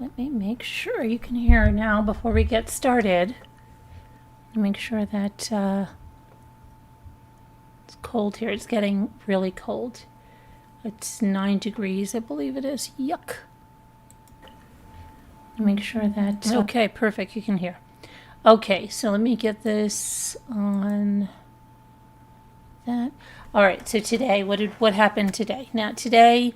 Let me make sure you can hear now before we get started. Make sure that it's cold here. It's getting really cold. It's 9 degrees, I believe it is. Yuck. Make sure that... Okay, perfect. You can hear. Okay, so let me get this on that. All right, so today, what happened today? Now, today,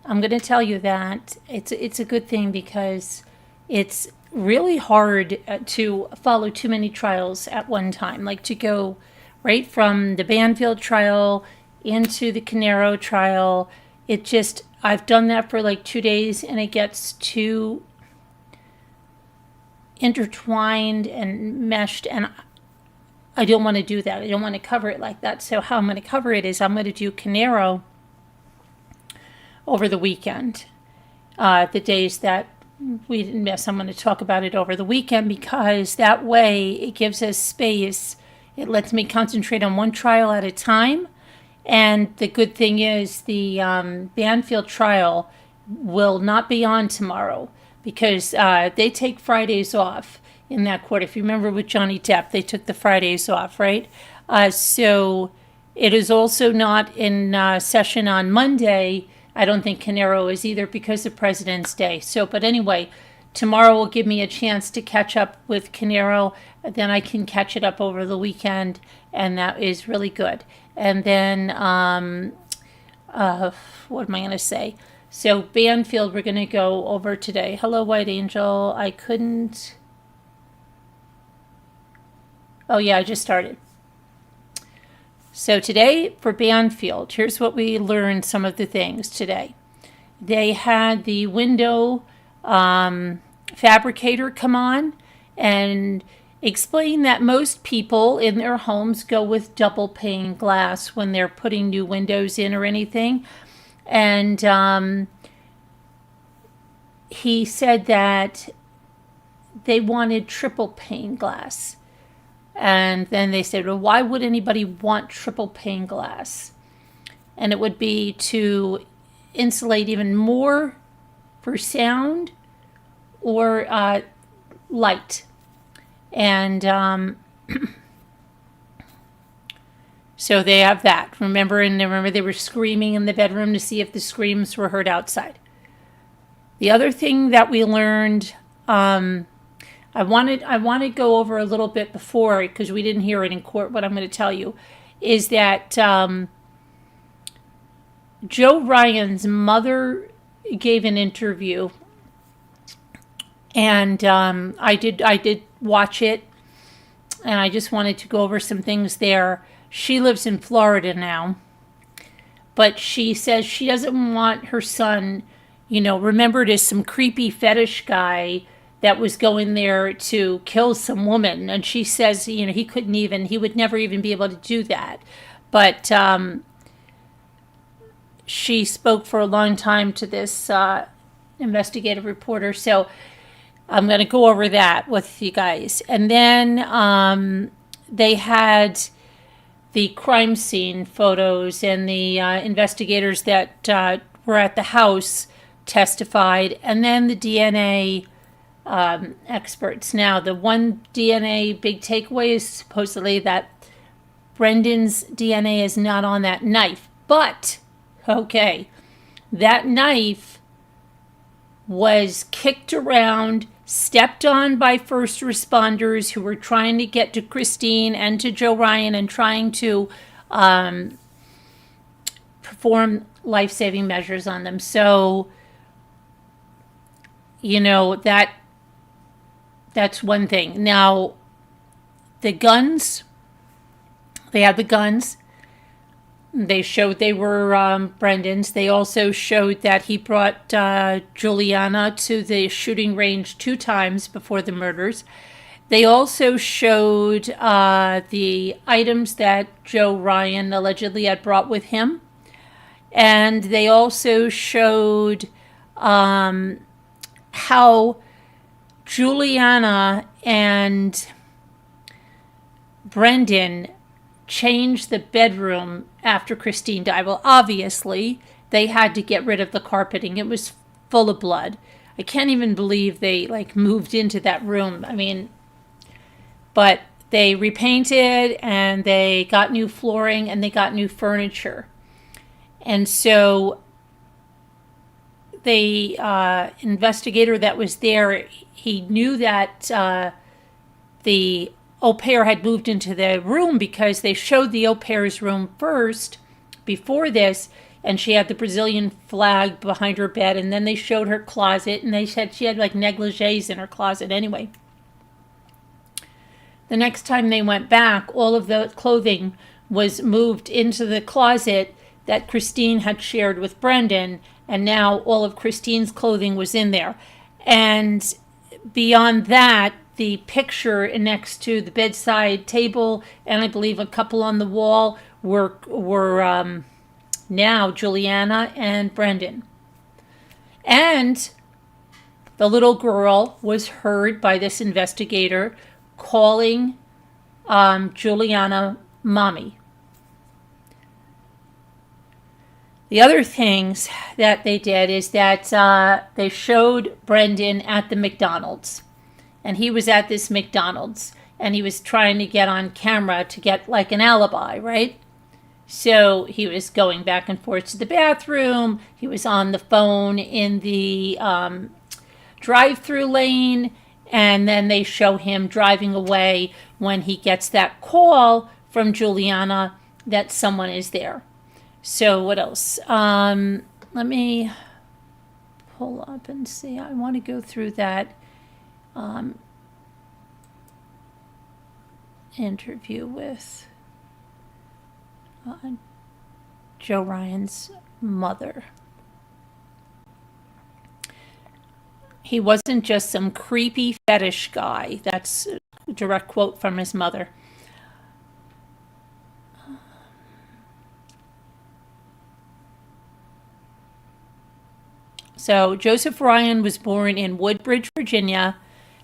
I'm going to tell you that it's a good thing because it's really hard to follow too many trials at one time, like to go right from the Banfield trial into the Canero trial. I've done that for like 2 days and it gets too intertwined and meshed, and I don't want to do that. I don't want to cover it like that. So how I'm going to cover it is I'm going to do Canero over the weekend. The days that we didn't miss, I'm going to talk about it over the weekend because that way it gives us space. It lets me concentrate on one trial at a time. And the good thing is the Banfield trial will not be on tomorrow because they take Fridays off in that court. If you remember with Johnny Depp, they took the Fridays off, right? So it is also not in session on Monday. I don't think Canero is either because of President's Day. But anyway, tomorrow will give me a chance to catch up with Canero. Then I can catch it up over the weekend, and that is really good. And then, what am I going to say? So Banfield, we're going to go over today. Hello, White Angel. I couldn't... Oh, yeah, I just started. So today for Banfield, here's what we learned, some of the things today. They had the window fabricator come on and explain that most people in their homes go with double pane glass when they're putting new windows in or anything. And he said that they wanted triple pane glass. And then they said, well, why would anybody want triple pane glass? And it would be to insulate even more for sound or light. And so they have that. Remember they were screaming in the bedroom to see if the screams were heard outside. The other thing that we learned... I want to go over a little bit before, because we didn't hear it in court, what I'm going to tell you, is that Joe Ryan's mother gave an interview, and I did watch it, and I just wanted to go over some things there. She lives in Florida now, but she says she doesn't want her son, remembered as some creepy fetish guy that was going there to kill some woman. And she says, he would never even be able to do that. But she spoke for a long time to this investigative reporter. So I'm going to go over that with you guys. And then they had the crime scene photos, and the investigators that were at the house testified. And then the DNA experts. Now, the one DNA big takeaway is supposedly that Brendan's DNA is not on that knife. But, okay, that knife was kicked around, stepped on by first responders who were trying to get to Christine and to Joe Ryan and trying to perform life-saving measures on them. So, that's one thing. Now, the guns, they had the guns. They showed they were Brendan's. They also showed that he brought Juliana to the shooting range 2 times before the murders. They also showed the items that Joe Ryan allegedly had brought with him. And they also showed how Juliana and Brendan changed the bedroom after Christine died. Well, obviously, they had to get rid of the carpeting. It was full of blood. I can't even believe they like moved into that room. I mean, but they repainted and they got new flooring and they got new furniture. And so the investigator that was there, he knew that the au pair had moved into the room because they showed the au pair's room first before this, and she had the Brazilian flag behind her bed, and then they showed her closet, and they said she had like negligees in her closet anyway. The next time they went back, all of the clothing was moved into the closet that Christine had shared with Brendan, and now all of Christine's clothing was in there. And beyond that, the picture next to the bedside table, and I believe a couple on the wall, were now Juliana and Brendan. And the little girl was heard by this investigator calling Juliana mommy. The other things that they did is that they showed Brendan at the McDonald's. And he was at this McDonald's. And he was trying to get on camera to get like an alibi, right? So he was going back and forth to the bathroom. He was on the phone in the drive-through lane. And then they show him driving away when he gets that call from Juliana that someone is there. So what else? Let me pull up and see. I want to go through that interview with Joe Ryan's mother. He wasn't just some creepy fetish guy. That's a direct quote from his mother. So Joseph Ryan was born in Woodbridge, Virginia.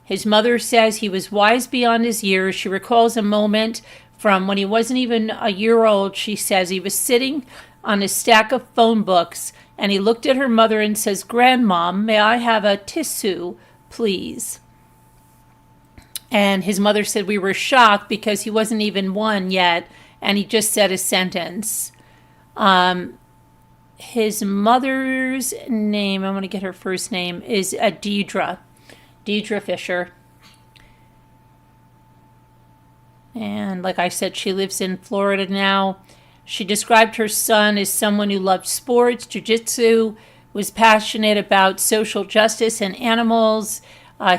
His mother says he was wise beyond his years. She recalls a moment from when he wasn't even a year old. She says he was sitting on a stack of phone books and he looked at her mother and says, "Grandmom, may I have a tissue, please?" And his mother said we were shocked because he wasn't even one yet and he just said a sentence. His mother's name, I want to get her first name, is Deidre Fisher. And like I said, she lives in Florida now. She described her son as someone who loved sports, jiu-jitsu, was passionate about social justice and animals.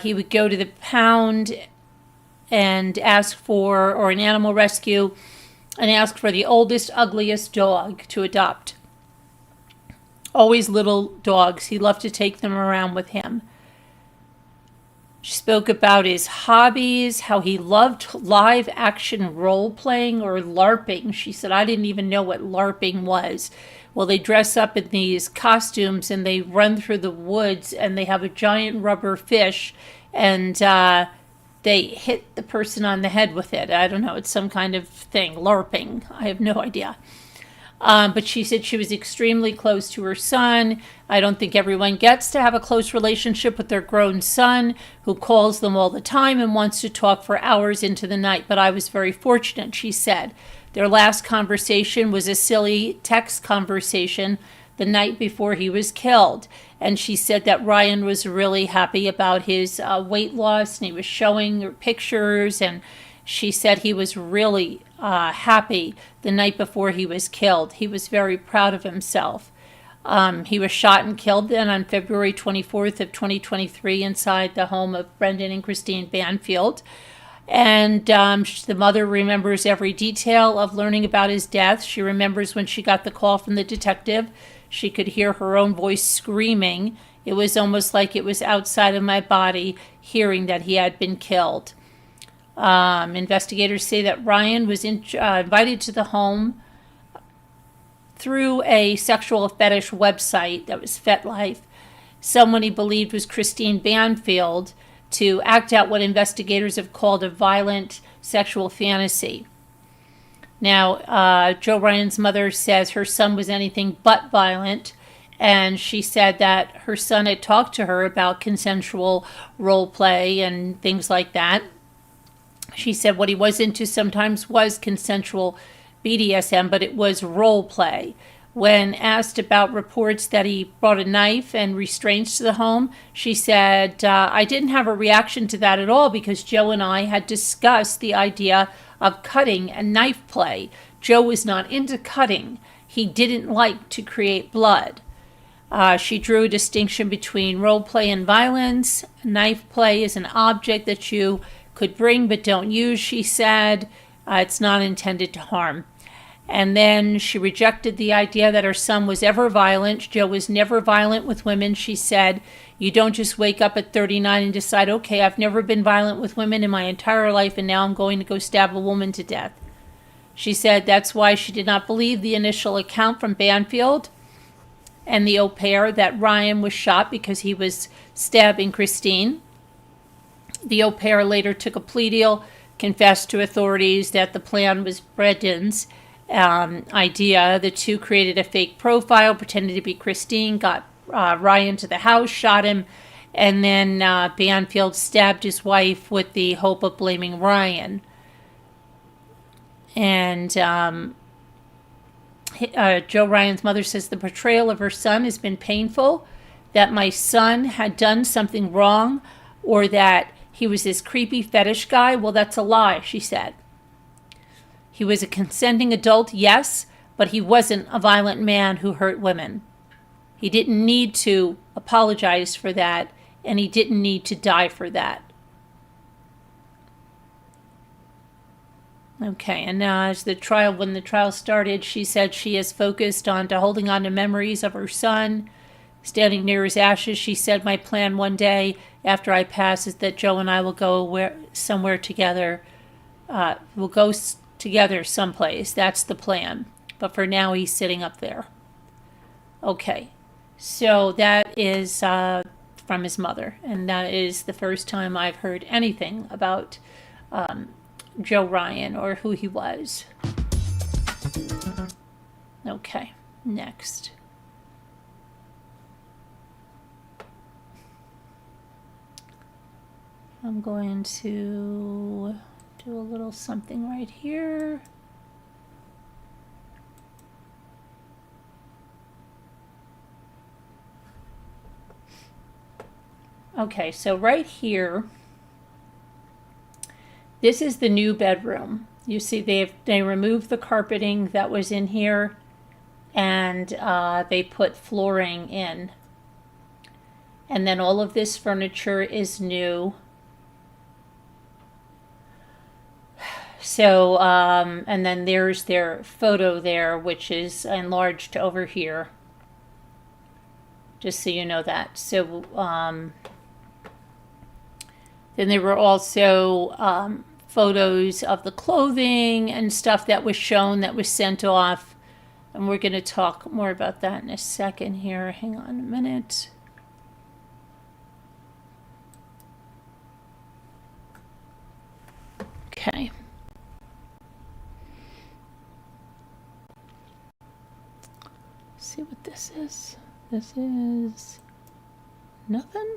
He would go to the pound and ask for, or an animal rescue, and ask for the oldest, ugliest dog to adopt. Always little dogs. He loved to take them around with him. She spoke about his hobbies, how he loved live action role playing or LARPing. She said, I didn't even know what LARPing was. Well, they dress up in these costumes and they run through the woods and they have a giant rubber fish and they hit the person on the head with it. I don't know. It's some kind of thing. LARPing. I have no idea. But she said she was extremely close to her son. I don't think everyone gets to have a close relationship with their grown son who calls them all the time and wants to talk for hours into the night. But I was very fortunate, she said. Their last conversation was a silly text conversation the night before he was killed. And she said that Ryan was really happy about his weight loss and he was showing her pictures, and she said he was really happy the night before he was killed. He was very proud of himself. He was shot and killed then on February 24th of 2023 inside the home of Brendan and Christine Banfield. And the mother remembers every detail of learning about his death. She remembers when she got the call from the detective. She could hear her own voice screaming. It was almost like it was outside of my body, hearing that he had been killed. Investigators say that Ryan was invited to the home through a sexual fetish website that was FetLife. Someone he believed was Christine Banfield to act out what investigators have called a violent sexual fantasy. Now, Joe Ryan's mother says her son was anything but violent, And she said that her son had talked to her about consensual role play and things like that. She said what he was into sometimes was consensual BDSM, but it was role play. When asked about reports that he brought a knife and restraints to the home, she said, I didn't have a reaction to that at all because Joe and I had discussed the idea of cutting and knife play. Joe was not into cutting. He didn't like to create blood. She drew a distinction between role play and violence. Knife play is an object that you could bring but don't use, she said. It's not intended to harm. And then she rejected the idea that her son was ever violent. Joe was never violent with women, she said. You don't just wake up at 39 and decide, okay, I've never been violent with women in my entire life and now I'm going to go stab a woman to death. She said that's why she did not believe the initial account from Banfield and the au pair that Ryan was shot because he was stabbing Christine. The au pair later took a plea deal, confessed to authorities that the plan was Brendan's idea. The two created a fake profile, pretended to be Christine, got Ryan to the house, shot him, and then Banfield stabbed his wife with the hope of blaming Ryan. And Joe Ryan's mother says the portrayal of her son has been painful, that my son had done something wrong or that he was this creepy fetish guy. Well, that's a lie, she said. He was a consenting adult, yes, but he wasn't a violent man who hurt women. He didn't need to apologize for that, and he didn't need to die for that. Okay, and now when the trial started, she said she is focused on holding on to memories of her son, standing near his ashes. She said, my plan one day after I pass is that Joe and I will go somewhere together. We'll go together someplace. That's the plan. But for now, he's sitting up there. Okay, so that is from his mother, and that is the first time I've heard anything about Joe Ryan or who he was. Okay, next. I'm going to do a little something right here. Okay, so right here, this is the new bedroom. You see they removed the carpeting that was in here and they put flooring in. And then all of this furniture is new. So, and then there's their photo there, which is enlarged over here. Just so you know that. So, then there were also photos of the clothing and stuff that was shown that was sent off. And we're going to talk more about that in a second here. Hang on a minute. Okay. See what this is. This is nothing.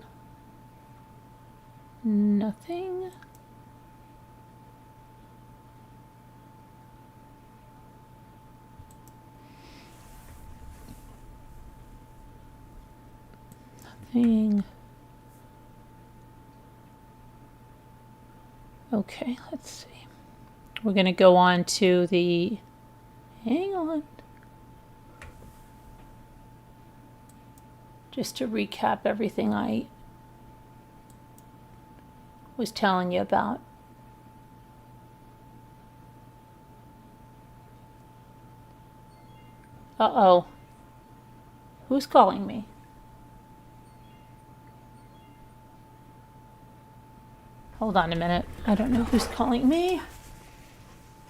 Nothing. Nothing. Okay, let's see. We're going to go on to the, hang on. Just to recap everything I was telling you about. Uh-oh. Who's calling me? Hold on a minute. I don't know who's calling me.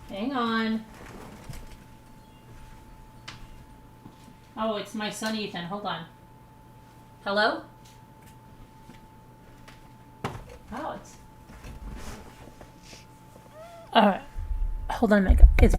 Hang on. Oh, it's my son Ethan. Hold on. Hello? Oh, it's... All right. Hold on a minute. It's...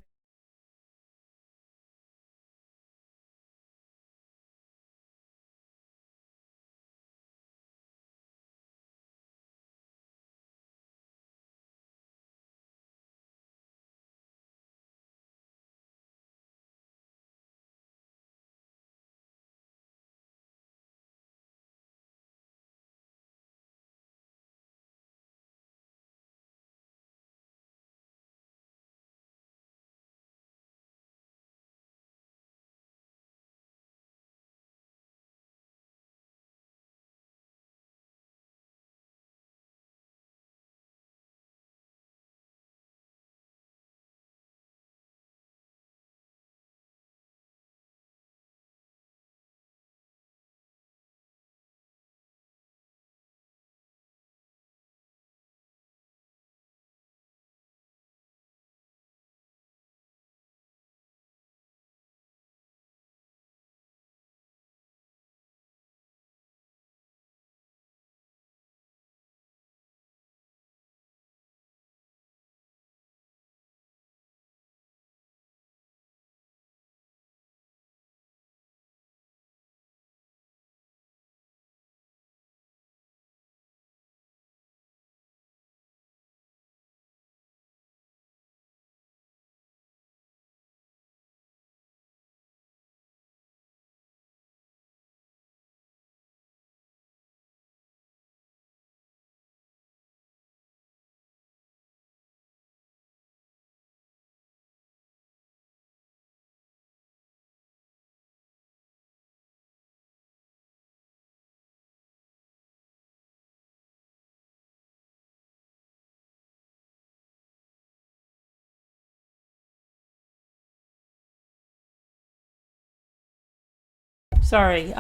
Sorry.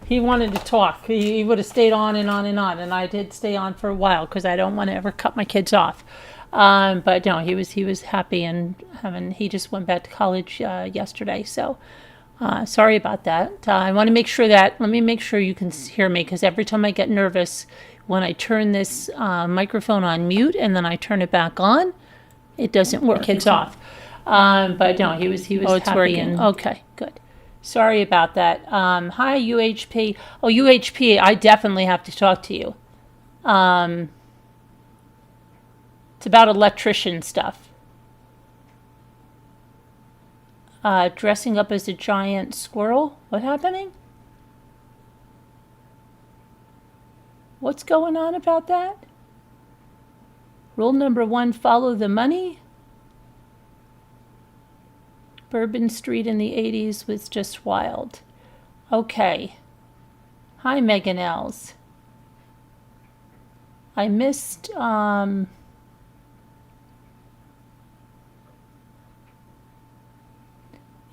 He wanted to talk. He would have stayed on and on and on, and I did stay on for a while because I don't want to ever cut my kids off. But no, he was happy, and he just went back to college yesterday. So sorry about that. I want to make sure let me make sure you can hear me, because every time I get nervous, when I turn this microphone on mute and then I turn it back on, it doesn't work. It's off. But no, he was happy. Working. Okay, good. Sorry about that. Hi, UHP. Oh, UHP, I definitely have to talk to you. It's about electrician stuff. Dressing up as a giant squirrel. What happening? What's going on about that? Rule number 1, follow the money. Bourbon Street in the 80s was just wild. Okay. Hi, Megan Els. I missed,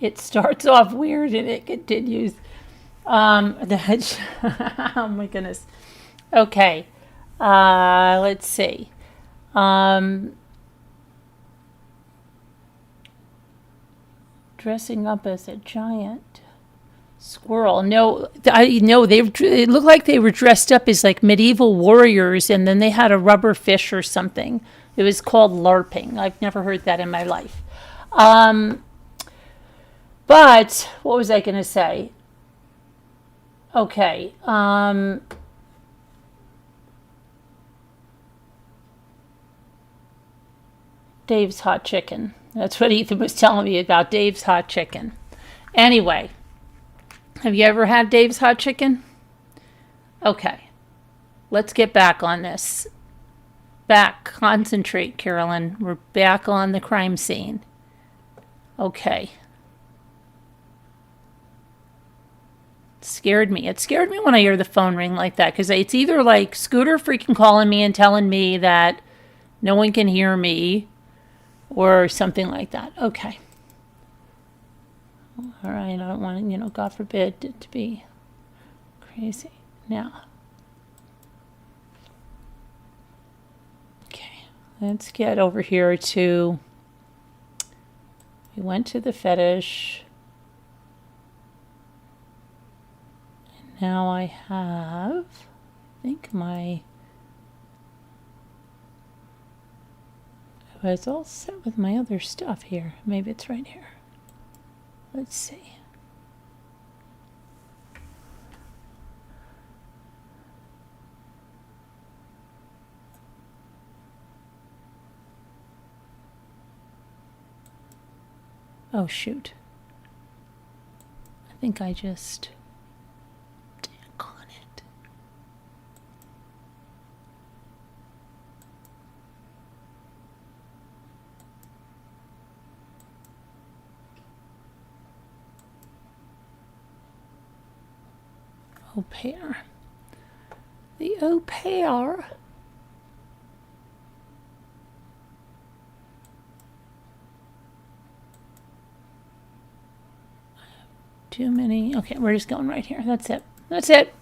it starts off weird and it continues. Oh my goodness. Okay. Let's see. Dressing up as a giant squirrel. No, it looked like they were dressed up as like medieval warriors, and then they had a rubber fish or something. It was called LARPing. I've never heard that in my life. But what was I going to say? Okay. Dave's Hot Chicken. That's what Ethan was telling me about, Dave's Hot Chicken. Anyway, have you ever had Dave's Hot Chicken? Okay. Let's get back on this. Concentrate, Carolyn. We're back on the crime scene. Okay. It scared me when I hear the phone ring like that, because it's either like Scooter freaking calling me and telling me that no one can hear me, or something like that. Okay. All right. I don't want, God forbid it to be crazy. Now. Okay. Let's get over here to, we went to the fetish. And now I have, I think it's all set with my other stuff here. Maybe it's right here. Let's see. Oh, shoot. I think I just daggone it. Au pair. The au pair. Too many. Okay, we're just going right here. That's it. That's it.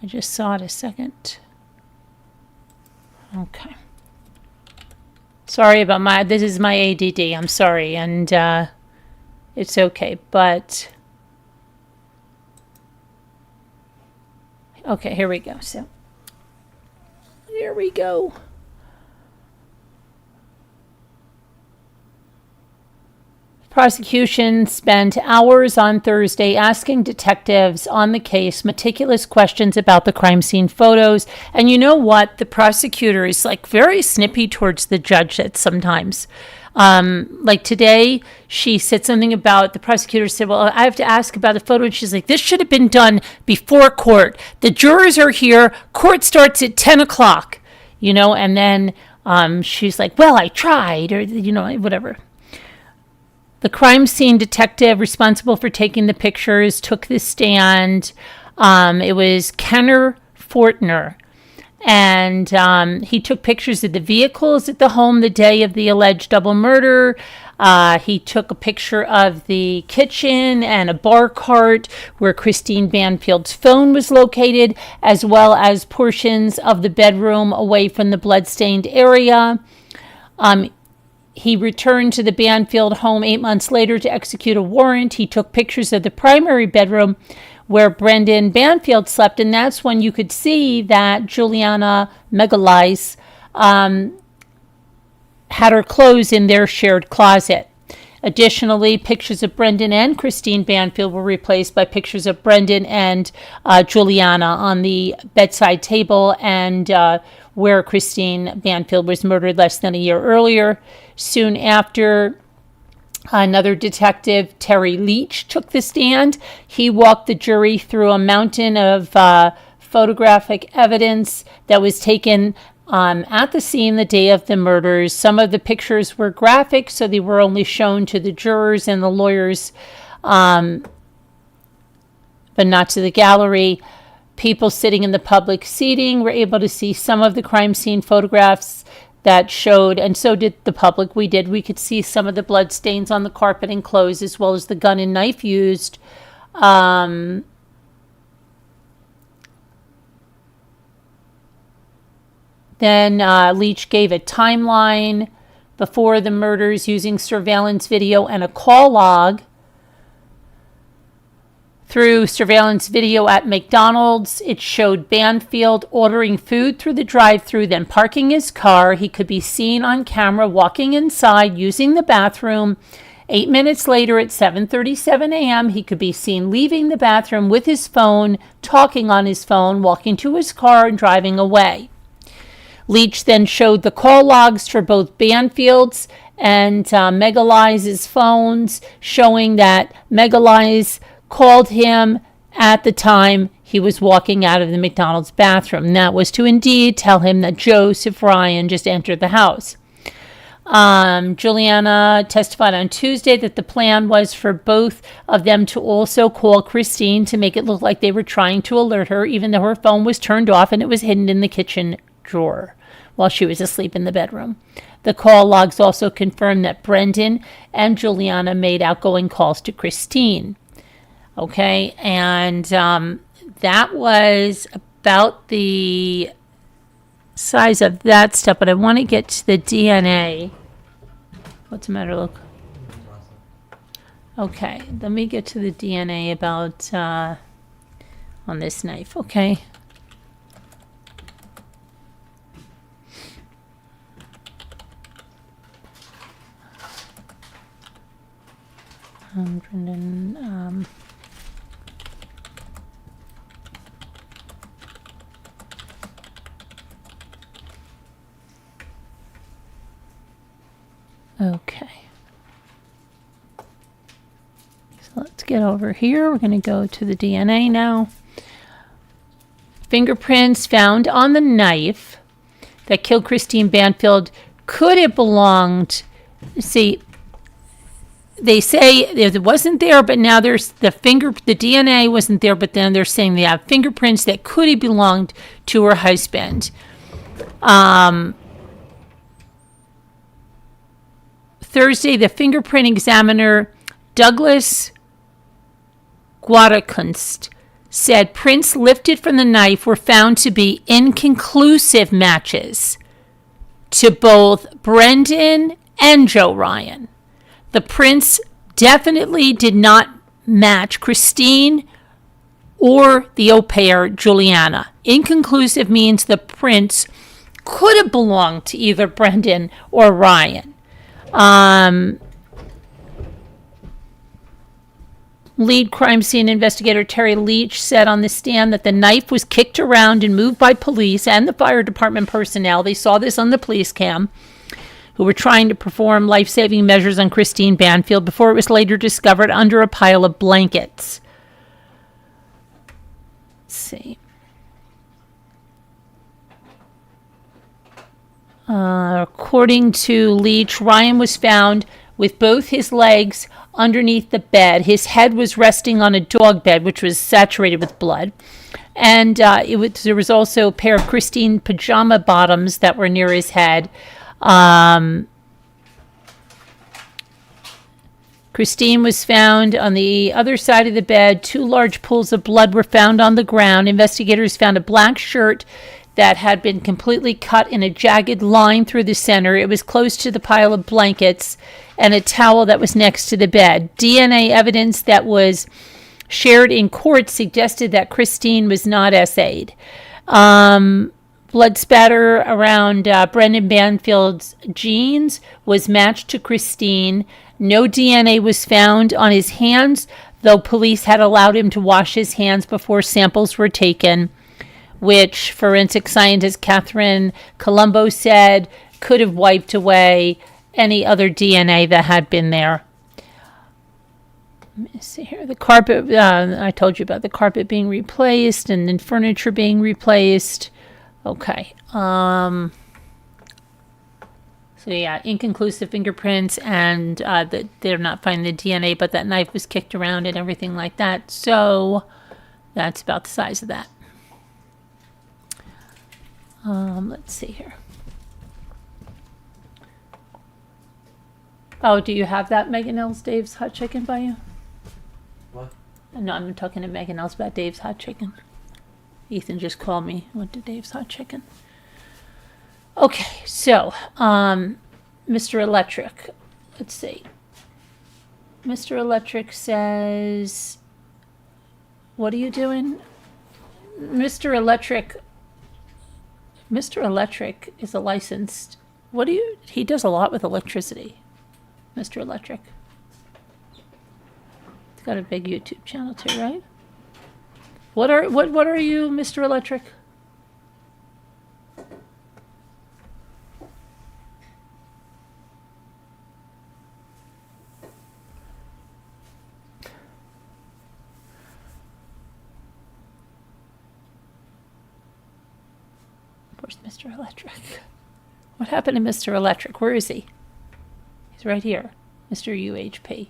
I just saw it a second. Okay. Sorry about this is my ADD. I'm sorry. And it's okay. But okay, here we go. So here we go. Prosecution spent hours on Thursday asking detectives on the case meticulous questions about the crime scene photos. And you know what? The prosecutor is like very snippy towards the judge at sometimes. Like today, she said something about, the prosecutor said, well, I have to ask about the photo. And she's like, this should have been done before court. The jurors are here. Court starts at 10 o'clock, and then she's like, well, I tried, or, whatever. The crime scene detective responsible for taking the pictures took the stand. It was Kenner Fortner. And he took pictures of the vehicles at the home the day of the alleged double murder. He took a picture of the kitchen and a bar cart where Christine Banfield's phone was located, as well as portions of the bedroom away from the bloodstained area. He returned to the Banfield home 8 months later to execute a warrant. He took pictures of the primary bedroom where Brendan Banfield slept, and that's when you could see that Juliana Megalise had her clothes in their shared closet. Additionally, pictures of Brendan and Christine Banfield were replaced by pictures of Brendan and Juliana on the bedside table and where Christine Banfield was murdered less than a year earlier. Soon after, another detective, Terry Leach, took the stand. He walked the jury through a mountain of photographic evidence that was taken at the scene the day of the murders. Some of the pictures were graphic, so they were only shown to the jurors and the lawyers, but not to the gallery. People sitting in the public seating were able to see some of the crime scene photographs that showed, and so did the public. We could see some of the blood stains on the carpet and clothes, as well as the gun and knife used. Then Leach gave a timeline before the murders using surveillance video and a call log. Through surveillance video at McDonald's, it showed Banfield ordering food through the drive-thru, then parking his car. He could be seen on camera walking inside, using the bathroom. 8 minutes later at 7:37 a.m., he could be seen leaving the bathroom with his phone, talking on his phone, walking to his car, and driving away. Leach then showed the call logs for both Banfield's and Megalise's phones, showing that Megalise called him at the time he was walking out of the McDonald's bathroom. And that was to indeed tell him that Joseph Ryan just entered the house. Juliana testified on Tuesday that the plan was for both of them to also call Christine to make it look like they were trying to alert her, even though her phone was turned off and it was hidden in the kitchen drawer while she was asleep in the bedroom. The call logs also confirmed that Brendan and Juliana made outgoing calls to Christine. Okay, and that was about the size of that stuff, but I want to get to the DNA. What's the matter, Luke? Okay, let me get to the DNA about on this knife, okay? Brendan, okay. So let's get over here. We're going to go to the DNA now. Fingerprints found on the knife that killed Christine Banfield could have belonged, see, they say it wasn't there, but now there's the DNA wasn't there, but then they're saying they have fingerprints that could have belonged to her husband. Thursday, the fingerprint examiner, Douglas Guadakunst, said prints lifted from the knife were found to be inconclusive matches to both Brendan and Joe Ryan. The prints definitely did not match Christine or the au pair, Juliana. Inconclusive means the prints could have belonged to either Brendan or Ryan. Lead crime scene investigator Terry Leach said on the stand that the knife was kicked around and moved by police and the fire department personnel. They saw this on the police cam, who were trying to perform life-saving measures on Christine Banfield before it was later discovered under a pile of blankets. Let's see. According to Leach, Ryan was found with both his legs underneath the bed. His head was resting on a dog bed, which was saturated with blood. And there was also a pair of Christine pajama bottoms that were near his head. Christine was found on the other side of the bed. 2 large pools of blood were found on the ground. Investigators found a black shirt that had been completely cut in a jagged line through the center. It was close to the pile of blankets and a towel that was next to the bed. DNA evidence that was shared in court suggested that Christine was not SA'd. Blood spatter around Brendan Banfield's jeans was matched to Christine. No DNA was found on his hands, though police had allowed him to wash his hands before samples were taken, which forensic scientist Catherine Colombo said could have wiped away any other DNA that had been there. Let me see here. The carpet, I told you about the carpet being replaced and then furniture being replaced. Okay. So yeah, inconclusive fingerprints, and that they're not finding the DNA, but that knife was kicked around and everything like that. So that's about the size of that. Let's see here. Oh, do you have that Megan L's Dave's Hot Chicken by you? What? No, I'm talking to Megan L's about Dave's Hot Chicken. Ethan just called me. Went to Dave's Hot Chicken. Okay, so, Mr. Electric. Let's see. Mr. Electric says, what are you doing? Mr. Electric is a licensed, he does a lot with electricity. Mr. Electric. He's got a big YouTube channel too, right? What are you, Mr. Electric? Where's Mr. Electric? What happened to Mr. Electric? Where is he? He's right here. Mr. UHP.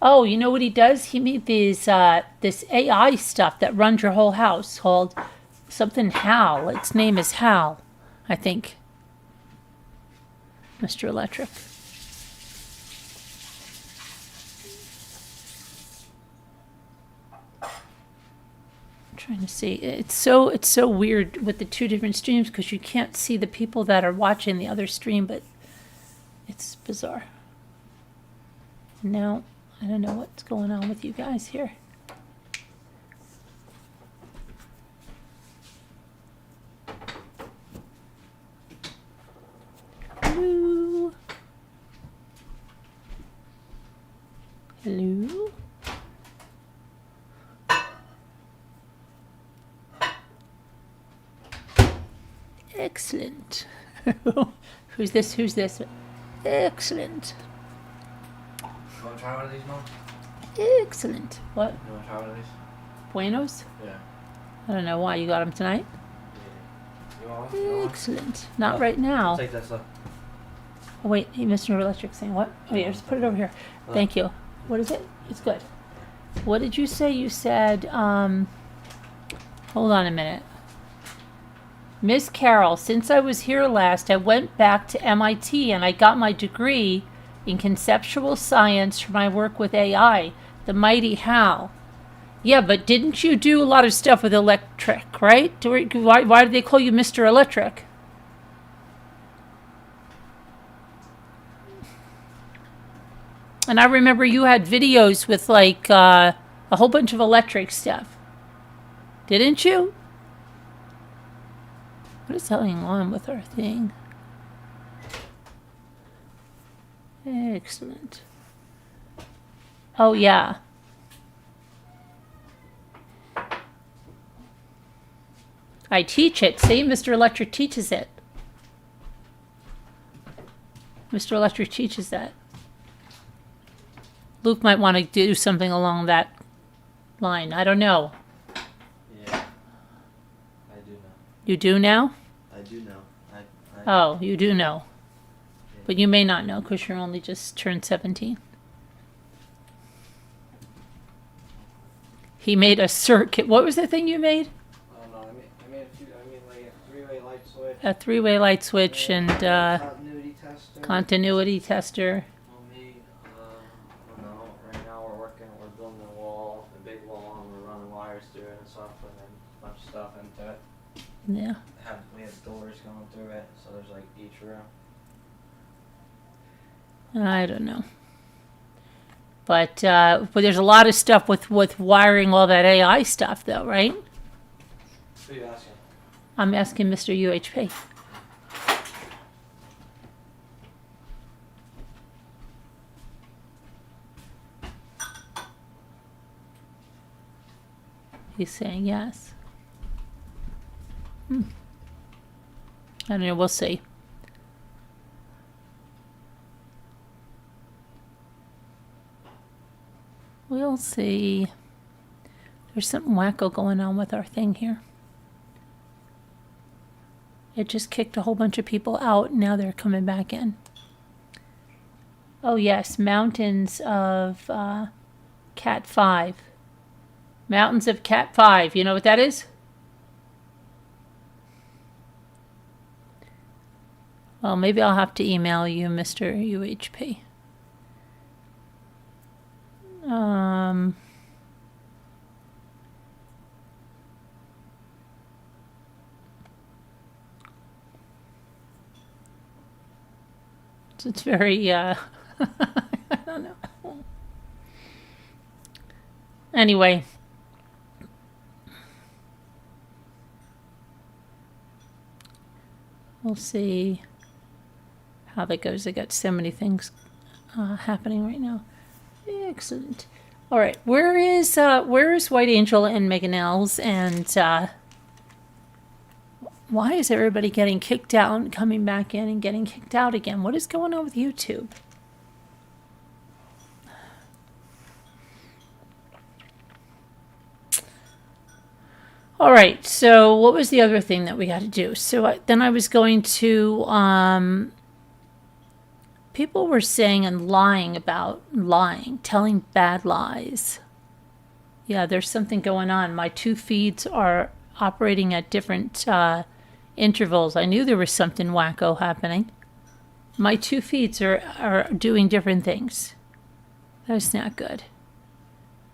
Oh, you know what he does? He made these this AI stuff that runs your whole house called something Hal. Its name is Hal, I think. Mr. Electric. I'm trying to see. It's so weird with the 2 different streams because you can't see the people that are watching the other stream, but it's bizarre. Now, I don't know what's going on with you guys here. Hello. Hello. Excellent. Who's this? Excellent. You want to try one of these, Mom? Excellent. What? You want to try one of these? Buenos? Yeah. I don't know why you got them tonight. You want one? You want one? Excellent. Not right now. Take this, look. Oh, wait, hey, Mr. Electric saying what? Oh, yeah, just put it over here. Thank you. What is it? It's good. What did you say? You said, hold on a minute. Miss Carol, since I was here last, I went back to MIT and I got my degree in conceptual science for my work with AI, the mighty Hal. Yeah, but didn't you do a lot of stuff with electric, right? Why did they call you Mr. Electric? And I remember you had videos with like a whole bunch of electric stuff. Didn't you? What is going on with our thing? Excellent. Oh, yeah. I teach it. See, Mr. Electric teaches it. Mr. Electric teaches that. Luke might want to do something along that line. I don't know. Yeah. I do know. You do now? I do know. Oh, you do know. But you may not know because you're only just turned 17. He made a circuit. What was the thing you made? Oh no, I made like a 3-way light switch. A 3-way light switch and continuity tester. continuity tester. I made Yeah. We have doors going through it, so there's like each room. I don't know. But there's a lot of stuff with wiring all that AI stuff, though, right? Who are you asking? I'm asking Mr. UHP. He's saying yes. I don't know. We'll see. We'll see. There's something wacko going on with our thing here. It just kicked a whole bunch of people out, and now they're coming back in. Oh, yes. Mountains of Cat 5. Mountains of Cat 5. You know what that is? Well, maybe I'll have to email you, Mr. UHP. It's very, I don't know. Anyway. We'll see how that goes. I got so many things happening right now. Excellent. All right, where is White Angel and Megan Els, and why is everybody getting kicked out and coming back in and getting kicked out again? What is going on with YouTube? All right, so what was the other thing that we had to do? So then I was going to, people were saying and lying about lying, telling bad lies. Yeah, there's something going on. My two feeds are operating at different intervals. I knew there was something wacko happening. My two feeds are doing different things. That's not good.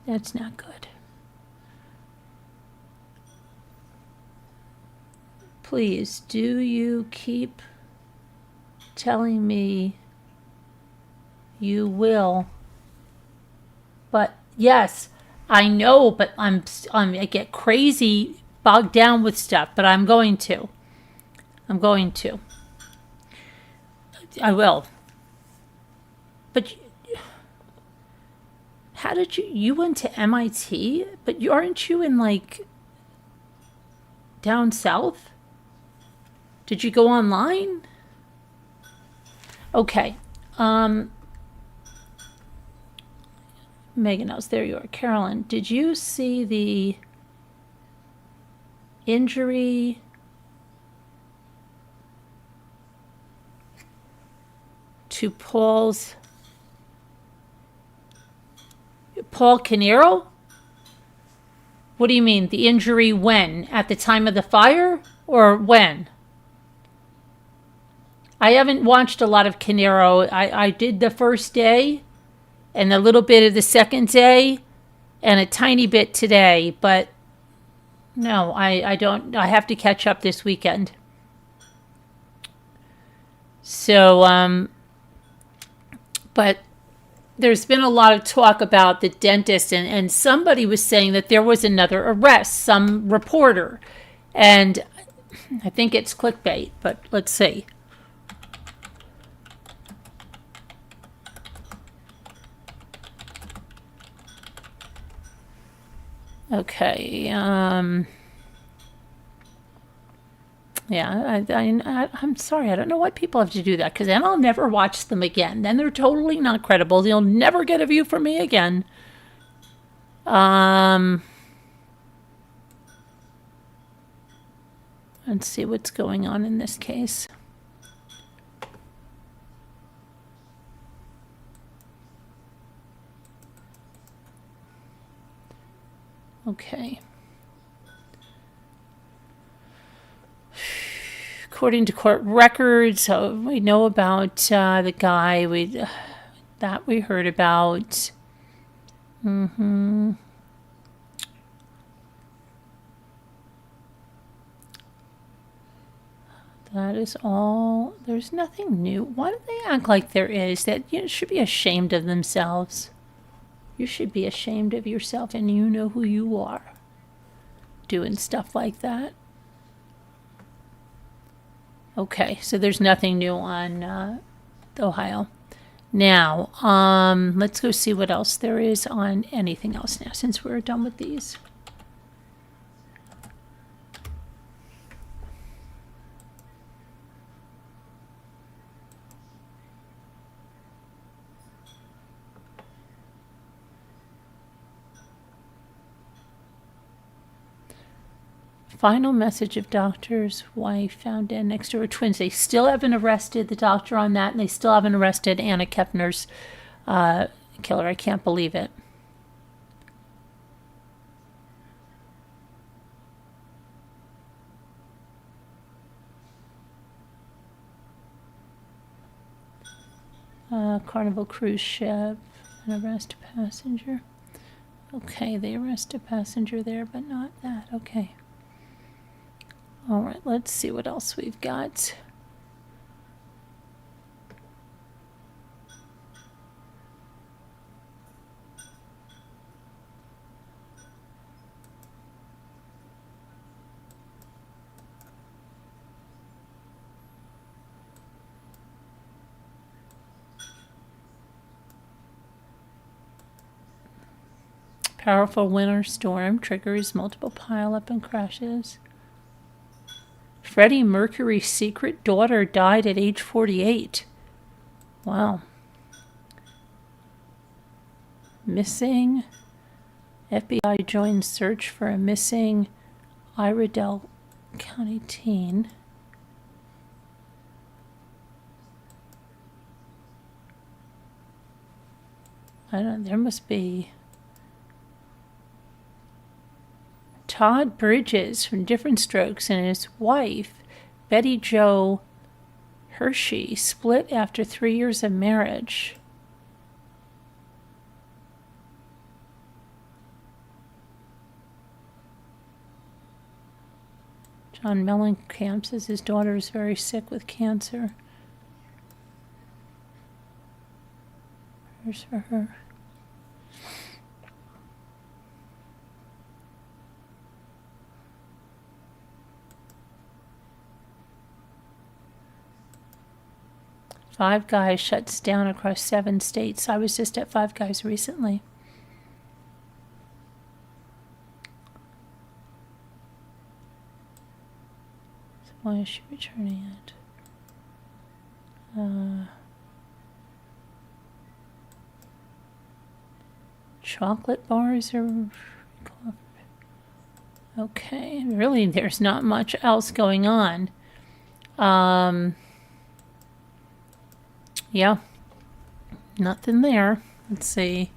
That's not good. Please, do you keep telling me you will? But yes, I know, but I get crazy, bogged down with stuff, but I'm going to. I will. But how did you went to MIT? But aren't you in like down south? Did you go online? Okay. Megan knows. There you are. Carolyn, did you see the injury to Paul Canero? What do you mean? The injury when? At the time of the fire? Or when? I haven't watched a lot of Canero. I did the first day and a little bit of the second day and a tiny bit today, but no, I don't. I have to catch up this weekend. So, but there's been a lot of talk about the dentist, and somebody was saying that there was another arrest, some reporter, and I think it's clickbait, but let's see. Okay. Yeah, I'm sorry. I don't know why people have to do that, because then I'll never watch them again. Then they're totally not credible. You'll never get a view from me again. Let's see what's going on in this case. Okay. According to court records, we know about the guy that we heard about. That is all. There's nothing new. Why do they act like there is? That you should be ashamed of themselves. You should be ashamed of yourself, and you know who you are. Doing stuff like that. Okay, so there's nothing new on Ohio. Now, let's go see what else there is on anything else now, since we're done with these. Final message of doctor's wife found dead next to her twins. They still haven't arrested the doctor on that, and they still haven't arrested Anna Kepner's killer. I can't believe it. Carnival cruise ship, an arrest passenger. Okay, they arrest a passenger there, but not that. Okay. All right, let's see what else we've got. Powerful winter storm triggers multiple pileup and crashes. Freddie Mercury's secret daughter died at age 48. Wow. Missing. FBI joins search for a missing Iredell County teen. I don't know, there must be. Todd Bridges from Different Strokes and his wife, Betty Jo Hershey, split after 3 years of marriage. John Mellencamp says his daughter is very sick with cancer. Here's for her. Five Guys shuts down across 7 states. I was just at Five Guys recently. So why is she returning it? Chocolate bars are... Okay, really there's not much else going on. Yeah, nothing there. Let's see.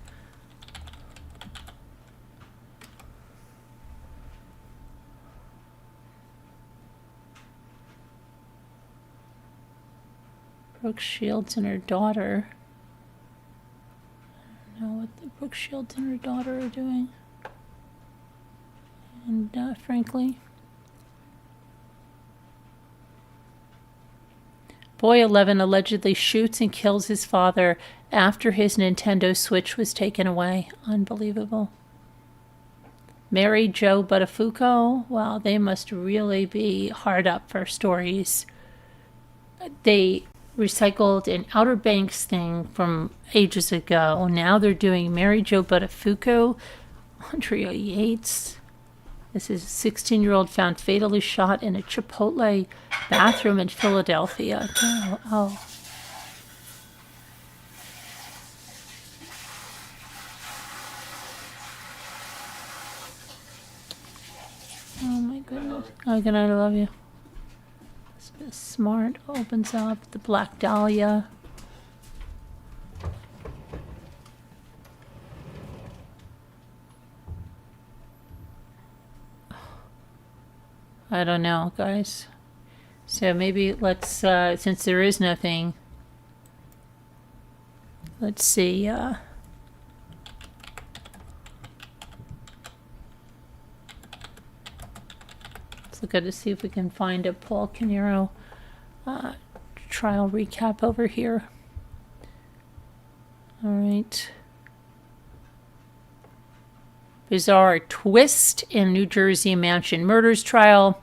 Brooke Shields and her daughter. I don't know what the Brooke Shields and her daughter are doing. And frankly... Boy 11 allegedly shoots and kills his father after his Nintendo Switch was taken away. Unbelievable. Mary Jo Buttafuoco, well, they must really be hard up for stories. They recycled an Outer Banks thing from ages ago. Now they're doing Mary Jo Buttafuoco, Andrea Yates. This is a 16-year-old found fatally shot in a Chipotle bathroom in Philadelphia. Oh. Oh my goodness. Oh, good night, I love you. This Smart opens up the Black Dahlia. I don't know, guys. So maybe let's, since there is nothing, let's see. Let's look at it, see if we can find a Paul Canero trial recap over here. All right. Bizarre twist in New Jersey mansion murders trial.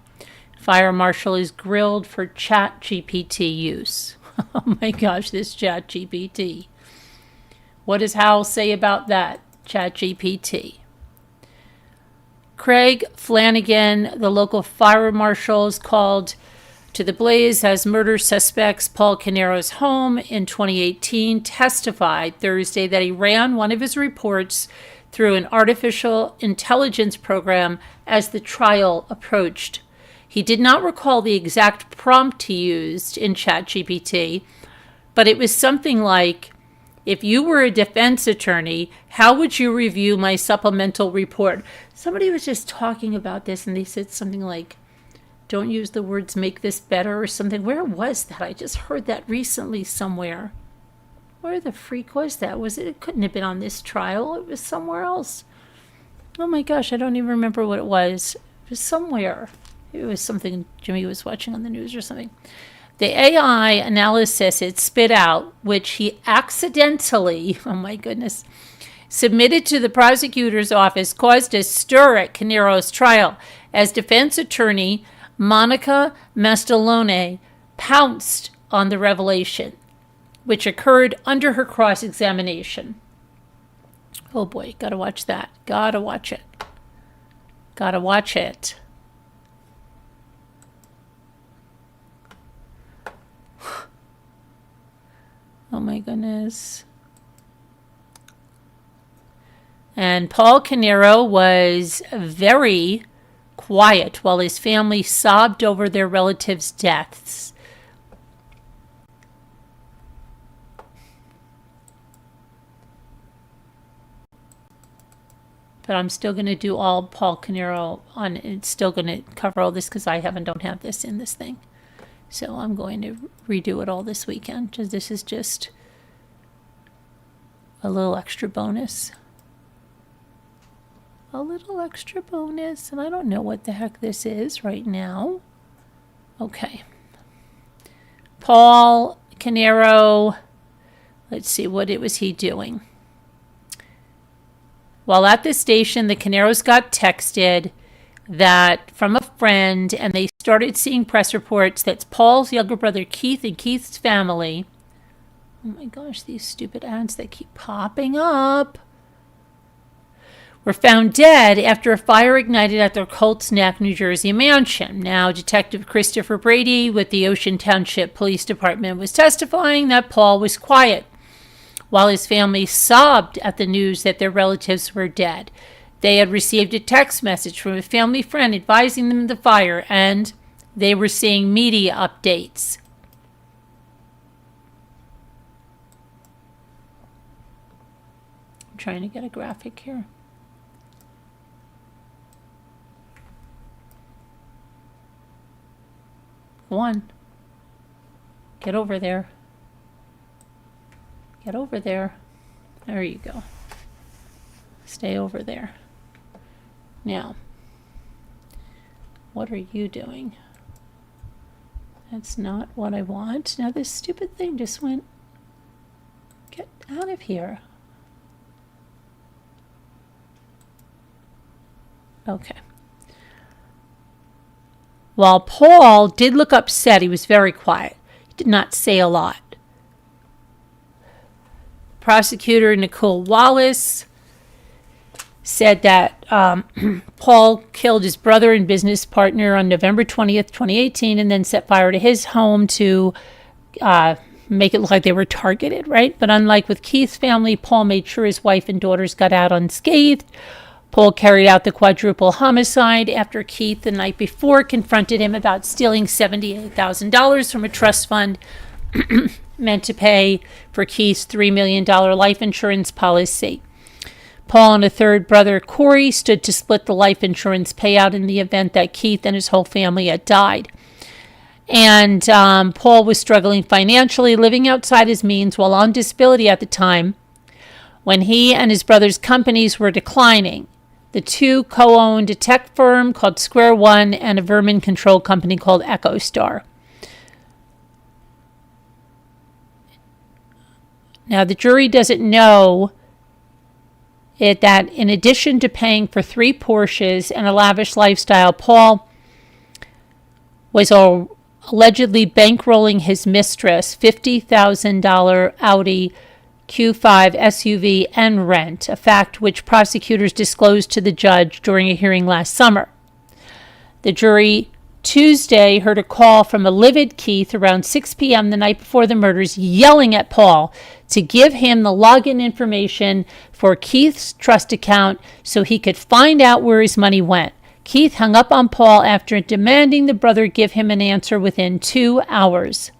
Fire marshal is grilled for chat GPT use. Oh my gosh, this chat GPT. What does Hal say about that? Chat GPT. Craig Flanagan, the local fire marshal, is called to the blaze as murder suspects Paul Canero's home in 2018, testified Thursday that he ran one of his reports through an artificial intelligence program as the trial approached. He did not recall the exact prompt he used in ChatGPT, but it was something like, if you were a defense attorney, how would you review my supplemental report? Somebody was just talking about this and they said something like, don't use the words make this better or something. Where was that? I just heard that recently somewhere. Where the freak was that? Was it? It couldn't have been on this trial. It was somewhere else. Oh my gosh, I don't even remember what it was. It was somewhere. It was something Jimmy was watching on the news or something. The AI analysis it spit out, which he accidentally, oh my goodness, submitted to the prosecutor's office, caused a stir at Canero's trial as defense attorney Monica Mastalone pounced on the revelation, which occurred under her cross-examination. Oh boy, gotta watch that. Gotta watch it. Gotta watch it. Oh my goodness. And Paul Canero was very quiet while his family sobbed over their relatives' deaths. But I'm still going to do all Paul Canero on. It's still going to cover all this because I don't have this in this thing. So I'm going to redo it all this weekend. This is just a little extra bonus. A little extra bonus. And I don't know what the heck this is right now. Okay. Paul Canero. Let's see, what was he doing? While at the station, the Caneros got texted that from a friend, and they started seeing press reports that Paul's younger brother Keith and Keith's family, oh my gosh, these stupid ads that keep popping up, were found dead after a fire ignited at their Colts Neck, New Jersey mansion. Now, Detective Christopher Brady with the Ocean Township Police Department was testifying that Paul was quiet while his family sobbed at the news that their relatives were dead. They had received a text message from a family friend advising them of the fire, and they were seeing media updates. I'm trying to get a graphic here. Go on. Get over there. Get over there. There you go. Stay over there. Now, what are you doing? That's not what I want. Now this stupid thing just went. Get out of here. Okay. While Paul did look upset, he was very quiet. He did not say a lot. Prosecutor Nicole Wallace said that Paul killed his brother and business partner on November 20th, 2018, and then set fire to his home to make it look like they were targeted, right? But unlike with Keith's family, Paul made sure his wife and daughters got out unscathed. Paul carried out the quadruple homicide after Keith the night before confronted him about stealing $78,000 from a trust fund meant to pay for Keith's $3 million life insurance policy. Paul and a third brother, Corey, stood to split the life insurance payout in the event that Keith and his whole family had died. And Paul was struggling financially, living outside his means while on disability at the time when he and his brother's companies were declining. The two co-owned a tech firm called Square One and a vermin control company called EchoStar. Now, the jury doesn't know that in addition to paying for 3 Porsches and a lavish lifestyle, Paul was allegedly bankrolling his mistress $50,000 Audi Q5 SUV and rent, a fact which prosecutors disclosed to the judge during a hearing last summer. The jury Tuesday heard a call from a livid Keith around 6 p.m. the night before the murders, yelling at Paul to give him the login information for Keith's trust account so he could find out where his money went. Keith hung up on Paul after demanding the brother give him an answer within 2 hours.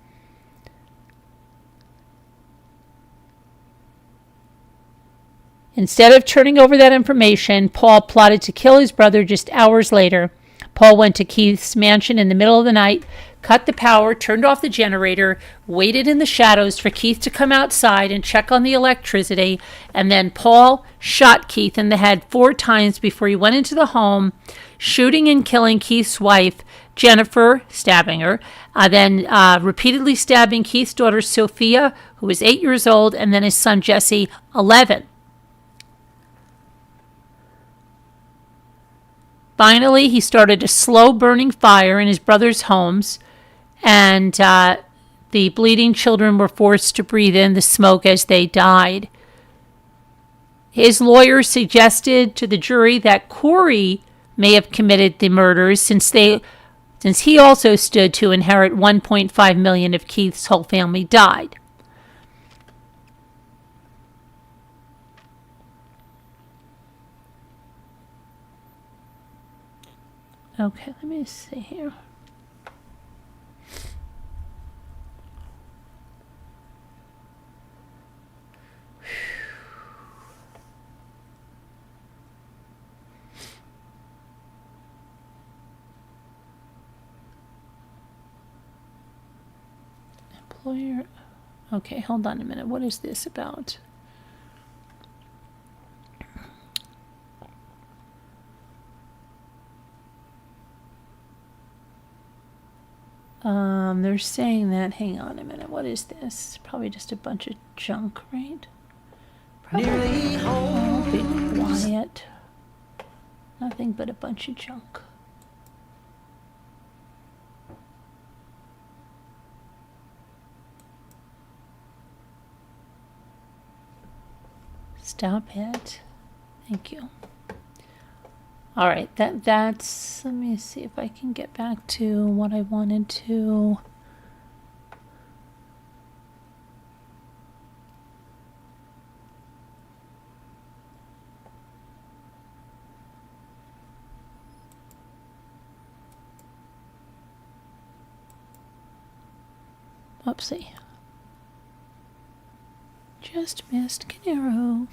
Instead of turning over that information, Paul plotted to kill his brother just hours later. Paul went to Keith's mansion in the middle of the night, cut the power, turned off the generator, waited in the shadows for Keith to come outside and check on the electricity, and then Paul shot Keith in the head 4 times before he went into the home, shooting and killing Keith's wife, Jennifer, stabbing her, then repeatedly stabbing Keith's daughter, Sophia, who was 8 years old, and then his son, Jesse, 11. Finally, he started a slow-burning fire in his brother's homes, and the bleeding children were forced to breathe in the smoke as they died. His lawyer suggested to the jury that Corey may have committed the murders since he also stood to inherit $1.5 million if Keith's whole family died. Okay, let me see here. Employer. Okay, hold on a minute. What is this about? They're saying that, hang on a minute, what is this? Probably just a bunch of junk, right? Probably. Oh, be quiet. Nothing but a bunch of junk. Stop it. Thank you. All right, that's, let me see if I can get back to what I wanted to. Oopsie. Just missed Canero.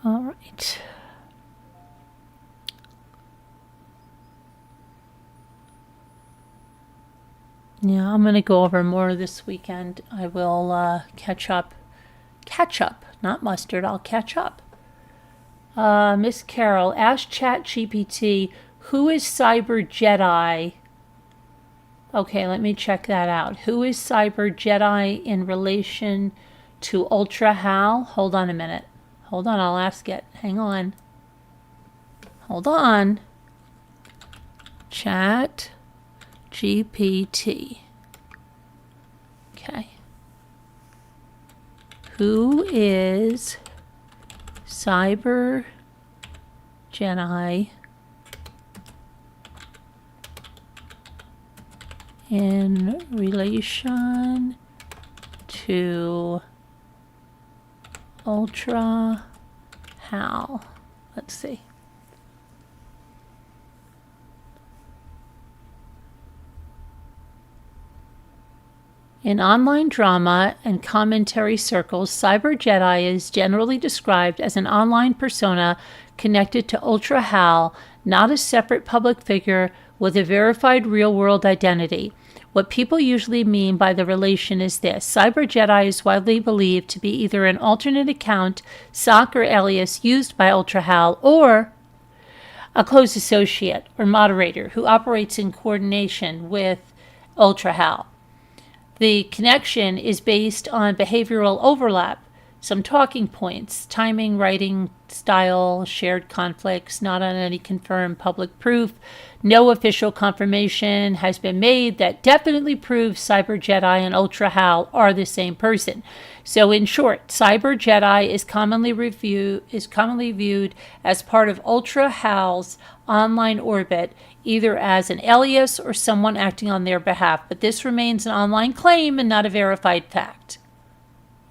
All right. Yeah, I'm going to go over more this weekend. I will catch up, not mustard, I'll catch up. Miss Carol, ask ChatGPT, who is Cyber Jedi? Okay, let me check that out. Who is Cyber Jedi in relation to Ultra Hal? Hold on a minute. Hold on, I'll ask it. Hang on. Hold on. Chat GPT. Okay. Who is Cyber Jedi in relation to Ultra Hal? Let's see. In online drama and commentary circles, Cyber Jedi is generally described as an online persona connected to Ultra Hal, not a separate public figure with a verified real-world identity. What people usually mean by the relation is this. Cyber Jedi is widely believed to be either an alternate account, sock, or alias used by Ultra Hal, or a close associate or moderator who operates in coordination with UltraHal. The connection is based on behavioral overlap, some talking points, timing, writing style, shared conflicts, not on any confirmed public proof. No official confirmation has been made that definitely proves Cyber Jedi and UltraHal are the same person. So in short, Cyber Jedi is commonly viewed as part of UltraHal's online orbit, either as an alias or someone acting on their behalf. But this remains an online claim and not a verified fact.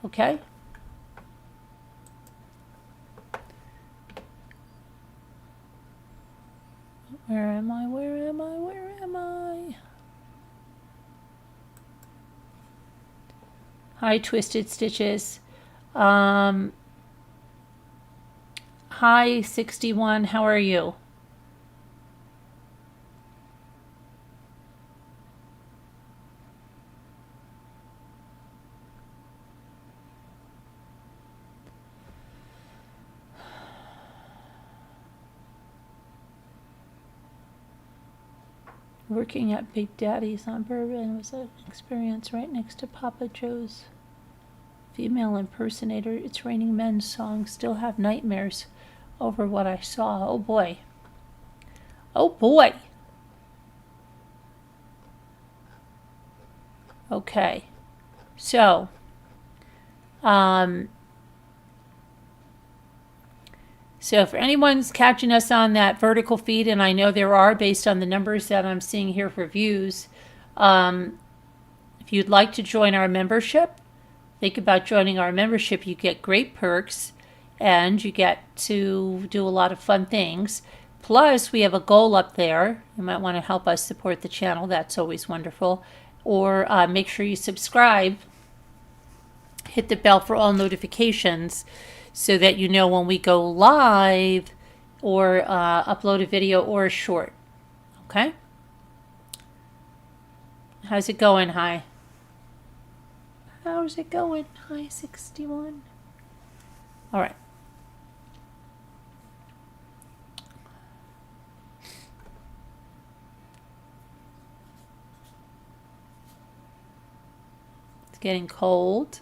Okay? Where am I? Where am I? Where am I? Hi, Twisted Stitches. Hi, 61. How are you? Working at Big Daddy's on Bourbon was an experience right next to Papa Joe's. Female impersonator, It's Raining Men song. Still have nightmares over what I saw. Oh boy. Oh boy. Okay. So, so for anyone's catching us on that vertical feed, and I know there are based on the numbers that I'm seeing here for views, if you'd like to join our membership, think about joining our membership. You get great perks and you get to do a lot of fun things. Plus, we have a goal up there. You might want to help us support the channel. That's always wonderful. Or make sure you subscribe. Hit the bell for all notifications so that you know when we go live or upload a video or a short. Okay? How's it going? Hi. How's it going? Hi, 61. All right. It's getting cold.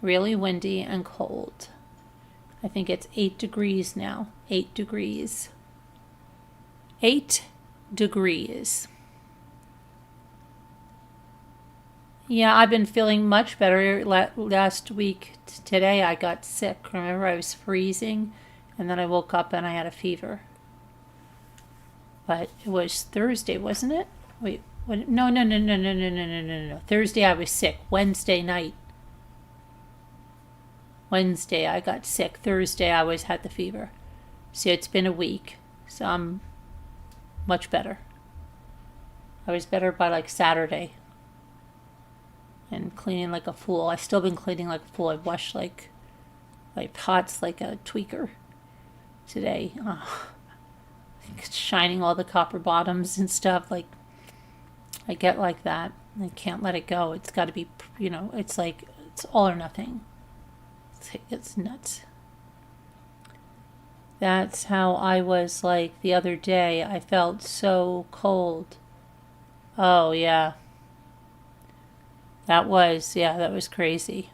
Really windy and cold. I think it's 8 degrees now. 8 degrees. 8 degrees. Yeah, I've been feeling much better. Last week, today, I got sick. Remember, I was freezing, and then I woke up and I had a fever. But it was Thursday, wasn't it? Wait, what? No. Thursday, I was sick. Wednesday night. Wednesday, I got sick. Thursday, I had the fever. So it's been a week. So I'm much better. I was better by like Saturday. And cleaning like a fool. I've still been cleaning like a fool. I washed like pots like a tweaker today. Oh, it's shining all the copper bottoms and stuff. Like, I get like that. I can't let it go. It's got to be, it's like, it's all or nothing. It's nuts. That's how I was like the other day. I felt so cold. Oh, yeah. That was crazy.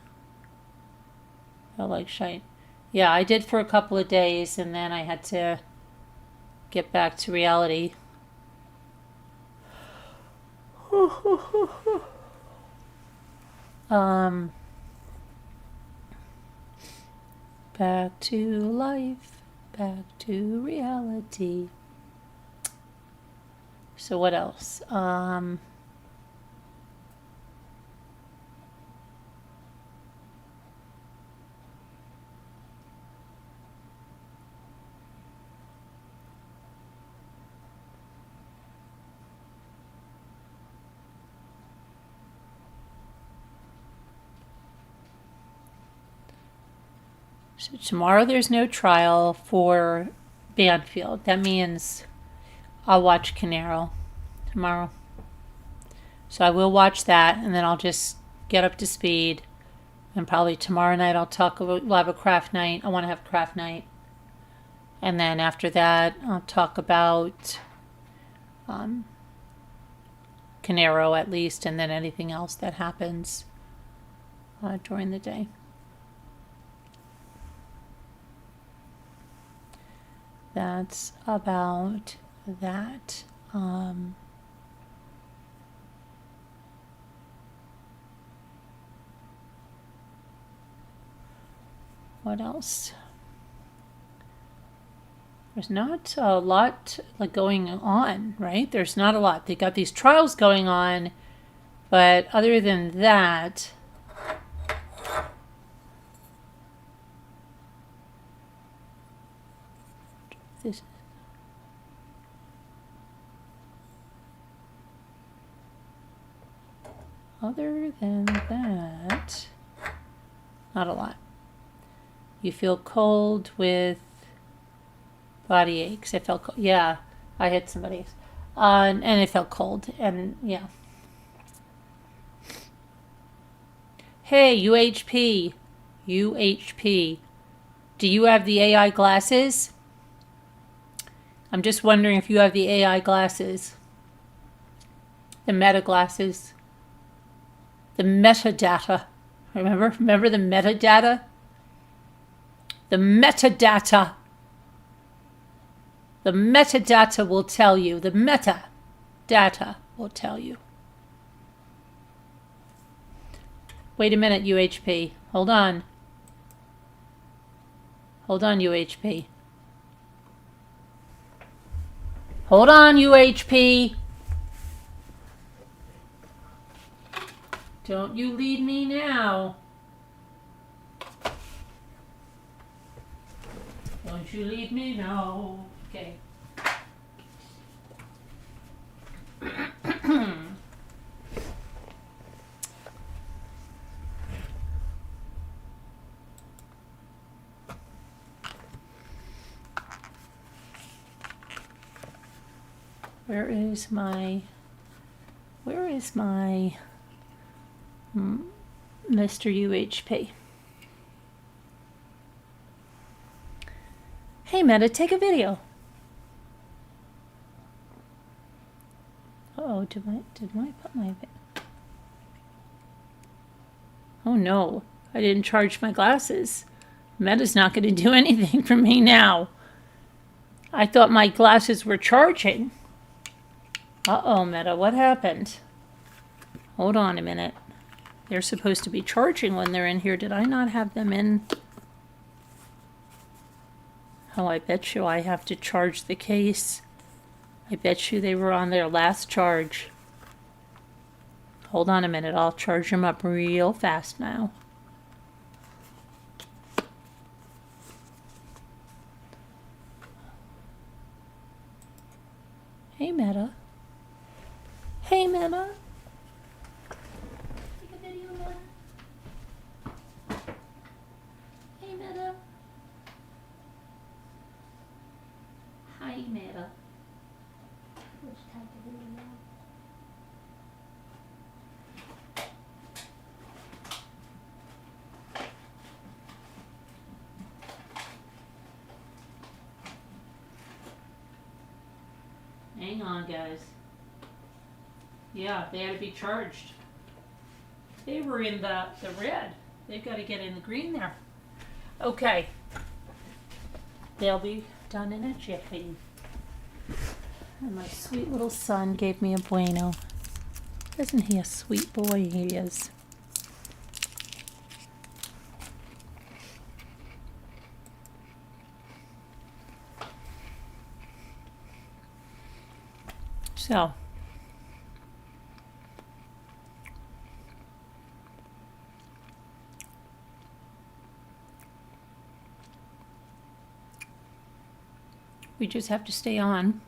Felt like shite. Yeah, I did for a couple of days, and then I had to get back to reality. Back to life, back to reality. So what else? So tomorrow there's no trial for Banfield. That means I'll watch Canaro tomorrow. So I will watch that, and then I'll just get up to speed. And probably tomorrow night we'll have a craft night. I want to have craft night. And then after that, I'll talk about Canero at least, and then anything else that happens during the day. That's about that. What else? There's not a lot going on, right? There's not a lot. They got these trials going on, but other than that, this. Other than that, not a lot. You feel cold with body aches. I felt cold. Yeah, I had somebody, and it felt cold. And yeah. Hey, UHP. UHP. Do you have the AI glasses? I'm just wondering if you have the AI glasses. The meta glasses. The metadata. Remember the metadata? The metadata. The metadata will tell you. The metadata will tell you. Wait a minute, UHP. Hold on. Hold on, UHP. Hold on, UHP. Don't you leave me now. Don't you leave me now. Okay. Where is my Mr. UHP? Hey Meta, take a video. Uh-oh, did I put my... Oh no, I didn't charge my glasses. Meta's not going to do anything for me now. I thought my glasses were charging. Uh-oh, Meta, what happened? Hold on a minute. They're supposed to be charging when they're in here. Did I not have them in? Oh, I bet you I have to charge the case. I bet you they were on their last charge. Hold on a minute. I'll charge them up real fast now. Hey, Meta. Hey, Meta. Take a video, Meta. Hey, Meta. Hi, Meta. Which type of video? Hang on, guys. Yeah, they had to be charged. They were in the red. They've got to get in the green there. Okay. They'll be done in a jiffy. And my sweet little son gave me a bueno. Isn't he a sweet boy? He is. So. We just have to stay on.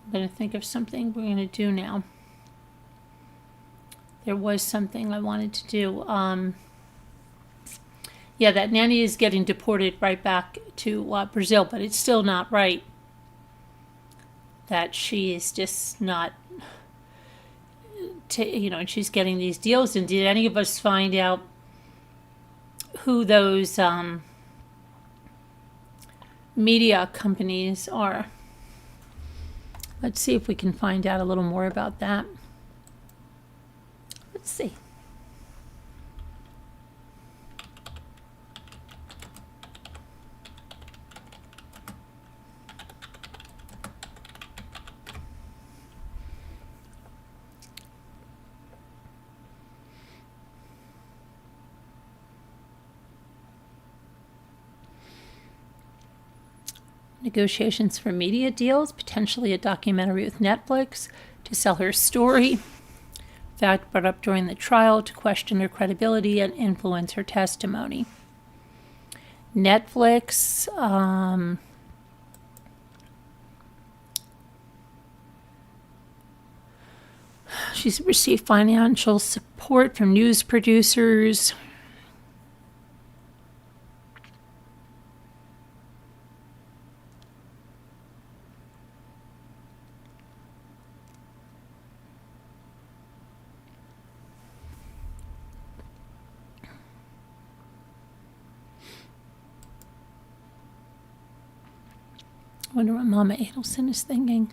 I'm going to think of something we're going to do now. There was something I wanted to do. Yeah, that nanny is getting deported right back to Brazil, but it's still not right. That she is just not, she's getting these deals. And did any of us find out who those media companies are. Let's see if we can find out a little more about that. Let's see. Negotiations for media deals, potentially a documentary with Netflix to sell her story. Fact brought up during the trial to question her credibility and influence her testimony. Netflix, she's received financial support from news producers. I wonder what Mama Adelson is thinking.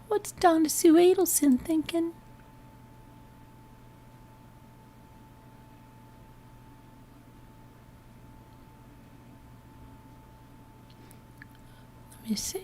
What's Donna Sue Adelson thinking? Let me see.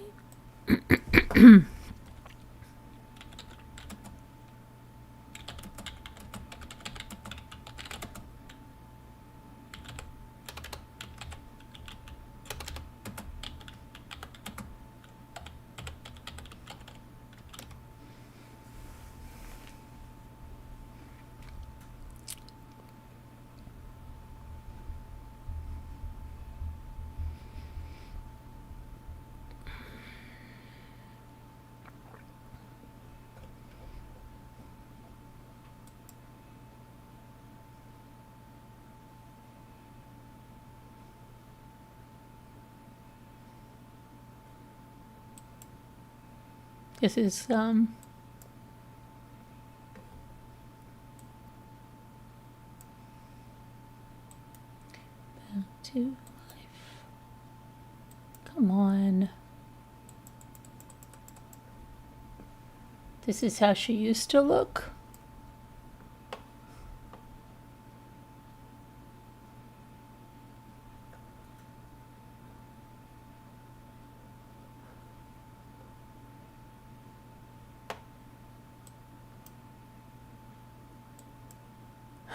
This is back to life. Come on. This is how she used to look.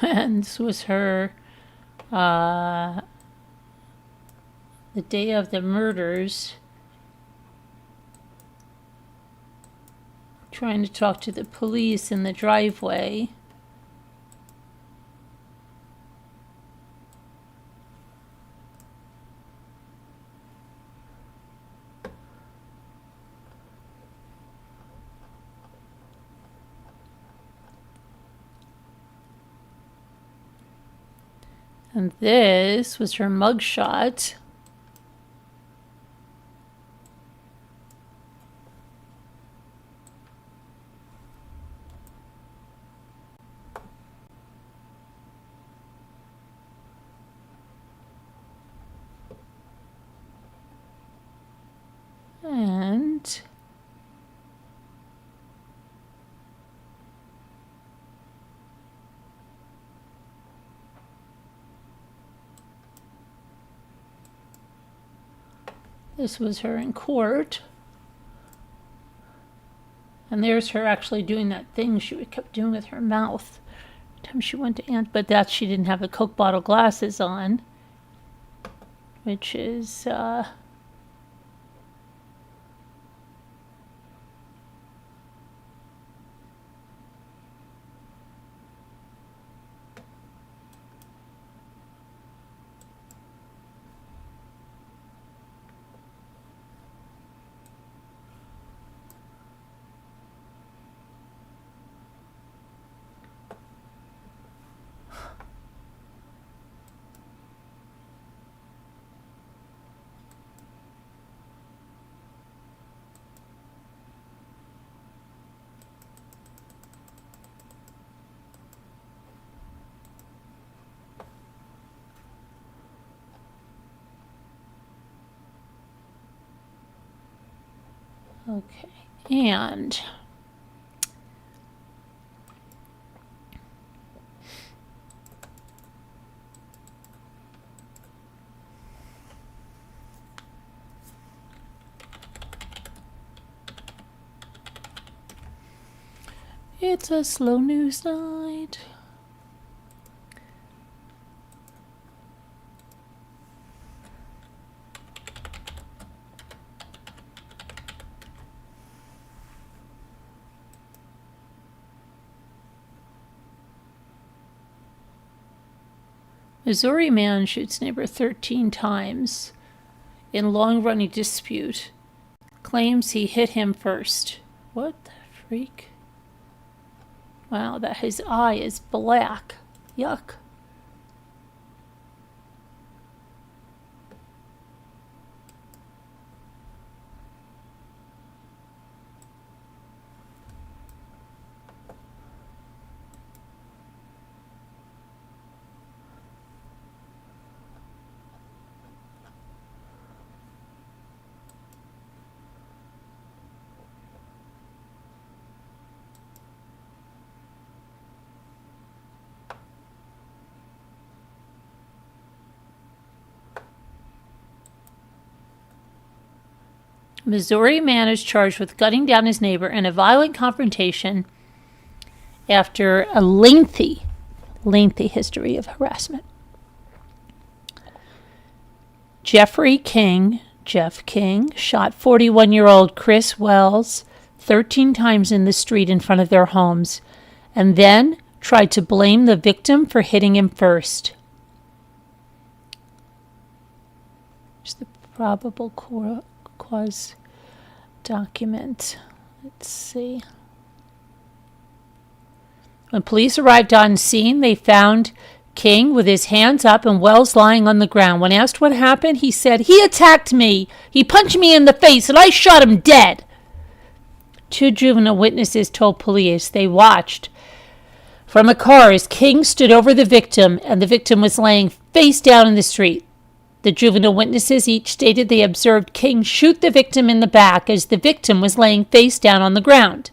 And this was her, the day of the murders, trying to talk to the police in the driveway. And this was her mugshot. And this was her in court. And there's her actually doing that thing she kept doing with her mouth every time she went to Aunt, but that she didn't have the Coke bottle glasses on, which is Okay, and it's a slow news night. Missouri man shoots neighbor 13 times in long-running dispute. Claims he hit him first. What the freak? Wow, that his eye is black. Yuck. Missouri man is charged with gunning down his neighbor in a violent confrontation after a lengthy history of harassment. Jeff King, shot 41-year-old Chris Wells 13 times in the street in front of their homes and then tried to blame the victim for hitting him first. Here's the probable cause document. Let's see. When police arrived on scene, they found King with his hands up and Wells lying on the ground. When asked what happened, he said, "He attacked me. He punched me in the face and I shot him dead." Two juvenile witnesses told police they watched from a car as King stood over the victim and the victim was laying face down in the street. The juvenile witnesses each stated they observed King shoot the victim in the back as the victim was laying face down on the ground.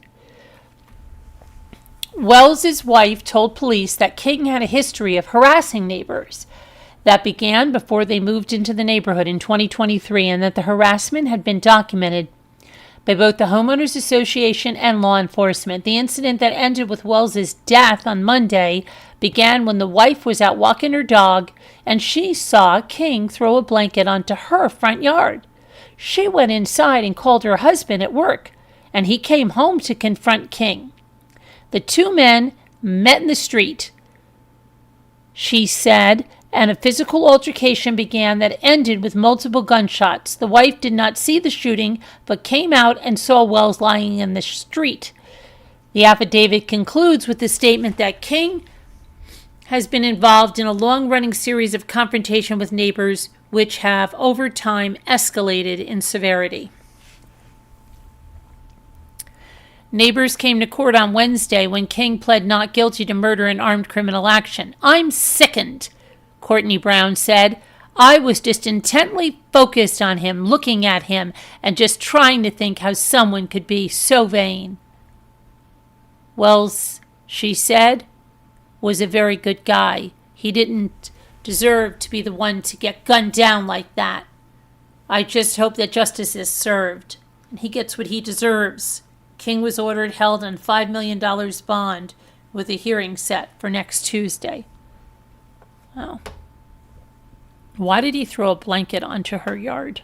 Wells' wife told police that King had a history of harassing neighbors that began before they moved into the neighborhood in 2023 and that the harassment had been documented by both the Homeowners Association and law enforcement. The incident that ended with Wells' death on Monday began when the wife was out walking her dog and she saw King throw a blanket onto her front yard. She went inside and called her husband at work, and he came home to confront King. The two men met in the street, she said, and a physical altercation began that ended with multiple gunshots. The wife did not see the shooting, but came out and saw Wells lying in the street. The affidavit concludes with the statement that King has been involved in a long-running series of confrontation with neighbors which have over time escalated in severity. Neighbors came to court on Wednesday when King pled not guilty to murder and armed criminal action. "I'm sickened," Courtney Brown said. "I was just intently focused on him, looking at him, and just trying to think how someone could be so vain." Wells, she said, was a very good guy. He didn't deserve to be the one to get gunned down like that. I just hope that justice is served and he gets what he deserves. King was ordered held on $5 million bond with a hearing set for next Tuesday. Oh. Why did he throw a blanket onto her yard?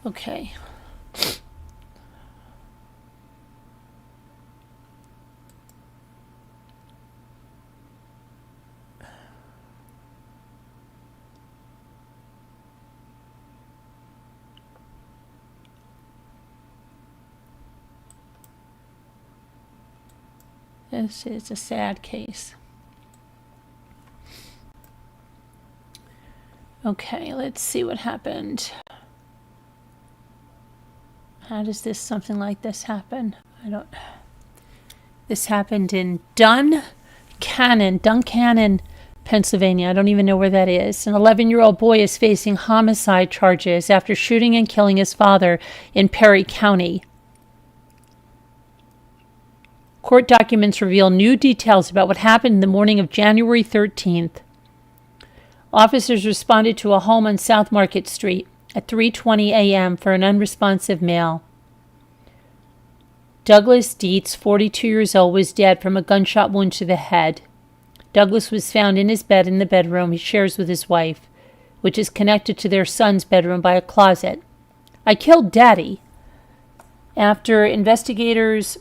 Okay. This is a sad case. Okay, let's see what happened. How does something like this happen? This happened in Duncannon, Pennsylvania. I don't even know where that is. An 11-year-old boy is facing homicide charges after shooting and killing his father in Perry County. Court documents reveal new details about what happened in the morning of January 13th. Officers responded to a home on South Market Street at 3:20 a.m. for an unresponsive male. Douglas Dietz, 42 years old, was dead from a gunshot wound to the head. Douglas was found in his bed in the bedroom he shares with his wife, which is connected to their son's bedroom by a closet. "I killed Daddy." After investigators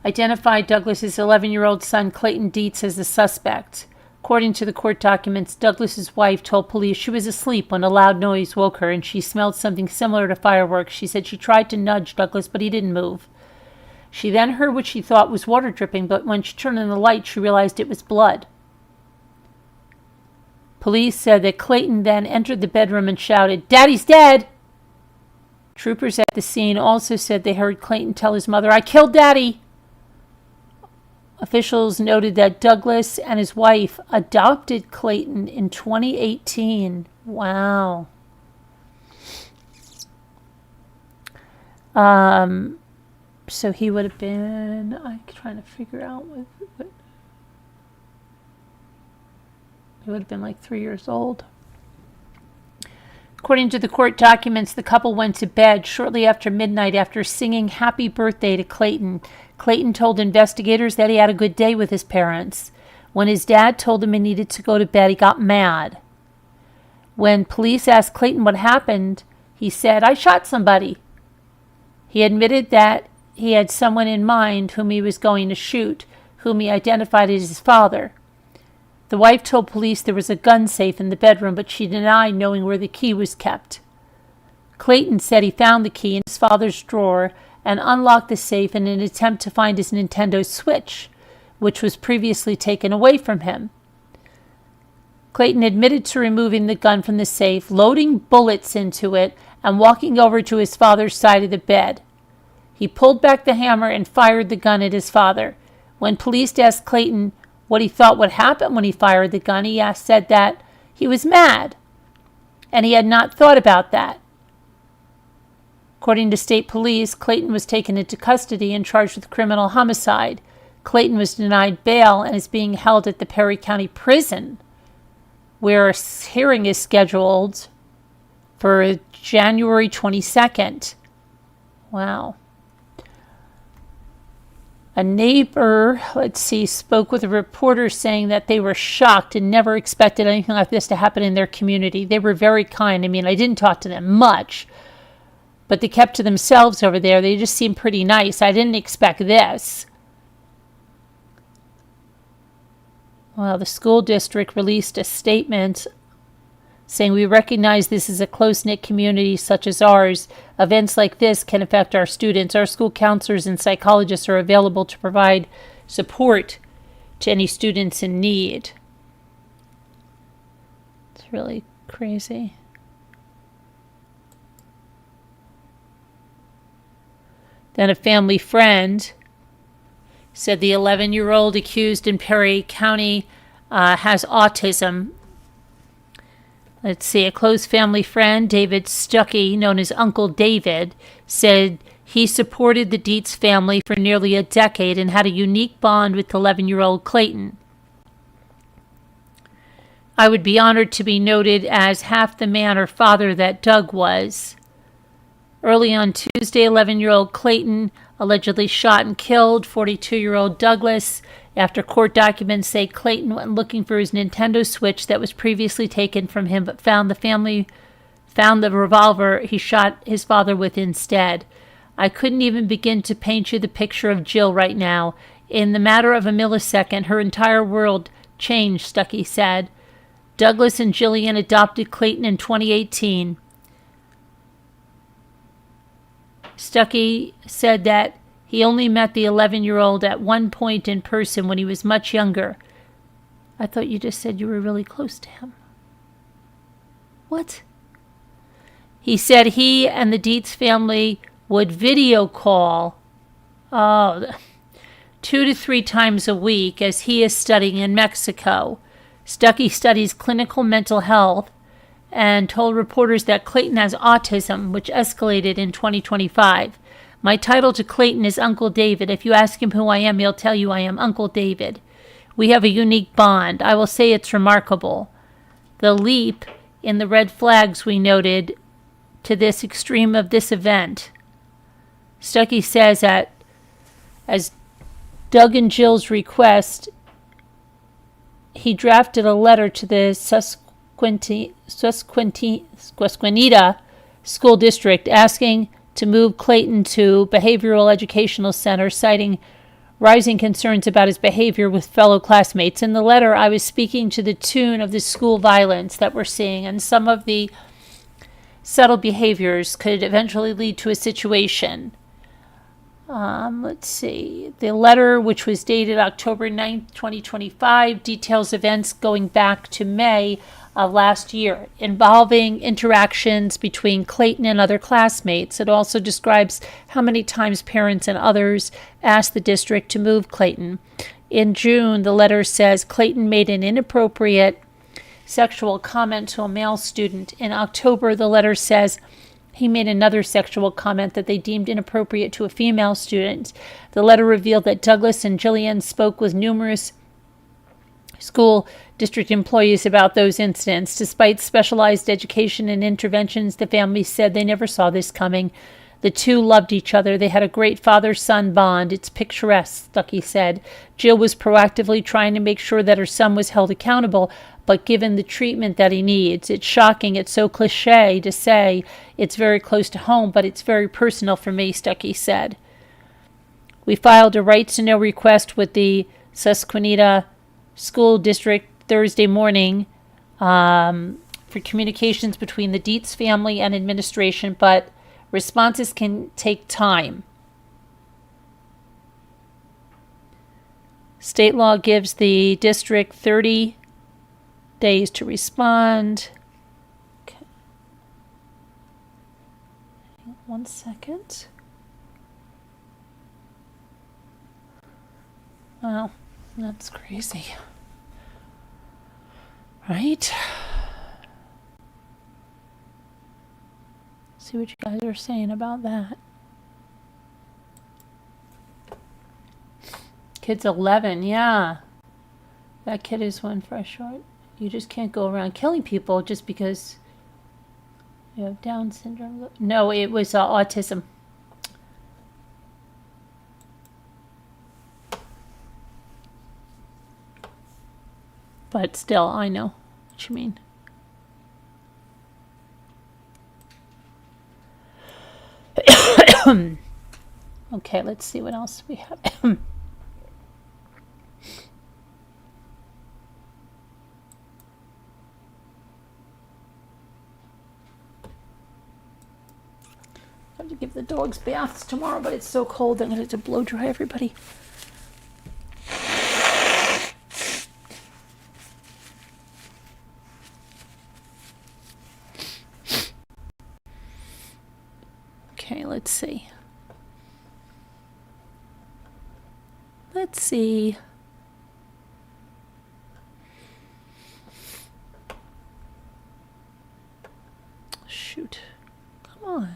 identified Douglas's 11-year-old son, Clayton Dietz, as the suspect. According to the court documents, Douglas's wife told police she was asleep when a loud noise woke her and she smelled something similar to fireworks. She said she tried to nudge Douglas, but he didn't move. She then heard what she thought was water dripping, but when she turned on the light, she realized it was blood. Police said that Clayton then entered the bedroom and shouted, "Daddy's dead!" Troopers at the scene also said they heard Clayton tell his mother, "I killed Daddy!" Officials noted that Douglas and his wife adopted Clayton in 2018. Wow. So he would have been, I'm trying to figure out what he would have been like 3 years old. According to the court documents, the couple went to bed shortly after midnight after singing happy birthday to Clayton. Clayton told investigators that he had a good day with his parents. When his dad told him he needed to go to bed, he got mad. When police asked Clayton what happened, he said, "I shot somebody." He admitted that he had someone in mind whom he was going to shoot, whom he identified as his father. The wife told police there was a gun safe in the bedroom, but she denied knowing where the key was kept. Clayton said he found the key in his father's drawer and unlocked the safe in an attempt to find his Nintendo Switch, which was previously taken away from him. Clayton admitted to removing the gun from the safe, loading bullets into it, and walking over to his father's side of the bed. He pulled back the hammer and fired the gun at his father. When police asked Clayton what he thought would happen when he fired the gun, he said that he was mad, and he had not thought about that. According to state police, Clayton was taken into custody and charged with criminal homicide. Clayton was denied bail and is being held at the Perry County Prison, where a hearing is scheduled for January 22nd. Wow. A neighbor, spoke with a reporter saying that they were shocked and never expected anything like this to happen in their community. They were very kind. I mean, I didn't talk to them much, but they kept to themselves over there. They just seemed pretty nice. I didn't expect this. Well, the school district released a statement saying, "We recognize this is a close-knit community such as ours. Events like this can affect our students. Our school counselors and psychologists are available to provide support to any students in need." It's really crazy. Then a family friend said the 11-year-old accused in Perry County has autism. A close family friend, David Stuckey, known as Uncle David, said he supported the Dietz family for nearly a decade and had a unique bond with 11-year-old Clayton. "I would be honored to be noted as half the man or father that Doug was." Early on Tuesday, 11-year-old Clayton allegedly shot and killed 42-year-old Douglas. After court documents say Clayton went looking for his Nintendo Switch that was previously taken from him, but found the revolver he shot his father with instead. "I couldn't even begin to paint you the picture of Jill right now. In the matter of a millisecond, her entire world changed," Stuckey said. Douglas and Jillian adopted Clayton in 2018. Stuckey said that He only met the 11-year-old at one point in person when he was much younger. I thought you just said you were really close to him. What? He said he and the Dietz family would video call 2 to 3 times a week as he is studying in Mexico. Stuckey studies clinical mental health and told reporters that Clayton has autism, which escalated in 2025. My title to Clayton is Uncle David. If you ask him who I am, he'll tell you I am Uncle David. We have a unique bond. I will say it's remarkable. The leap in the red flags we noted to this extreme of this event. Stuckey says that as Doug and Jill's request, he drafted a letter to the Susquehanna School District asking to move Clayton to Behavioral Educational Center, citing rising concerns about his behavior with fellow classmates. In the letter, I was speaking to the tune of the school violence that we're seeing, and some of the subtle behaviors could eventually lead to a situation. Let's see. The letter, which was dated October 9th, 2025, details events going back to May of last year, involving interactions between Clayton and other classmates. It also describes how many times parents and others asked the district to move Clayton. In June, the letter says Clayton made an inappropriate sexual comment to a male student. In October, the letter says he made another sexual comment that they deemed inappropriate to a female student. The letter revealed that Douglas and Jillian spoke with numerous school district employees about those incidents. Despite specialized education and interventions, the family said they never saw this coming. The two loved each other. They had a great father-son bond. It's picturesque, Stuckey said. Jill was proactively trying to make sure that her son was held accountable, but given the treatment that he needs. It's shocking. It's so cliche to say it's very close to home, but it's very personal for me, Stuckey said. We filed a right-to-know request with the Susquehanna School District Thursday morning for communications between the Dietz family and administration, but responses can take time. State law gives the district 30 days to respond. Okay. 1 second. Wow, that's crazy. Right? See what you guys are saying about that. Kid's 11, yeah. That kid is one fresh short. You just can't go around killing people just because you have Down syndrome. No, it was autism. But still, I know what you mean. Okay, let's see what else we have. I have to give the dogs baths tomorrow, but it's so cold I'm going to have to blow dry everybody. Okay, let's see. Let's see. Shoot. Come on.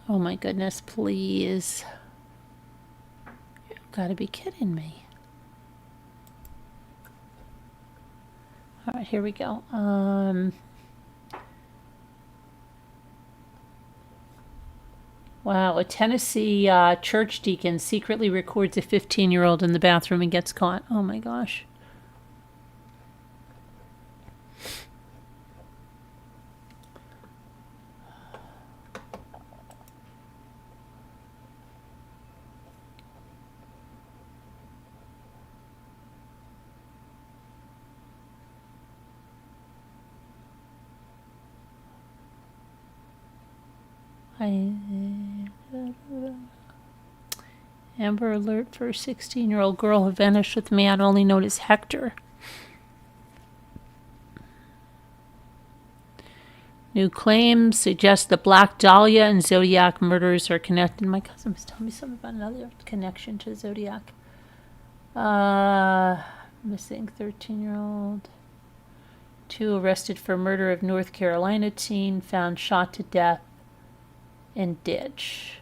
Oh my goodness, please. You've got to be kidding me. All right, here we go. Wow, a Tennessee church deacon secretly records a 15-year-old in the bathroom and gets caught. Oh my gosh. Amber alert for a 16-year-old girl who vanished with a man only known as Hector. New claims suggest the Black Dahlia and Zodiac murders are connected. My cousin was telling me something about another connection to Zodiac. Missing 13-year-old. 2 arrested for murder of North Carolina teen found shot to death in ditch.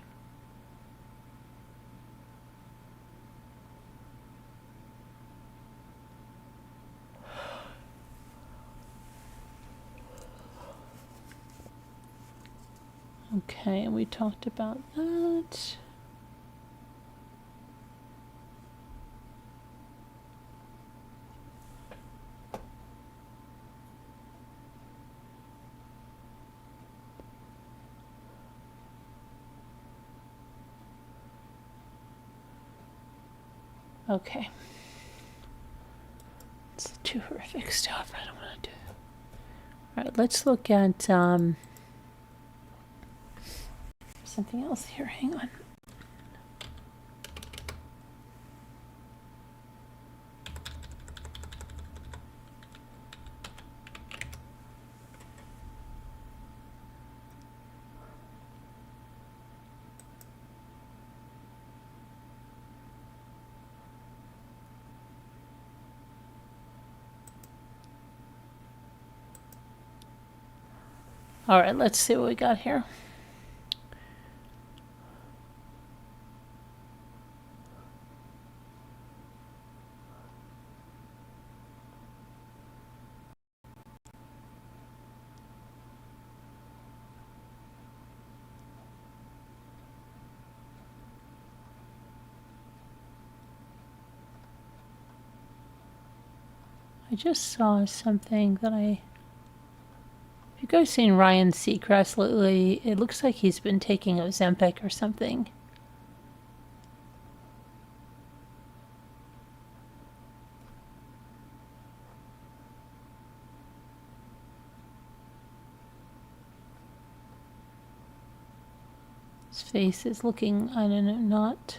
Okay, we talked about that. Okay. It's too horrific stuff. I don't want to do it. All right, let's look at something else here. Hang on. All right, let's see what we got here. I just saw something that have you guys seen Ryan Seacrest lately? It looks like he's been taking Ozempic or something. His face is looking, I don't know, not...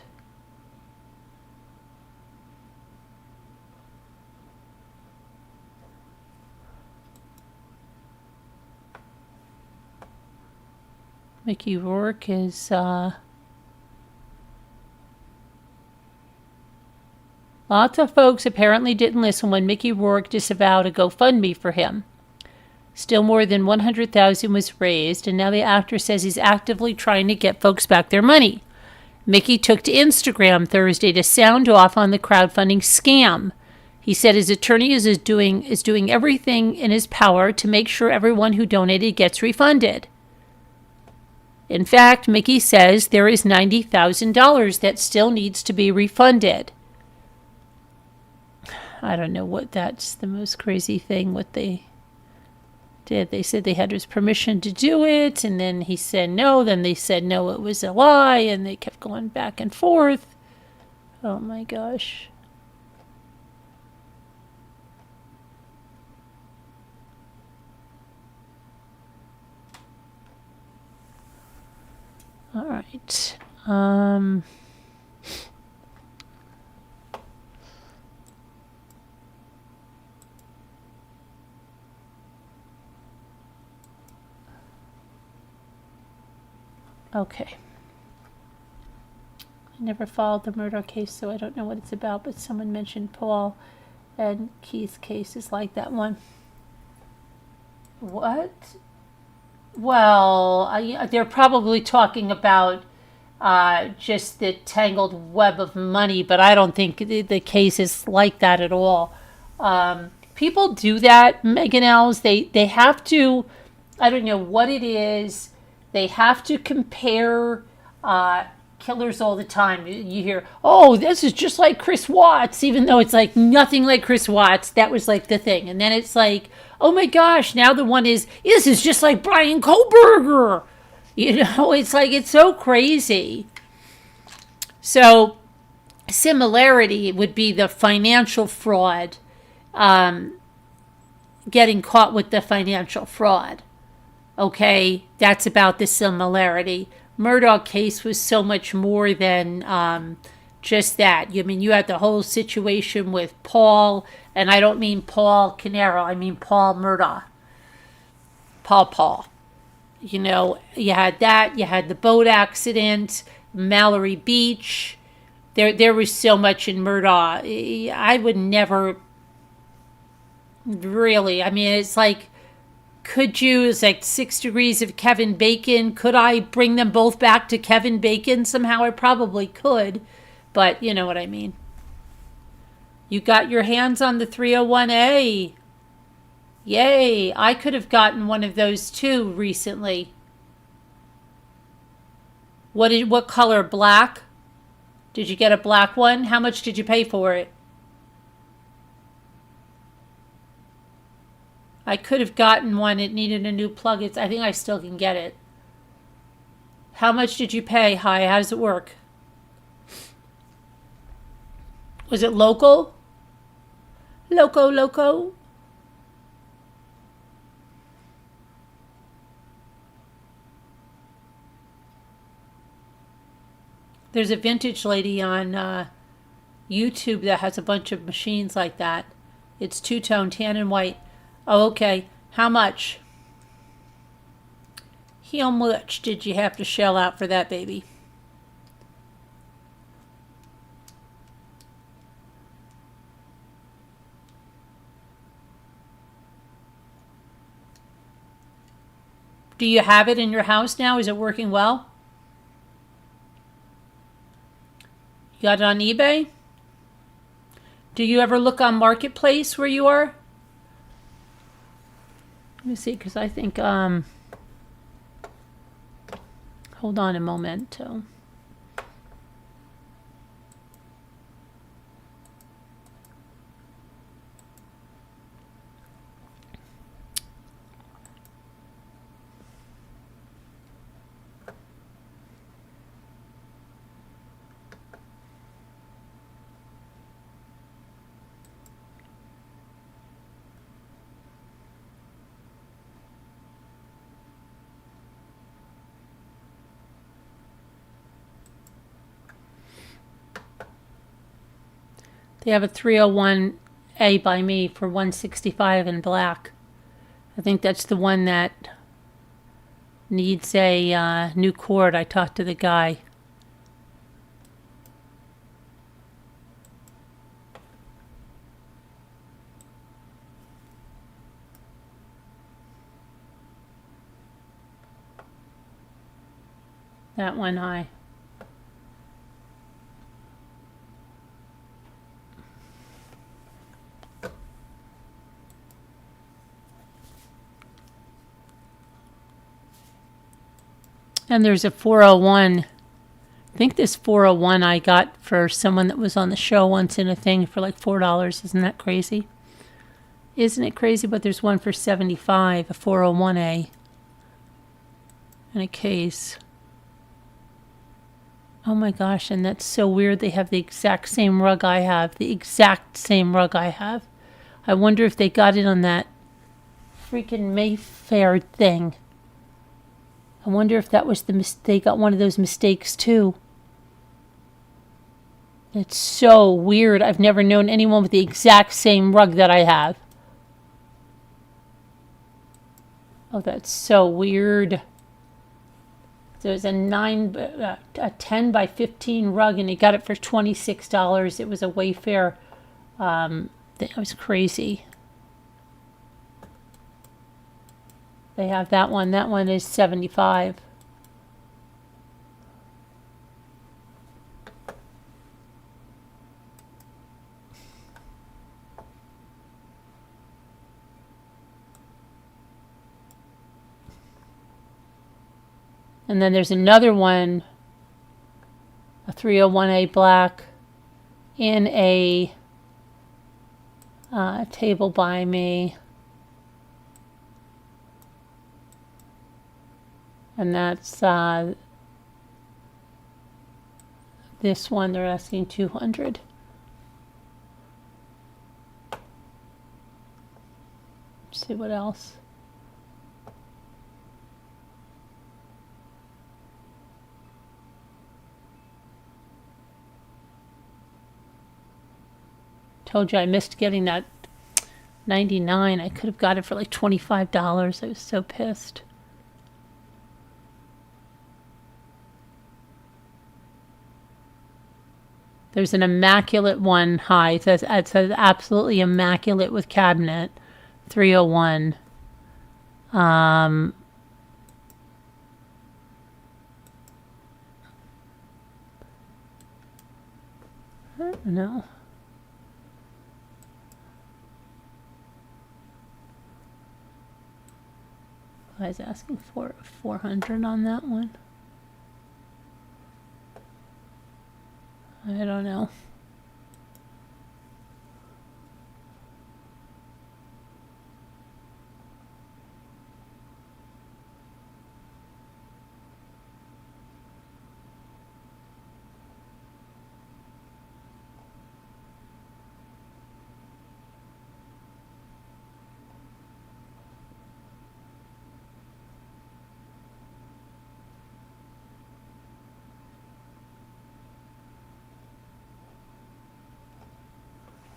Mickey Rourke is, lots of folks apparently didn't listen when Mickey Rourke disavowed a GoFundMe for him. Still more than $100,000 was raised, and now the actor says he's actively trying to get folks back their money. Mickey took to Instagram Thursday to sound off on the crowdfunding scam. He said his attorney is doing everything in his power to make sure everyone who donated gets refunded. In fact, Mickey says there is $90,000 that still needs to be refunded. I don't know what that's the most crazy thing what they did. They said they had his permission to do it, and then he said no, then they said no, it was a lie, and they kept going back and forth. Oh my gosh. All right. Okay. I never followed the murder case, so I don't know what it's about, but someone mentioned Paul and Keith's case is like that one. What? Well, they're probably talking about just the tangled web of money, but I don't think the case is like that at all. People do that, Megan Els. They have to, I don't know what it is, they have to compare killers all the time. You hear, oh, this is just like Chris Watts, even though it's like nothing like Chris Watts. That was like the thing. And then it's like, oh my gosh, now the one is, this is just like Brian Kohlberger. You know, it's like, it's so crazy. So, similarity would be the financial fraud, getting caught with the financial fraud. Okay, that's about the similarity. Murdoch case was so much more than just that. I mean, you had the whole situation with Paul, and I don't mean Paul Canero, I mean Paul Murdoch. Paul. You know, you had that, you had the boat accident, Mallory Beach. There was so much in Murdoch. I would never really, I mean, it's like, could you, it's like 6 degrees of Kevin Bacon. Could I bring them both back to Kevin Bacon somehow? I probably could, but you know what I mean. You got your hands on the 301A. Yay, I could have gotten one of those too recently. What color? Black? Did you get a black one? How much did you pay for it? I could have gotten one. It needed a new plug. I think I still can get it. How much did you pay? Hi, how does it work? Was it local? Loco. There's a vintage lady on YouTube that has a bunch of machines like that. It's two-tone, tan and white. Oh, okay. How much? How much did you have to shell out for that, baby? Do you have it in your house now? Is it working well? You got it on eBay? Do you ever look on Marketplace where you are? Let me see, because I think, hold on a moment. They have a 301A by me for $165 in black. I think that's the one that needs a new cord. I talked to the guy. That one high. And there's a 401. I think this 401 I got for someone that was on the show once in a thing for like $4. Isn't that crazy? Isn't it crazy? But there's one for $75, a 401A. In a case. Oh my gosh, and that's so weird. They have the exact same rug I have. The exact same rug I have. I wonder if they got it on that freaking Mayfair thing. I wonder if that was they got one of those mistakes too. It's so weird. I've never known anyone with the exact same rug that I have. Oh, that's so weird. There's a 10 by 15 rug, and he got it for $26. It was a Wayfair. That was crazy. They have that one. That one is $75. And then there's another one, a 301A black, in a table by me. And that's this one. They're asking $200. Let's see what else. told you I missed getting that 99. I could have got it for like $25. I was so pissed. There's an immaculate one high. It says absolutely immaculate with cabinet. 301. I don't know. I was asking for 400 on that one. I don't know.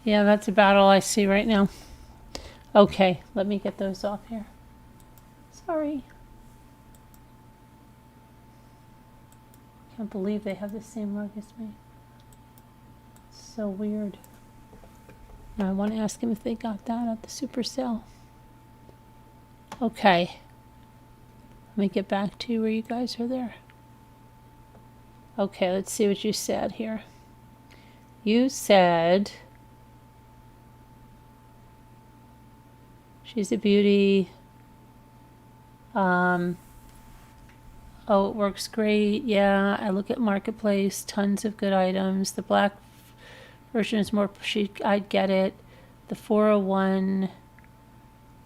Yeah, that's about all I see right now. Okay, let me get those off here. Sorry. Can't believe they have the same rug as me. So weird. Now I want to ask him if they got that at the super sale. Okay. Let me get back to where you guys are there. Okay, let's see what you said here. You said she's a beauty. Oh, it works great. Yeah, I look at Marketplace, tons of good items. The black version is more chic. I'd get it. The 401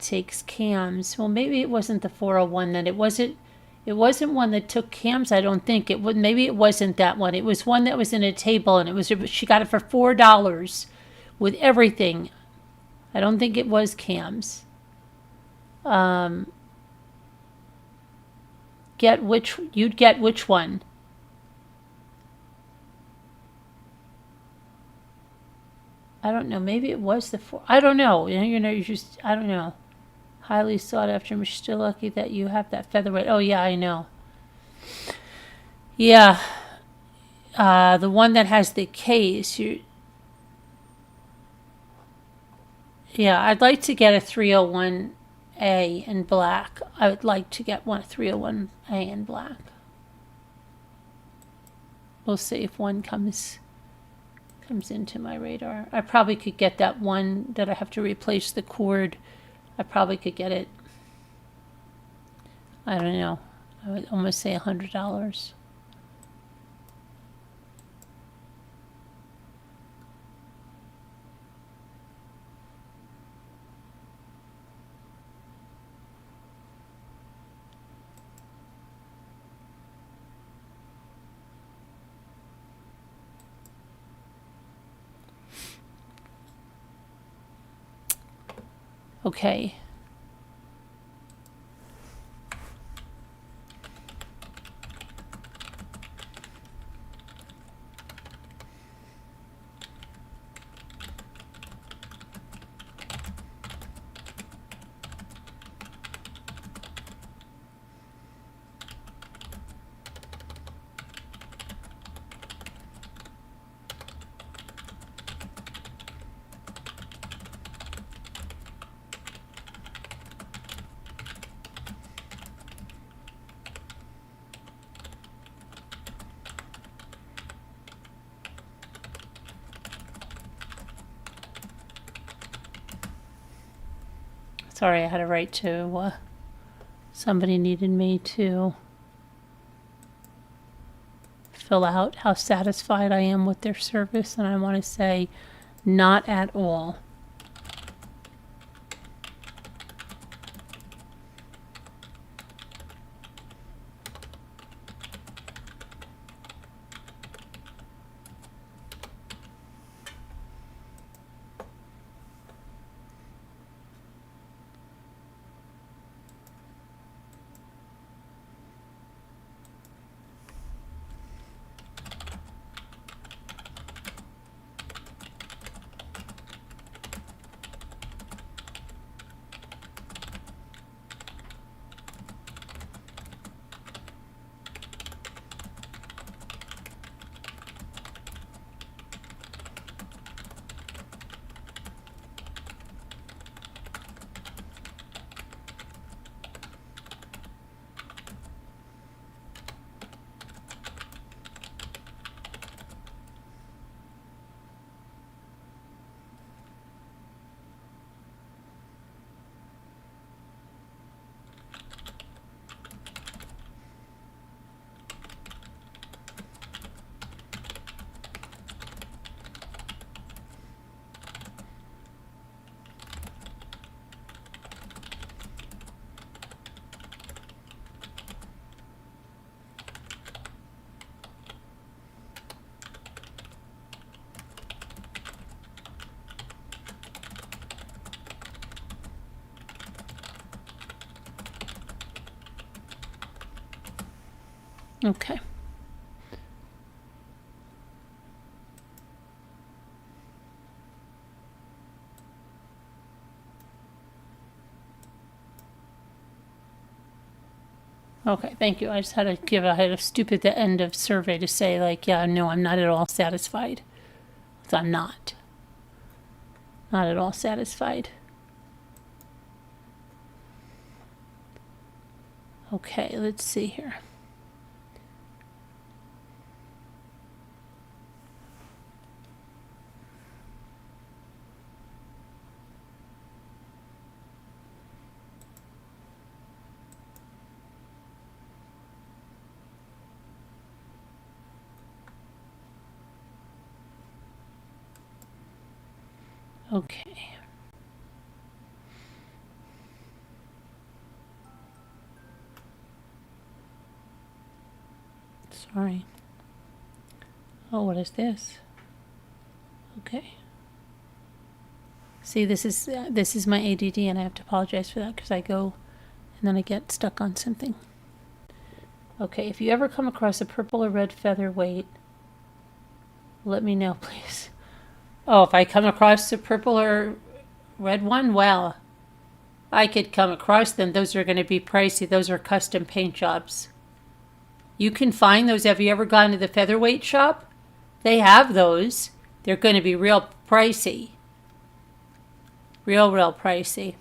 takes cams. Well, maybe it wasn't the 401 then. It wasn't one that took cams. I don't think it would. Maybe it wasn't that one. It was one that was in a table, and it was. She got it for $4 with everything. I don't think it was cams. You'd get which one? I don't know. Maybe it was the 4. I don't know. You just. I don't know. Highly sought after. I'm still lucky that you have that featherweight. Oh yeah, I know. Yeah. The one that has the case. Yeah, I'd like to get a 301A in black. I would like to get one 301A in black. We'll see if one comes into my radar. I probably could get that one that I have to replace the cord. I probably could get it. I don't know. I would almost say $100. Okay. Sorry, I had to write to somebody needed me to fill out how satisfied I am with their service, and I want to say not at all. Okay. Okay, thank you. I just had I had a stupid the end of survey to say like, yeah, no, I'm not at all satisfied. So I'm not at all satisfied. Okay, let's see here. Okay. Sorry. Oh, what is this? Okay. See, this is my ADD, and I have to apologize for that because I go and then I get stuck on something. Okay, if you ever come across a purple or red featherweight, let me know, please. Oh, if I come across a purple or red one, well, I could come across them. Those are going to be pricey. Those are custom paint jobs. You can find those. Have you ever gone to the featherweight shop? They have those. They're going to be real pricey. Real pricey.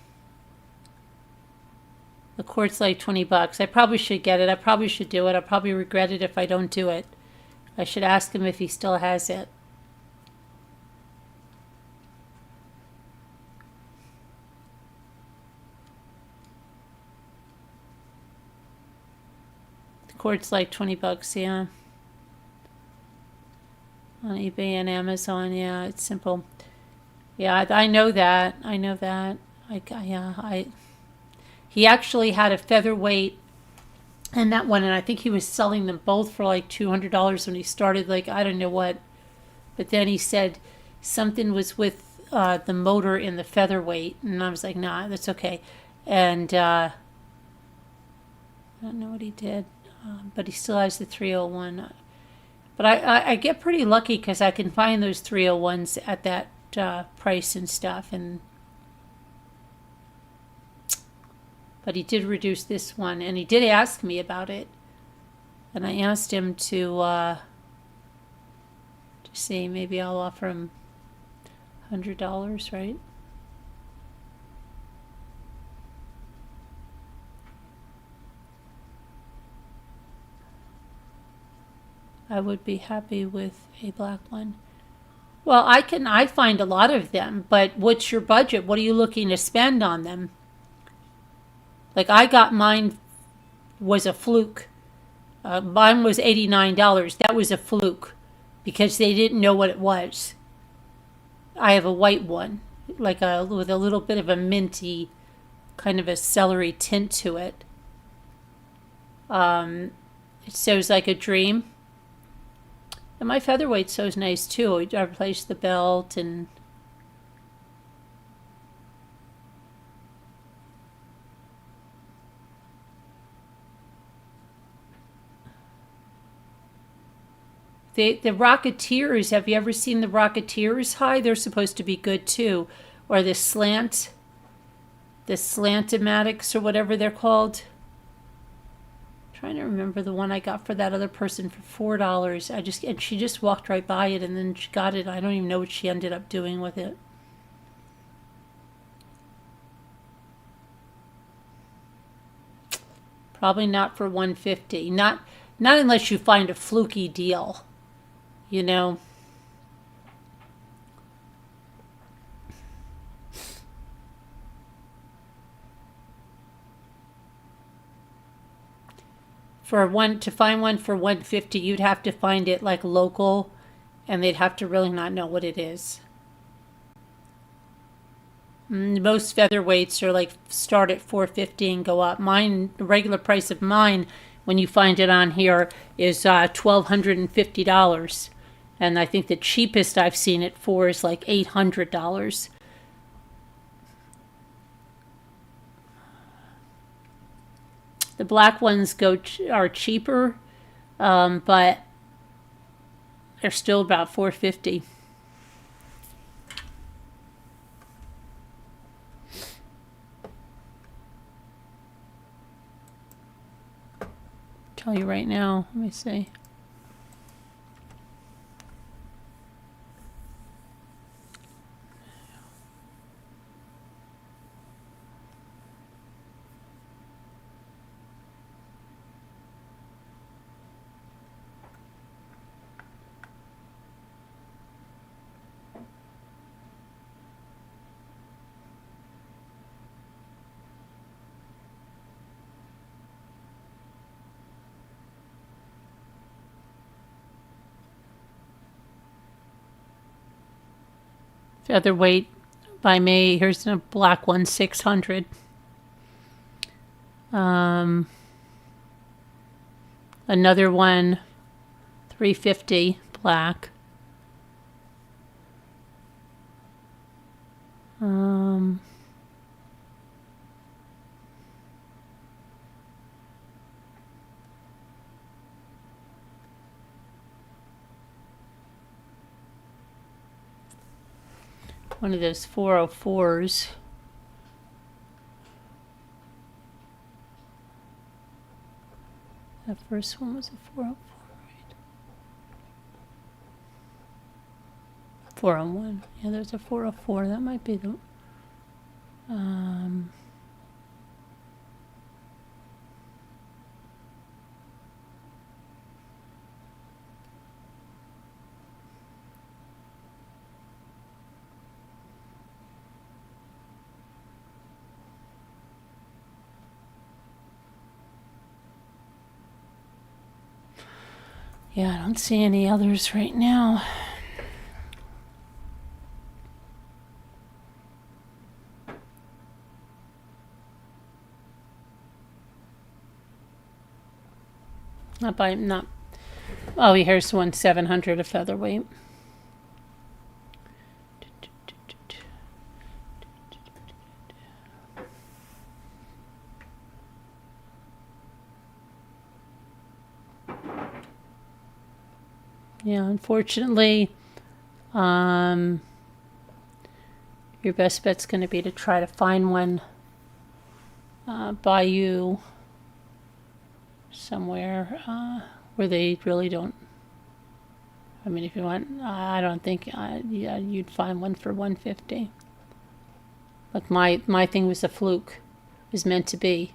The quartz like $20. I probably should get it. I probably should do it. I'll probably regret it if I don't do it. I should ask him if he still has it. The quartz like $20, yeah. On eBay and Amazon, yeah, it's simple. Yeah, I know that. I know that. He actually had a featherweight and that one, and I think he was selling them both for like $200 when he started. Like I don't know what, but then he said something was with the motor in the featherweight, and I was like, nah, that's okay. And I don't know what he did, but he still has the 301. But I get pretty lucky because I can find those 301s at that price and stuff, but he did reduce this one, and he did ask me about it, and I asked him to see maybe I'll offer him $100, right? I would be happy with a black one. Well, I find a lot of them, but what's your budget? What are you looking to spend on them? Like I got mine was a fluke. Mine was $89. That was a fluke because they didn't know what it was. I have a white one, with a little bit of a minty, kind of a celery tint to it. It sews like a dream. And my featherweight sews nice too. I replaced the belt and the Rocketeers. Have you ever seen the Rocketeers high? They're supposed to be good too. Or the Slantomatics or whatever they're called. Trying to remember the one I got for that other person for $4. And she just walked right by it and then she got it. I don't even know what she ended up doing with it. Probably not for $150. Not unless you find a fluky deal, you know. To find one for $150, you'd have to find it like local, and they'd have to really not know what it is. Most featherweights are like start at $450 and go up. Mine, the regular price of mine, when you find it on here, is $1,250, and I think the cheapest I've seen it for is like $800. The black ones are cheaper. But they're still about $4.50. Tell you right now. Let me see. Featherweight by May. Here's a black one, 600. Another one, 350 black. One of those 404s. That first one was a 404, right? 401. Yeah, there's a 404. That might be the... Yeah, I don't see any others right now. Not. Oh, here's one, 700, a featherweight. Yeah, unfortunately, your best bet's going to be to try to find one by you somewhere where they really don't. I mean, if you want, I don't think, yeah, you'd find one for 150. Like my thing was a fluke. It was meant to be.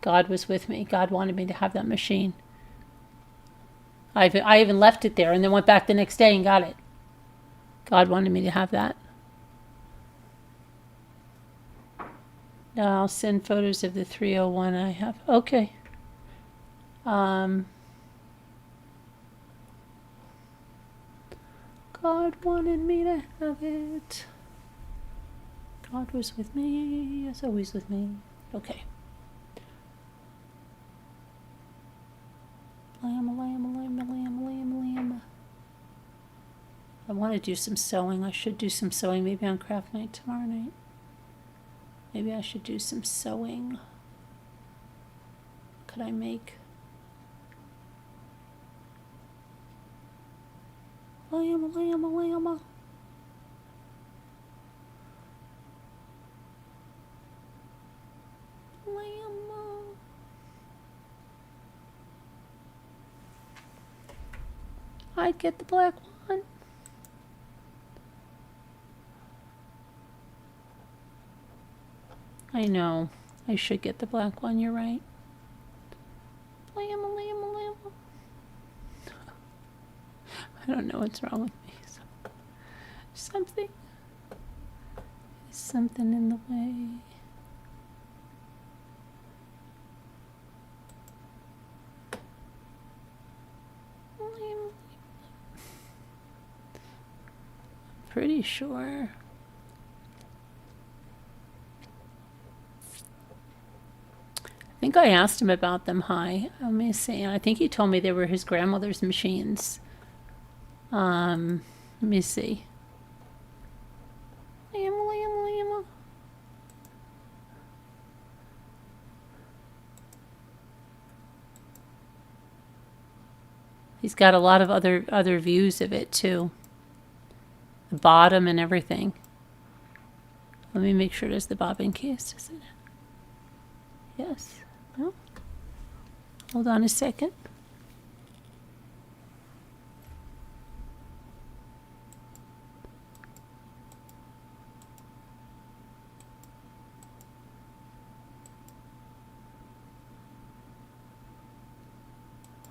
God was with me. God wanted me to have that machine. I even left it there and then went back the next day and got it. God wanted me to have that. Now I'll send photos of the 301 I have. Okay. God wanted me to have it. God was with me, as always with me. Okay. Lamb. I want to do some sewing. I should do some sewing maybe on craft night tomorrow night. Maybe I should do some sewing. Could I make lamb? I'd get the black one. I know. I should get the black one. You're right. Lamb. I don't know what's wrong with me. Something in the way. Pretty sure. I think I asked him about them high. Let me see. I think he told me they were his grandmother's machines. Let me see. Lamb. He's got a lot of other views of it too. The bottom and everything. Let me make sure there's the bobbin case, isn't it? Yes. No. Hold on a second.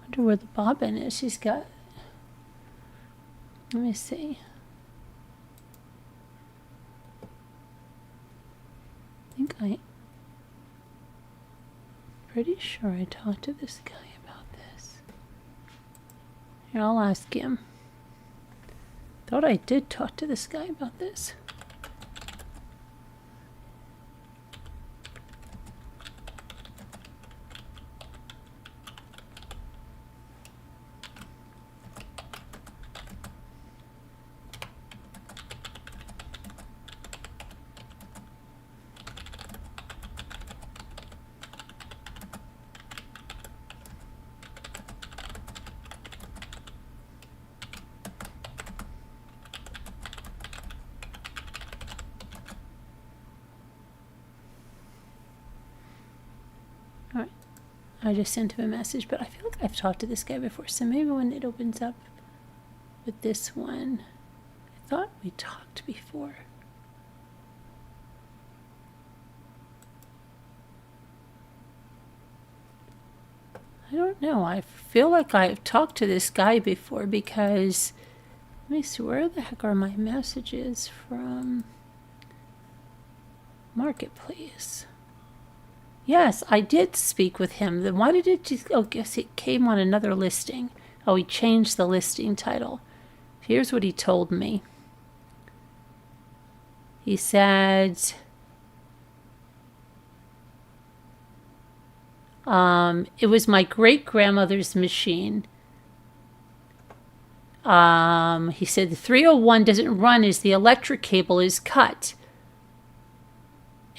Wonder where the bobbin is. She's got. Let me see. Pretty sure I talked to this guy about this. Here, I'll ask him. Thought I did talk to this guy about this. I just sent him a message, but I feel like I've talked to this guy before, so maybe when it opens up with this one, I thought we talked before. I don't know. I feel like I've talked to this guy before because, let me see, where the heck are my messages from Marketplace? Yes, I did speak with him. Then why did it just... Oh, guess it came on another listing. Oh, he changed the listing title. Here's what he told me. He said... it was my great-grandmother's machine. He said the 301 doesn't run as the electric cable is cut.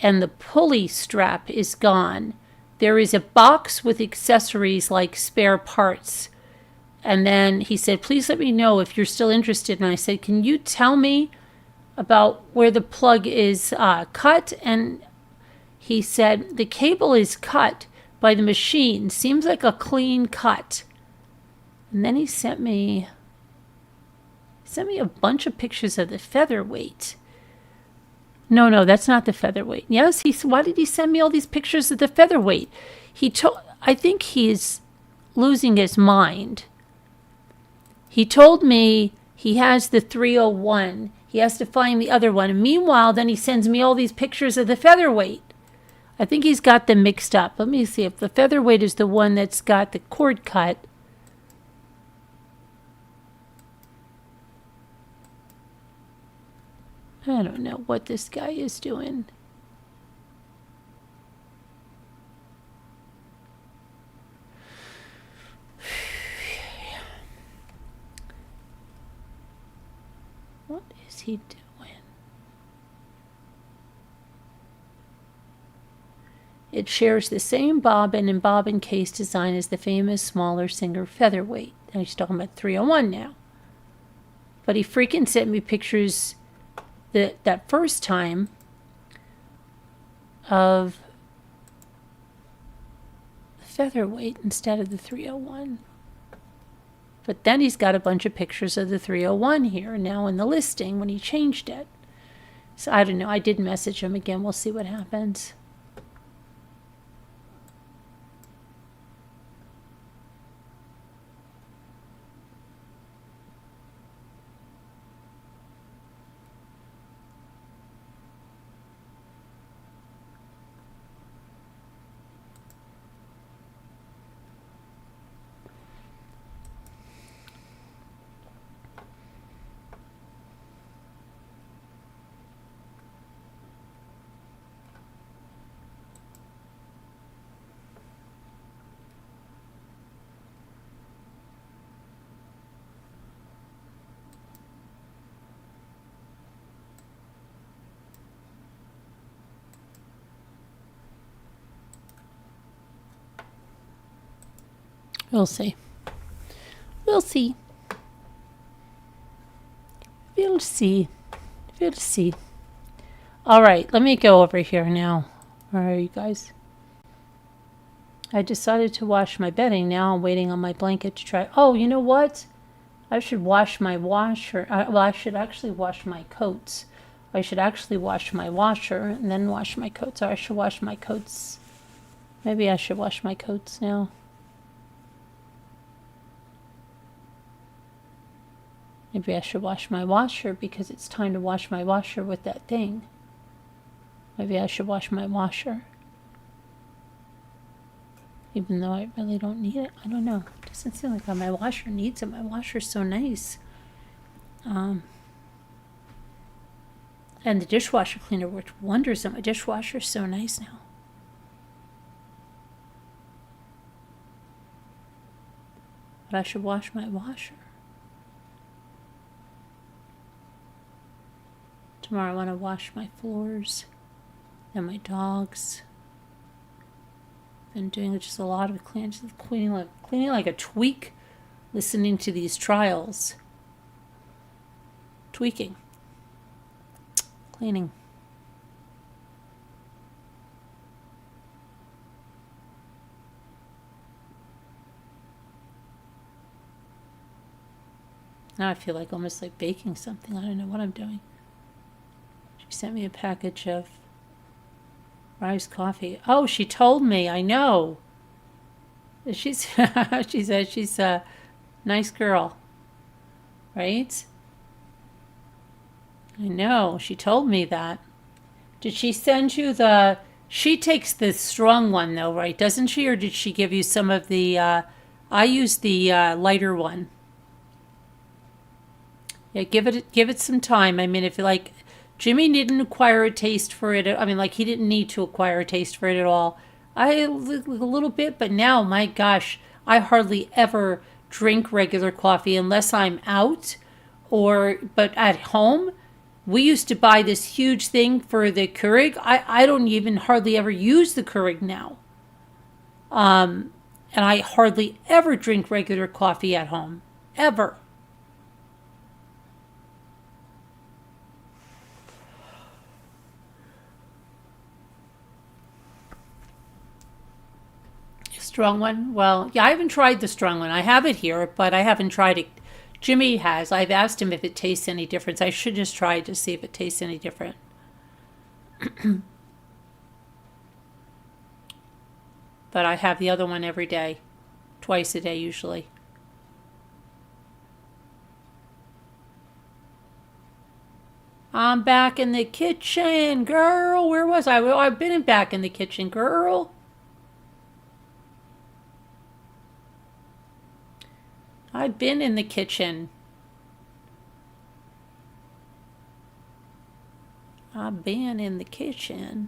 And the pulley strap is gone. There is a box with accessories like spare parts. And then he said, please let me know if you're still interested. And I said, can you tell me about where the plug is cut? And he said, the cable is cut by the machine. Seems like a clean cut. And then he sent me a bunch of pictures of the featherweight. No, that's not the featherweight. Yes, why did he send me all these pictures of the featherweight? I think he's losing his mind. He told me he has the 301. He has to find the other one. And meanwhile, then he sends me all these pictures of the featherweight. I think he's got them mixed up. Let me see if the featherweight is the one that's got the cord cut. I don't know what this guy is doing. What is he doing? It shares the same bobbin and bobbin case design as the famous smaller Singer featherweight. And he's talking about 301 now. But he freaking sent me pictures that first time of the featherweight instead of the 301. But then he's got a bunch of pictures of the 301 here now in the listing when he changed it. So I don't know. I did message him again. We'll see what happens. We'll see. We'll see. We'll see. We'll see. All right, let me go over here now. All right, you guys. I decided to wash my bedding. Now I'm waiting on my blanket to try. Oh, you know what? I should wash my washer. Well, I should actually wash my coats. I should actually wash my washer and then wash my coats. Or I should wash my coats. Maybe I should wash my coats now. Maybe I should wash my washer because it's time to wash my washer with that thing. Maybe I should wash my washer. Even though I really don't need it. I don't know. It doesn't seem like my washer needs it. My washer's so nice. And the dishwasher cleaner worked wonders on my dishwasher. It's so nice now. But I should wash my washer. Tomorrow I want to wash my floors and my dogs. Been doing just a lot of cleaning like a tweak, listening to these trials. Tweaking. Cleaning. Now I feel like almost like baking something. I don't know what I'm doing. She sent me a package of Rise coffee. Oh, she told me. I know. She said she's a nice girl. Right? I know. She told me that. Did she send you the... She takes the strong one, though, right? Doesn't she? Or did she give you some of the... I use the lighter one. Yeah, give it some time. I mean, if you like... Jimmy didn't acquire a taste for it. I mean, like, he didn't need to acquire a taste for it at all. I a little bit, but now, my gosh, I hardly ever drink regular coffee unless I'm out but at home. We used to buy this huge thing for the Keurig. I don't even hardly ever use the Keurig now. And I hardly ever drink regular coffee at home. Ever. Strong one? Well, yeah, I haven't tried the strong one. I have it here, but I haven't tried it. Jimmy has. I've asked him if it tastes any different. I should just try it to see if it tastes any different. But I have the other one every day. Twice a day, usually. I'm back in the kitchen, girl. Where was I? Well, I've been back in the kitchen, girl. I've been in the kitchen. I've been in the kitchen.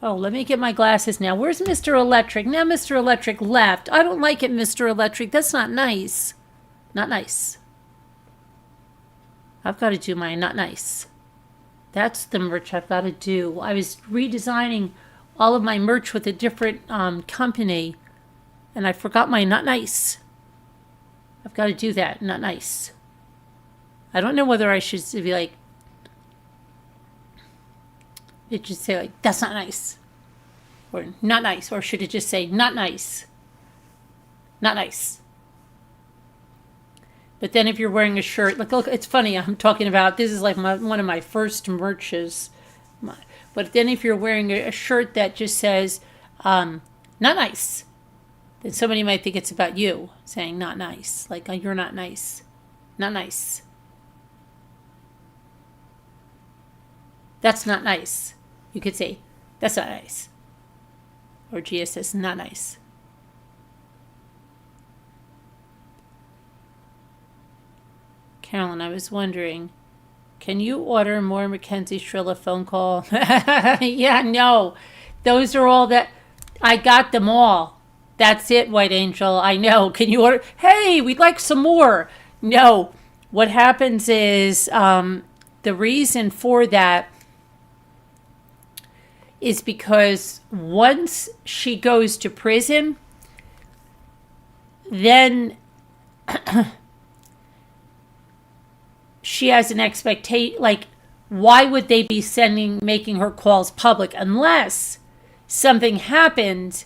Oh, let me get my glasses now. Where's Mr. Electric? Now Mr. Electric left. I don't like it, Mr. Electric. That's not nice. Not nice. I've got to do my not nice. That's the merch I've got to do. I was redesigning all of my merch with a different company. And I forgot my not nice. I've got to do that. Not nice. I don't know whether I should be like... It should say like, that's not nice. Or not nice. Or should it just say, not nice? Not nice. But then if you're wearing a shirt... Look, it's funny. I'm talking about... This is like one of my first merches. But then if you're wearing a shirt that just says, not nice... Then somebody might think it's about you, saying not nice. Like, oh, you're not nice. Not nice. That's not nice. You could say, that's not nice. Or Gia says, not nice. Carolyn, I was wondering, can you order more Mackenzie Shrilla phone call? Yeah, no. Those are all that... I got them all. That's it, White Angel. I know. Can you order? Hey, we'd like some more. No. What happens is the reason for that is because once she goes to prison, then she has an expectation, like, why would they be making her calls public unless something happened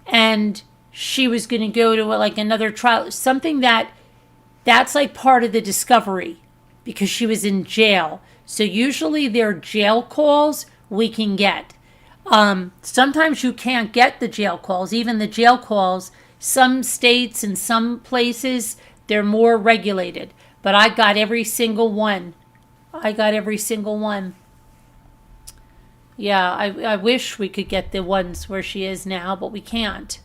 and she was going to go to like another trial, something that's like part of the discovery because she was in jail. So usually their jail calls we can get. Sometimes you can't get the jail calls, even the jail calls. Some states and some places, they're more regulated. But I got every single one. Yeah, I wish we could get the ones where she is now, but we can't.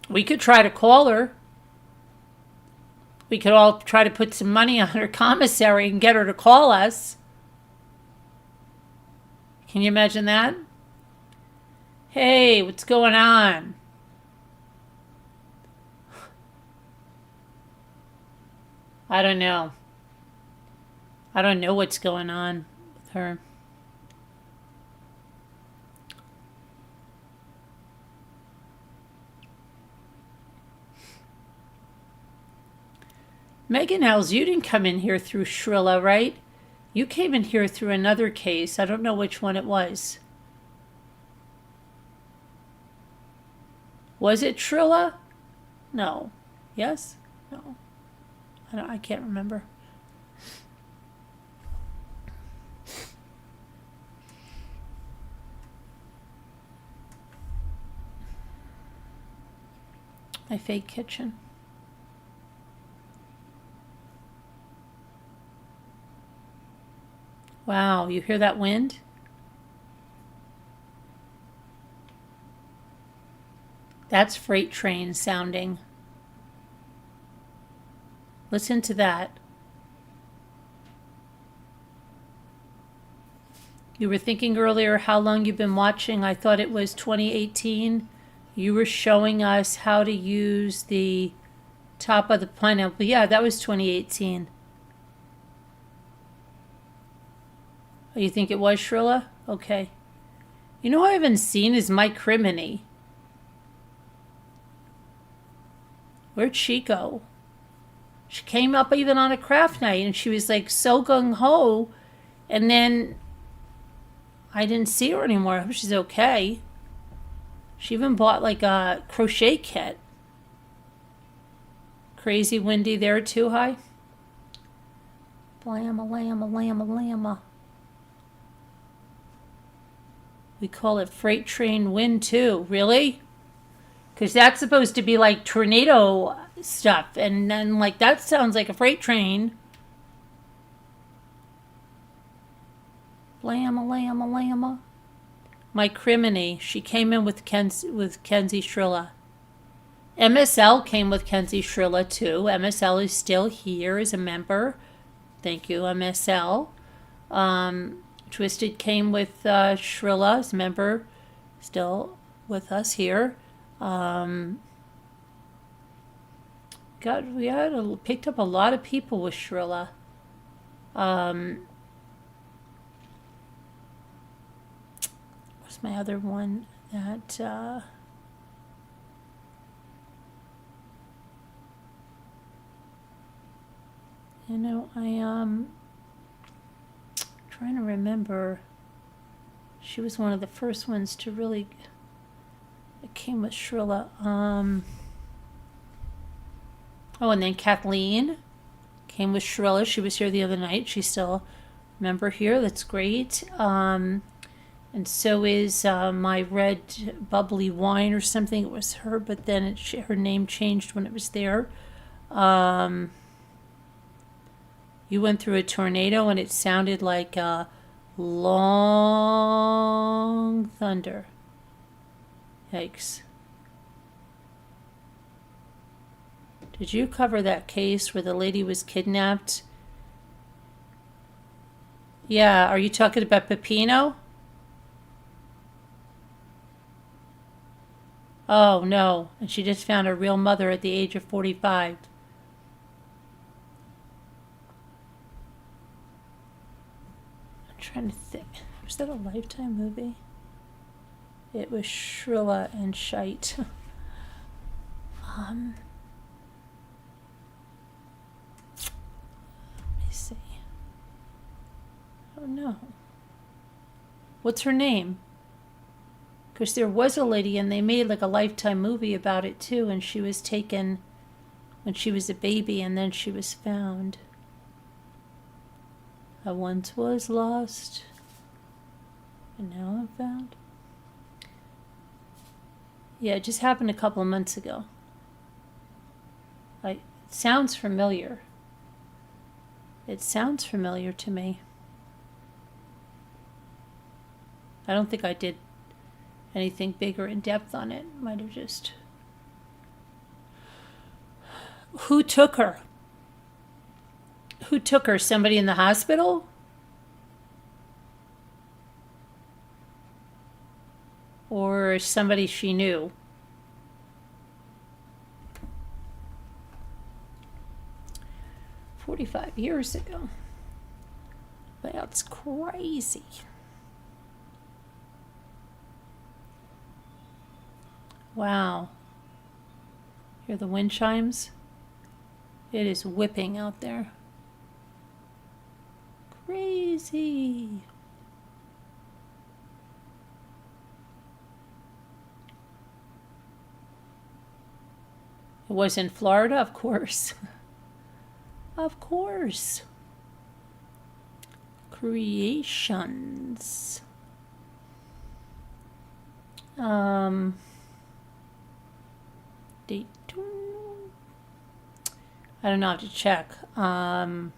We could try to call her. We could all try to put some money on her commissary and get her to call us. Can you imagine that? Hey, what's going on? I don't know. I don't know what's going on with her. Megan Els, you didn't come in here through Shrilla, right? You came in here through another case. I don't know which one it was. Was it Shrilla? No. Yes? No. I can't remember. My fake kitchen. Wow, you hear that wind? That's freight train sounding. Listen to that. You were thinking earlier how long you've been watching. I thought it was 2018. You were showing us how to use the top of the pineapple. Yeah, that was 2018. Oh, you think it was Shrilla? Okay. You know who I haven't seen is Mike Criminy. Where'd she go? She came up even on a craft night and she was like so gung-ho. And then I didn't see her anymore. I hope she's okay. She even bought like a crochet kit. Crazy windy there too, hi? Blamma, lamma, lamma, lamma. We call it freight train wind too. Really? Because that's supposed to be like tornado stuff. And then like that sounds like a freight train. Lamma, lamma, lamma. My criminy. She came in with Kenzie Shrilla. MSL came with Kenzie Shrilla too. MSL is still here as a member. Thank you, MSL. Twisted came with Shrilla as a member, still with us here. We picked up a lot of people with Shrilla. What's my other one that trying to remember. She was one of the first ones to really. It came with Shrilla. Oh, and then Kathleen came with Shrilla. She was here the other night. She's still a member here. That's great. And so is my red bubbly wine or something. It was her, but then her name changed when it was there. You went through a tornado and it sounded like a long thunder. Yikes. Did you cover that case where the lady was kidnapped? Yeah, are you talking about Pepino? Oh, no. And she just found her real mother at the age of 45. trying to think. Was that a Lifetime movie? It was Shrilla and Shite. Let me see. Oh no. What's her name? Because there was a lady and they made like a Lifetime movie about it too, and she was taken when she was a baby and then she was found. I once was lost and now I'm found. Yeah, it just happened a couple of months ago. It sounds familiar. It sounds familiar to me. I don't think I did anything big or in depth on it. Might have just... Who took her? Who took her? Somebody in the hospital? Or somebody she knew? "45 years ago. That's crazy. Wow. Hear the wind chimes? It is whipping out there. Crazy. It was in Florida, of course. Of course. Creations. Date. I don't know, I have to check. I'm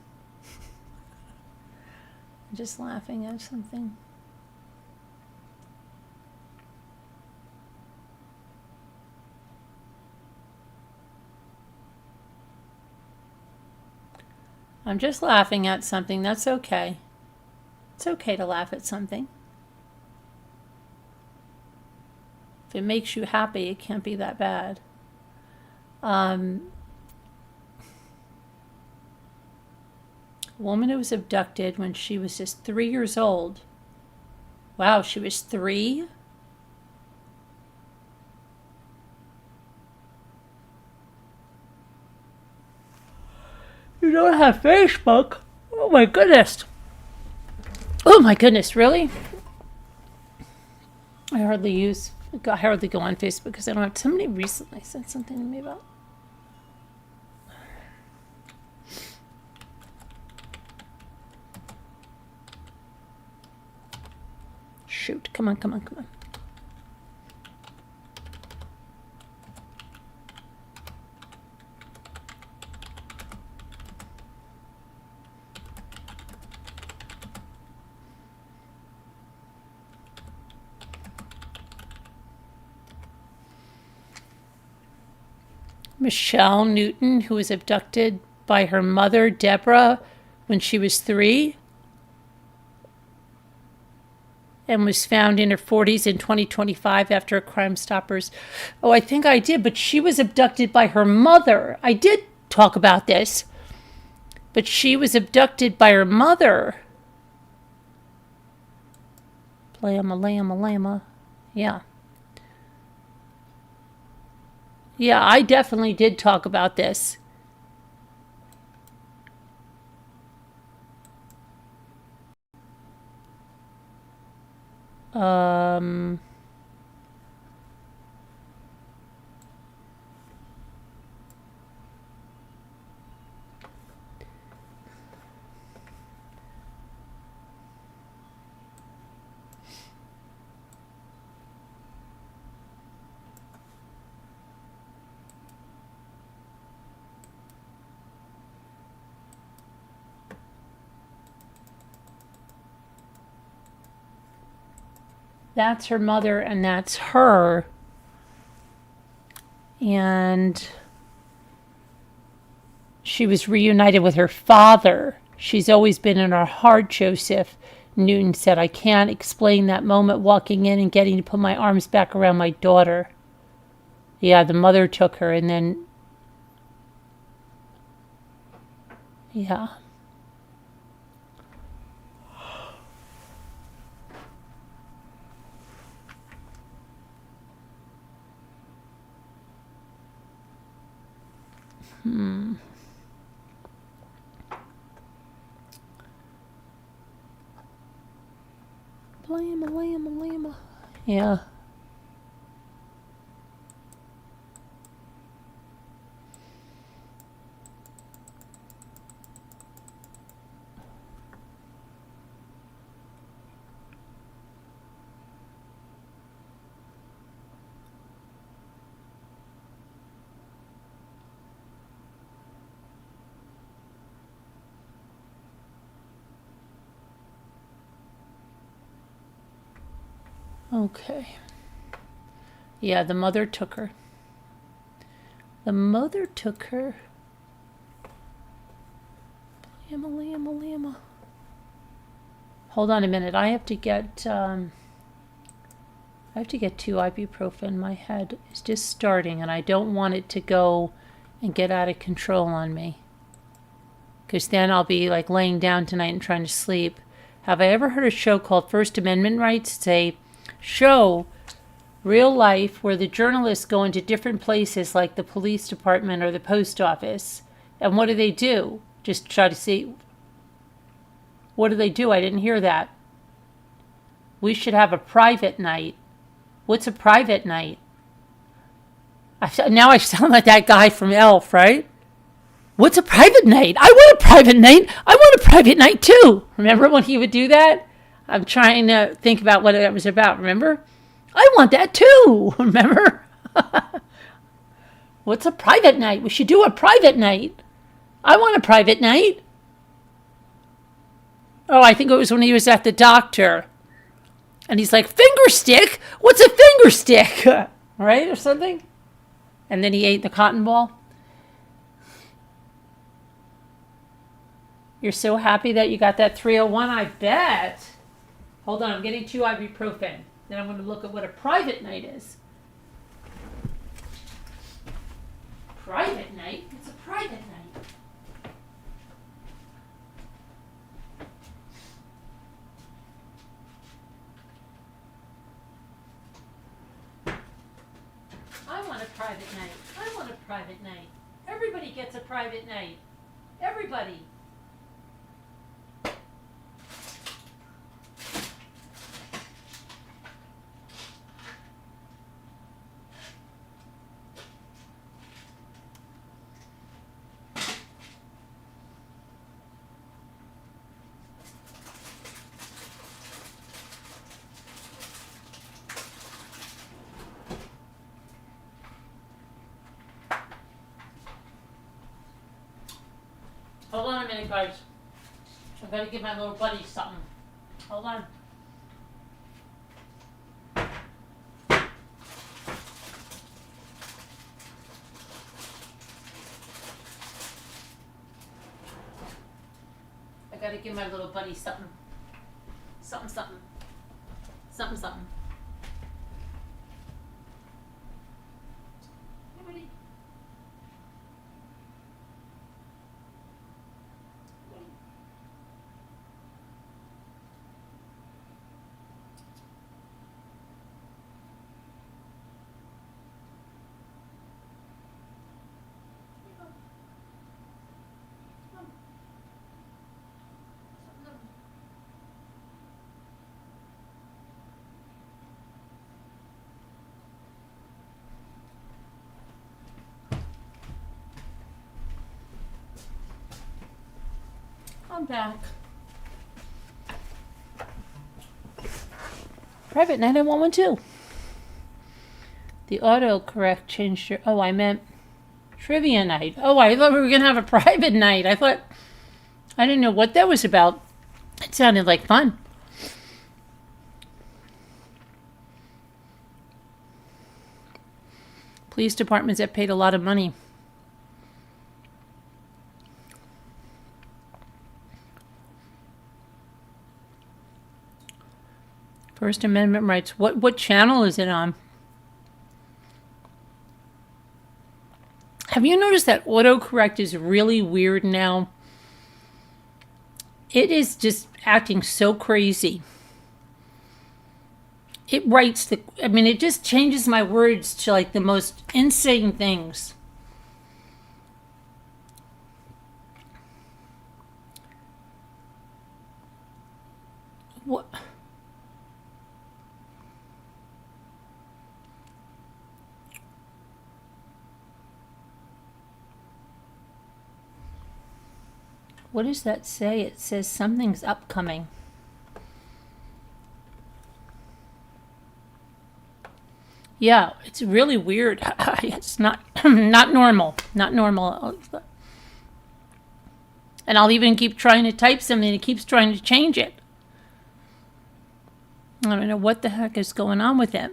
just laughing at something. I'm just laughing at something. That's okay. It's okay to laugh at something. If it makes you happy, it can't be that bad. A woman who was abducted when she was just 3 years old. Wow, she was 3? You don't have Facebook? Oh my goodness. Oh my goodness, really? I hardly go on Facebook because I don't have... Somebody recently said something to me about... Shoot, come on. Michelle Newton, who was abducted by her mother, Deborah, when she was 3, and was found in her 40s in 2025 after Crime Stoppers. Oh, I think I did, but she was abducted by her mother. I did talk about this, but she was abducted by her mother. Lama. Yeah. Yeah, I definitely did talk about this. That's her mother and that's her. And she was reunited with her father. She's always been in our heart, Joseph. Newton said, I can't explain that moment walking in and getting to put my arms back around my daughter. Yeah, the mother took her and then... Yeah. Lama. Yeah. Okay. Yeah, the mother took her. Lama. Hold on a minute. I have to get 2 ibuprofen. My head is just starting, and I don't want it to go and get out of control on me. Because then I'll be like laying down tonight and trying to sleep. Have I ever heard a show called First Amendment Rights? It's a show, real life, where the journalists go into different places like the police department or the post office. And what do? Just try to see. What do they do? I didn't hear that. We should have a private night. What's a private night? Now I sound like that guy from Elf, right? What's a private night? I want a private night. I want a private night too. Remember when he would do that? I'm trying to think about what it was about. Remember? I want that too. Remember? What's a private night? We should do a private night. I want a private night. Oh, I think it was when he was at the doctor. And he's like, finger stick? What's a finger stick? Right? Or something? And then he ate the cotton ball. You're so happy that you got that 301, I bet. Hold on, I'm getting 2 ibuprofen. Then I'm going to look at what a private night is. Private night? What's a private night? I want a private night. I want a private night. Everybody gets a private night. Everybody. Hold on a minute, guys. I've got to give my little buddy something. Hold on. I got to give my little buddy something. Something. Hey, buddy. I'm back. Private night, I want one too. The autocorrect changed your... Oh, I meant trivia night. Oh, I thought we were going to have a private night. I didn't know what that was about. It sounded like fun. Police departments that paid a lot of money. First Amendment rights. What channel is it on? Have you noticed that autocorrect is really weird now? It is just acting so crazy. It writes it just changes my words to like the most insane things. What? What does that say? It says something's upcoming. Yeah, it's really weird. It's not not normal. Not normal. And I'll even keep trying to type something and it keeps trying to change it. I don't know what the heck is going on with it.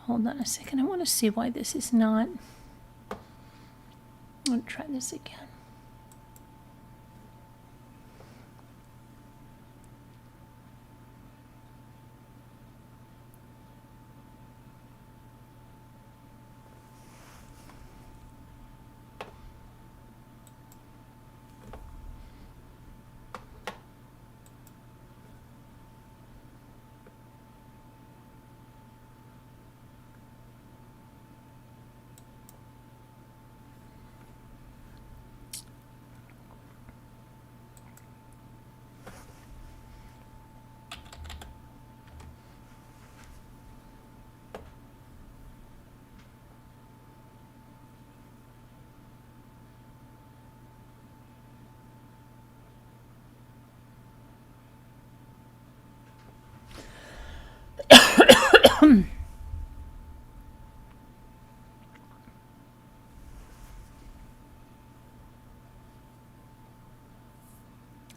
Hold on a second. I want to see why this is not. I'm going to try this again.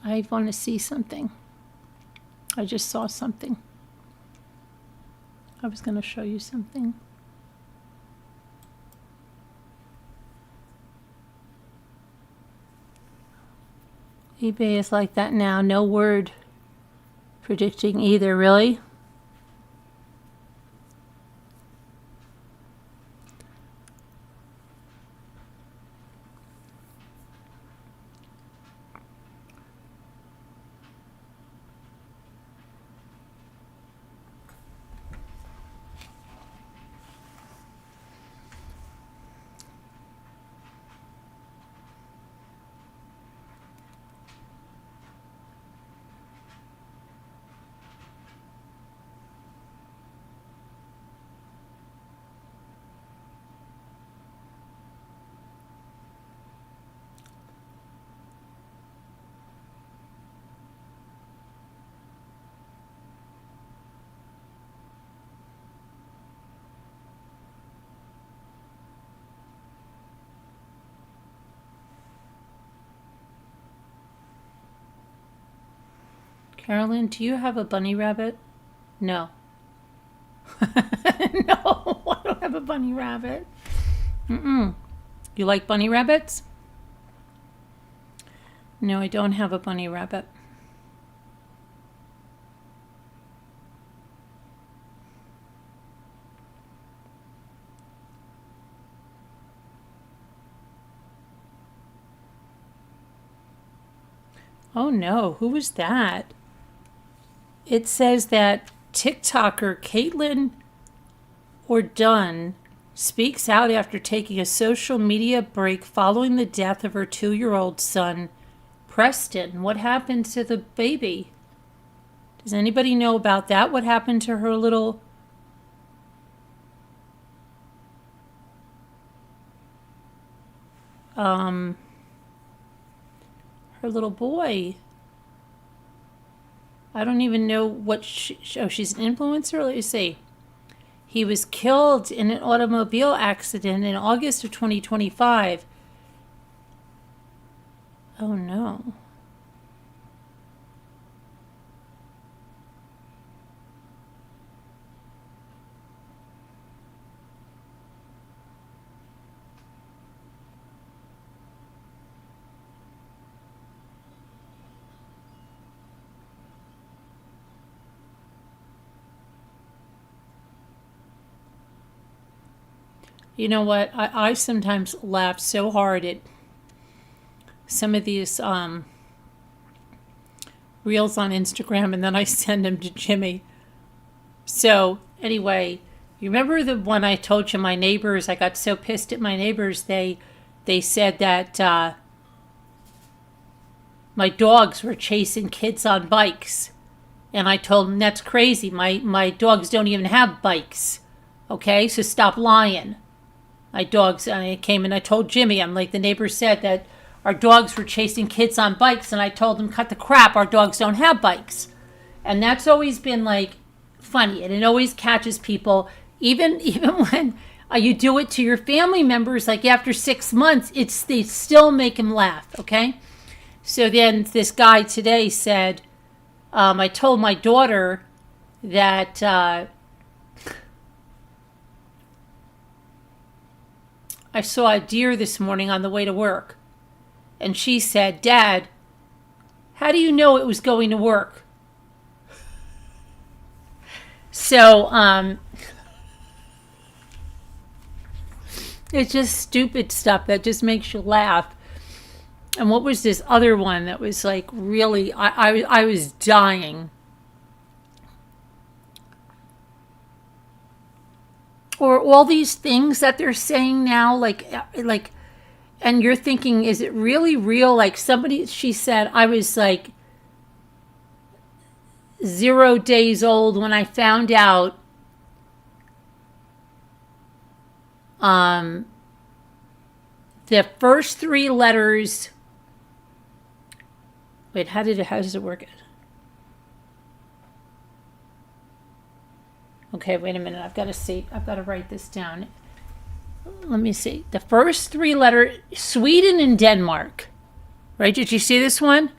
I want to see something. I just saw something. I was going to show you something. eBay is like that now. No word predicting either, really. Carolyn, do you have a bunny rabbit? No. No, I don't have a bunny rabbit. Mm-mm. You like bunny rabbits? No, I don't have a bunny rabbit. Oh no, who was that? It says that TikToker Caitlin Ordun speaks out after taking a social media break following the death of her 2-year-old son, Preston. What happened to the baby? Does anybody know about that? What happened to her little... her little boy? I don't even know what oh, she's an influencer? Let me see. He was killed in an automobile accident in August of 2025. Oh no. You know what? I sometimes laugh so hard at some of these reels on Instagram, and then I send them to Jimmy. So anyway, you remember the one I told you, my neighbors, I got so pissed at my neighbors, they said that my dogs were chasing kids on bikes. And I told him, that's crazy. My dogs don't even have bikes. Okay, so stop lying. My dogs, and I came and I told Jimmy, I'm like, the neighbor said that our dogs were chasing kids on bikes. And I told him, cut the crap, our dogs don't have bikes. And that's always been like funny. And it always catches people, even when you do it to your family members, like after 6 months, they still make them laugh, okay? So then this guy today said, I told my daughter that I saw a deer this morning on the way to work. And she said, Dad, how do you know it was going to work? So, it's just stupid stuff that just makes you laugh. And what was this other one that was like really, I was dying. Or all these things that they're saying now, like, and you're thinking, is it really real? Like she said, I was like 0 days old when I found out the first 3 letters. Wait, how does it work? Okay, wait a minute. I've got to write this down. Let me see. The first 3 letters, Sweden and Denmark. Right? Did you see this one?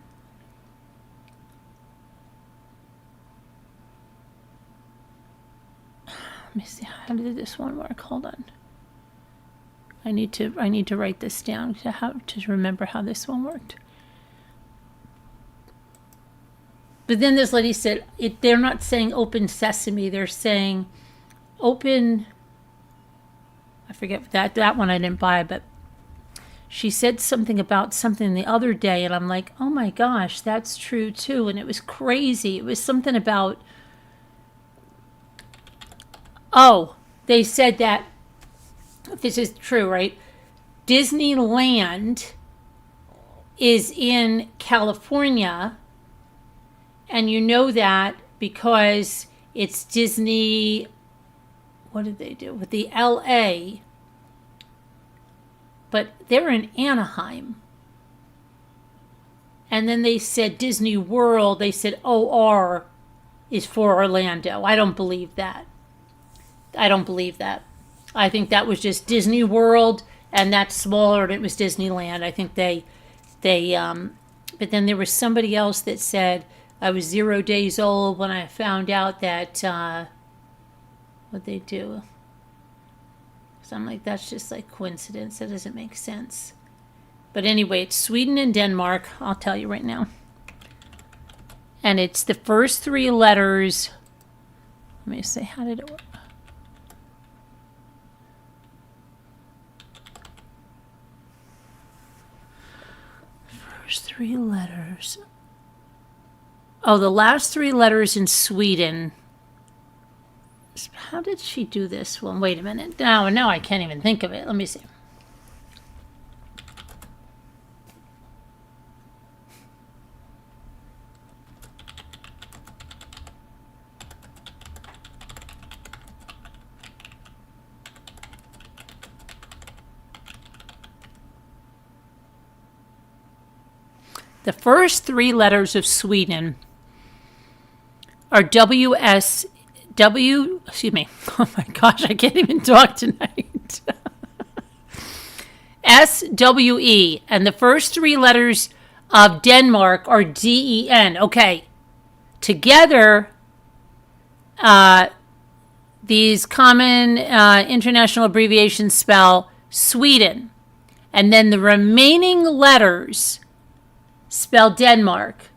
Let me see. How did this one work? Hold on. I need to write this down to remember how this one worked. But then this lady said, they're not saying open sesame. They're saying open. I forget that one I didn't buy, but she said something about something the other day, and I'm like, oh my gosh, that's true too. And it was crazy. It was something about, they said that, this is true, right? Disneyland is in California. And you know that because it's Disney, what did they do with the LA? But they're in Anaheim. And then they said Disney World, they said OR is for Orlando. I don't believe that. I think that was just Disney World, and that's smaller, and it was Disneyland. I think but then there was somebody else that said, I was 0 days old when I found out that, what they do. So I'm like, that's just like coincidence. That doesn't make sense. But anyway, it's Sweden and Denmark. I'll tell you right now. And it's the first 3 letters. Let me say, how did it work? First 3 letters. Oh, the last 3 letters in Sweden. How did she do this one? Wait a minute. Now I can't even think of it. Let me see. The first 3 letters of Sweden are excuse me. Oh my gosh, I can't even talk tonight. SWE. And the first 3 letters of Denmark are DEN. Okay. Together, these common international abbreviations spell Sweden. And then the remaining letters spell Denmark,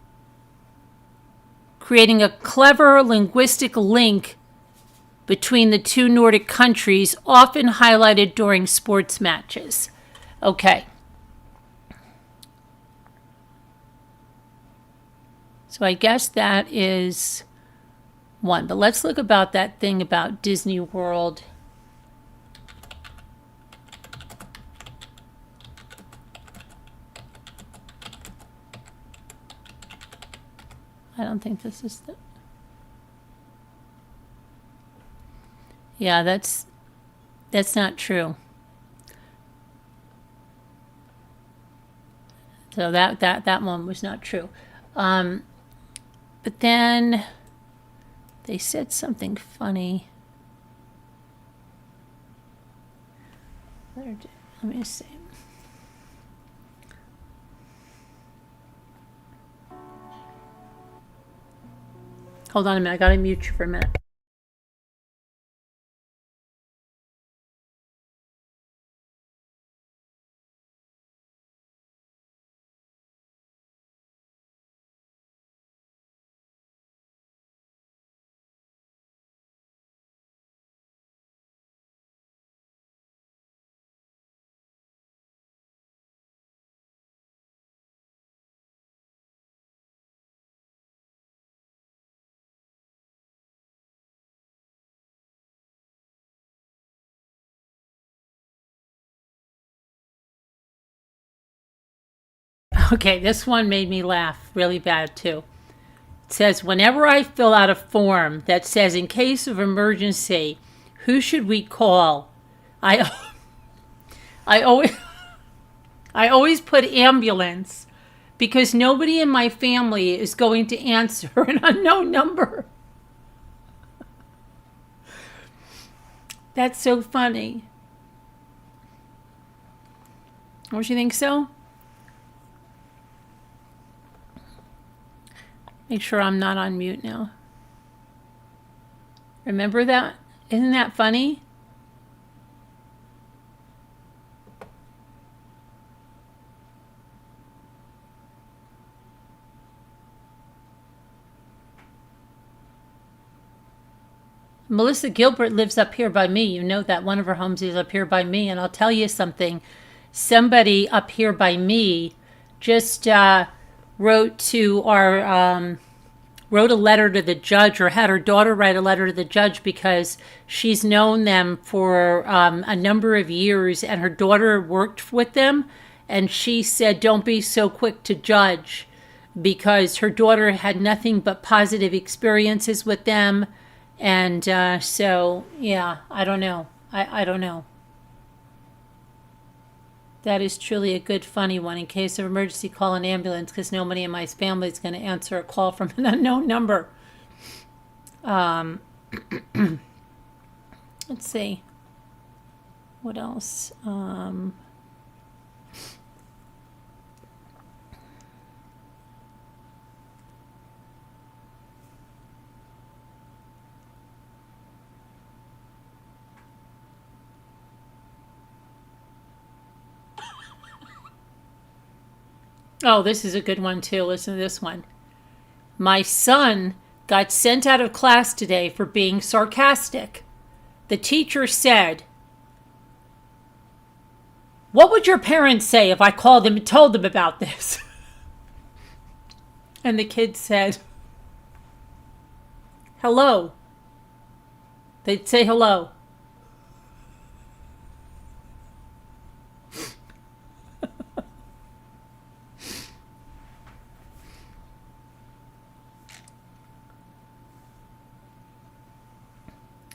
creating a clever linguistic link between the 2 Nordic countries, often highlighted during sports matches. Okay. So I guess that is one. But let's look about that thing about Disney World. I don't think this is the. Yeah, that's not true. So that one was not true. But then they said something funny. Let me see. Hold on a minute. I gotta mute you for a minute. Okay, this one made me laugh really bad too. It says, whenever I fill out a form that says, in case of emergency, who should we call? I always I always put ambulance because nobody in my family is going to answer an unknown number. That's so funny. Don't you think so? Make sure I'm not on mute now. Remember that? Isn't that funny? Melissa Gilbert lives up here by me. You know that one of her homes is up here by me. And I'll tell you something. Somebody up here by me just wrote a letter to the judge, or had her daughter write a letter to the judge, because she's known them for a number of years and her daughter worked with them. And she said, don't be so quick to judge, because her daughter had nothing but positive experiences with them. And so, yeah, I don't know. I don't know. That is truly a good, funny one. In case of emergency, call an ambulance, because nobody in my family is going to answer a call from an unknown number. Let's see. What else? Oh, this is a good one too. Listen to this one. My son got sent out of class today for being sarcastic. The teacher said, what would your parents say if I called them and told them about this? And the kid said, hello. They'd say hello.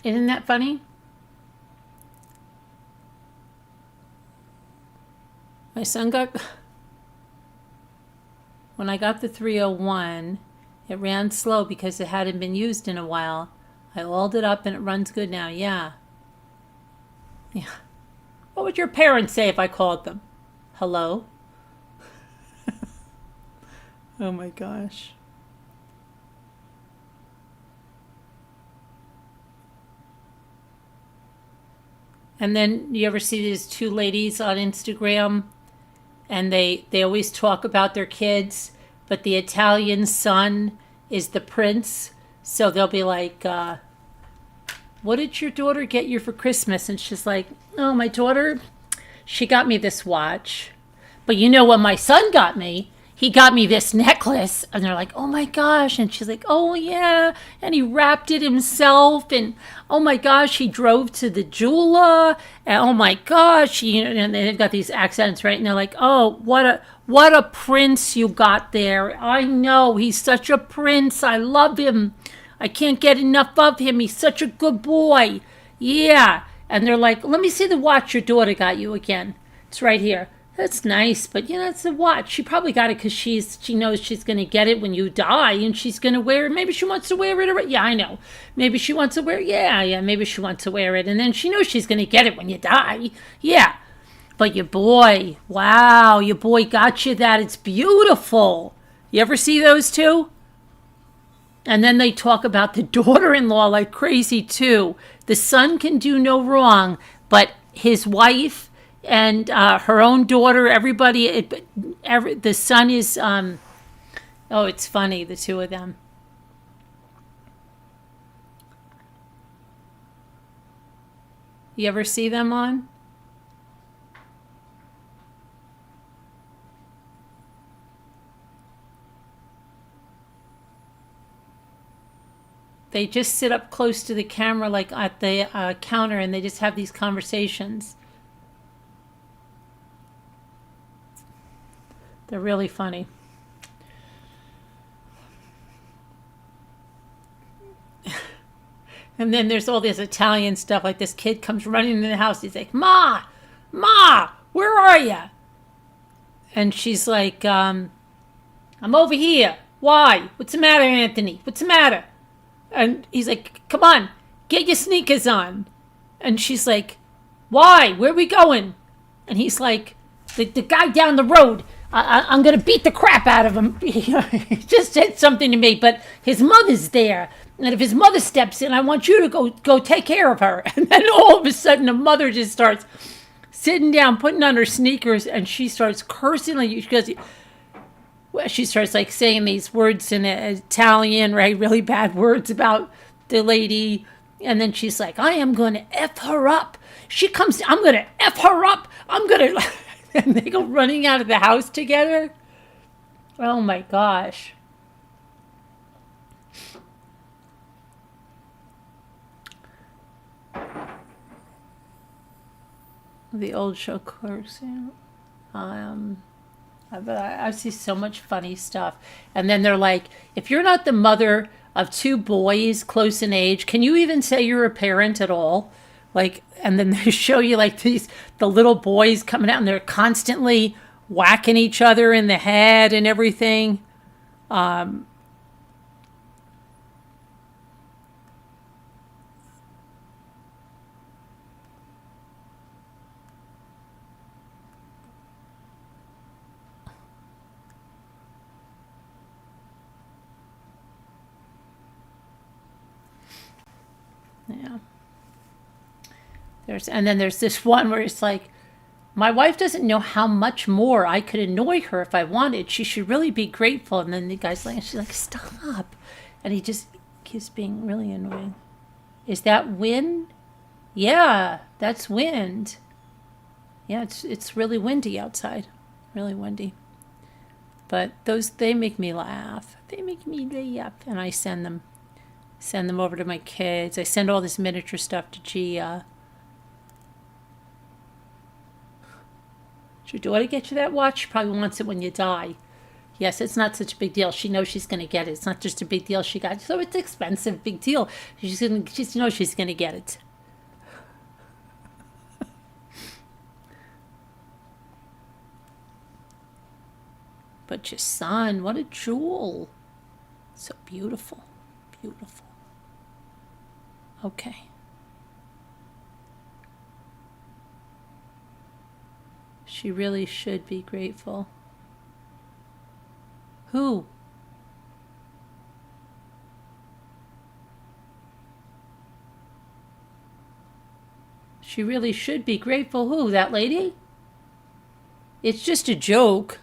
Isn't that funny? My son when I got the 301, it ran slow because it hadn't been used in a while. I oiled it up and it runs good now. Yeah. Yeah. What would your parents say if I called them? Hello? Oh my gosh. And then you ever see these two ladies on Instagram, and they always talk about their kids, but the Italian son is the prince. So they'll be like, what did your daughter get you for Christmas? And she's like, oh, my daughter, she got me this watch. But you know what my son got me? he got me this necklace. And they're like, oh my gosh. And she's like, oh yeah. And he wrapped it himself. And oh my gosh, he drove to the jeweler. And oh my gosh. And they've got these accents, right? And they're like, oh, what a prince you got there. I know, he's such a prince. I love him. I can't get enough of him. He's such a good boy. Yeah. And they're like, let me see the watch your daughter got you again. It's right here. That's nice, but it's a watch. She probably got it because she knows she's going to get it when you die, and she's going to wear it. Maybe she wants to wear it. Yeah, I know. Maybe she wants to wear it. Yeah, maybe she wants to wear it. And then she knows she's going to get it when you die. Yeah. But your boy, wow, your boy got you that. It's beautiful. You ever see those two? And then they talk about the daughter-in-law like crazy, too. The son can do no wrong, but his wife and her own daughter, everybody, the son is, it's funny, the two of them. You ever see them on? They just sit up close to the camera, like at the counter, and they just have these conversations. They're really funny. And then there's all this Italian stuff, like this kid comes running into the house. He's like, Ma, where are you? And she's like, I'm over here. Why? What's the matter, Anthony? What's the matter? And he's like, come on, get your sneakers on. And she's like, why? Where are we going? And he's like, the guy down the road, I'm going to beat the crap out of him. He just said something to me, but his mother's there. And if his mother steps in, I want you to go take care of her. And then all of a sudden, the mother just starts sitting down, putting on her sneakers, and she starts cursing. She starts like saying these words in Italian, right? Really bad words about the lady. And then she's like, I am going to F her up. She comes, I'm going to F her up. I'm going to, and they go running out of the house together. Oh my gosh. The old show clerks, I see so much funny stuff. And then they're like, if you're not the mother of two boys close in age, can you even say you're a parent at all? Like, and then they show you like the little boys coming out and they're constantly whacking each other in the head and everything. Yeah. And then there's this one where it's like, my wife doesn't know how much more I could annoy her if I wanted. She should really be grateful. And then the guy's like, she's like, stop. And he just keeps being really annoying. Is that wind? Yeah, that's wind. Yeah, it's really windy outside. Really windy. But they make me laugh. They make me laugh. And I send them over to my kids. I send all this miniature stuff to Gia. Did your daughter get you that watch? She probably wants it when you die. Yes, it's not such a big deal. She knows she's going to get it. It's not just a big deal she got. So it's expensive, big deal. She knows she's going to get it. But your son, what a jewel. So beautiful. Beautiful. Okay. She really should be grateful. Who? She really should be grateful. Who? That lady? It's just a joke.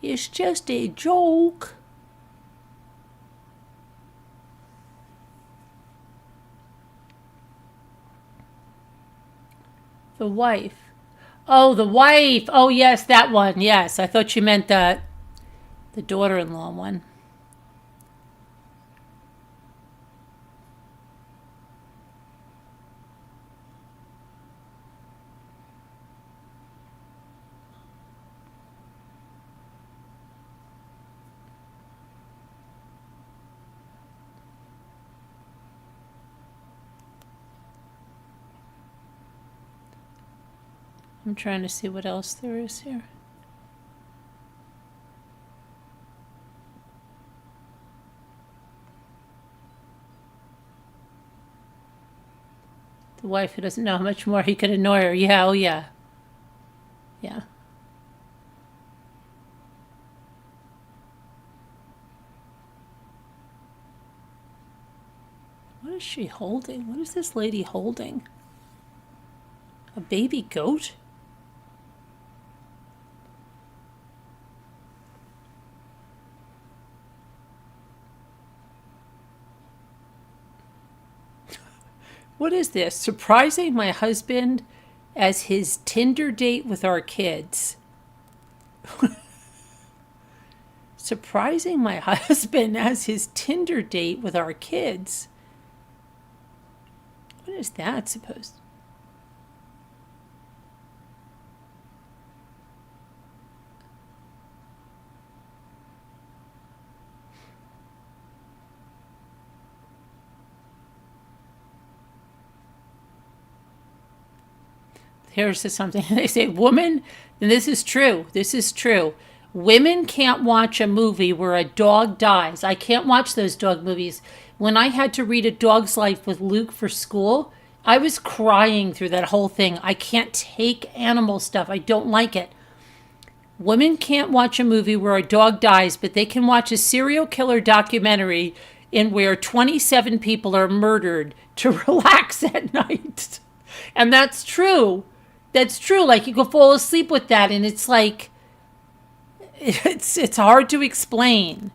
It's just a joke. The wife. Oh, the wife. Oh, yes, that one. Yes, I thought you meant the daughter-in-law one. I'm trying to see what else there is here. The wife who doesn't know how much more he could annoy her. Yeah, oh yeah. Yeah. What is she holding? What is this lady holding? A baby goat? What is this? Surprising my husband as his Tinder date with our kids. Surprising my husband as his Tinder date with our kids. What is that supposed to? Here's something. They say, woman, and this is true. This is true. Women can't watch a movie where a dog dies. I can't watch those dog movies. When I had to read A Dog's Life with Luke for school, I was crying through that whole thing. I can't take animal stuff. I don't like it. Women can't watch a movie where a dog dies, but they can watch a serial killer documentary in where 27 people are murdered to relax at night. And that's true. That's true. Like you could fall asleep with that, and it's like it's hard to explain.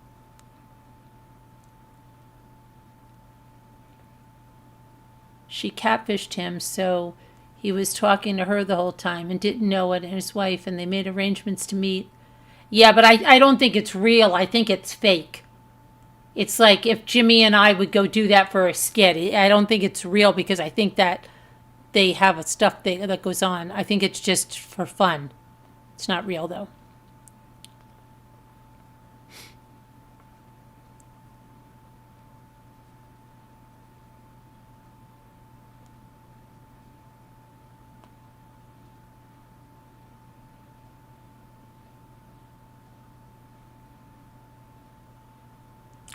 She catfished him, so he was talking to her the whole time and didn't know it, and his wife, and they made arrangements to meet. Yeah, but I don't think it's real. I think it's fake. It's like if Jimmy and I would go do that for a skit. I don't think it's real because I think that they have a stuff that goes on. I think it's just for fun. It's not real, though.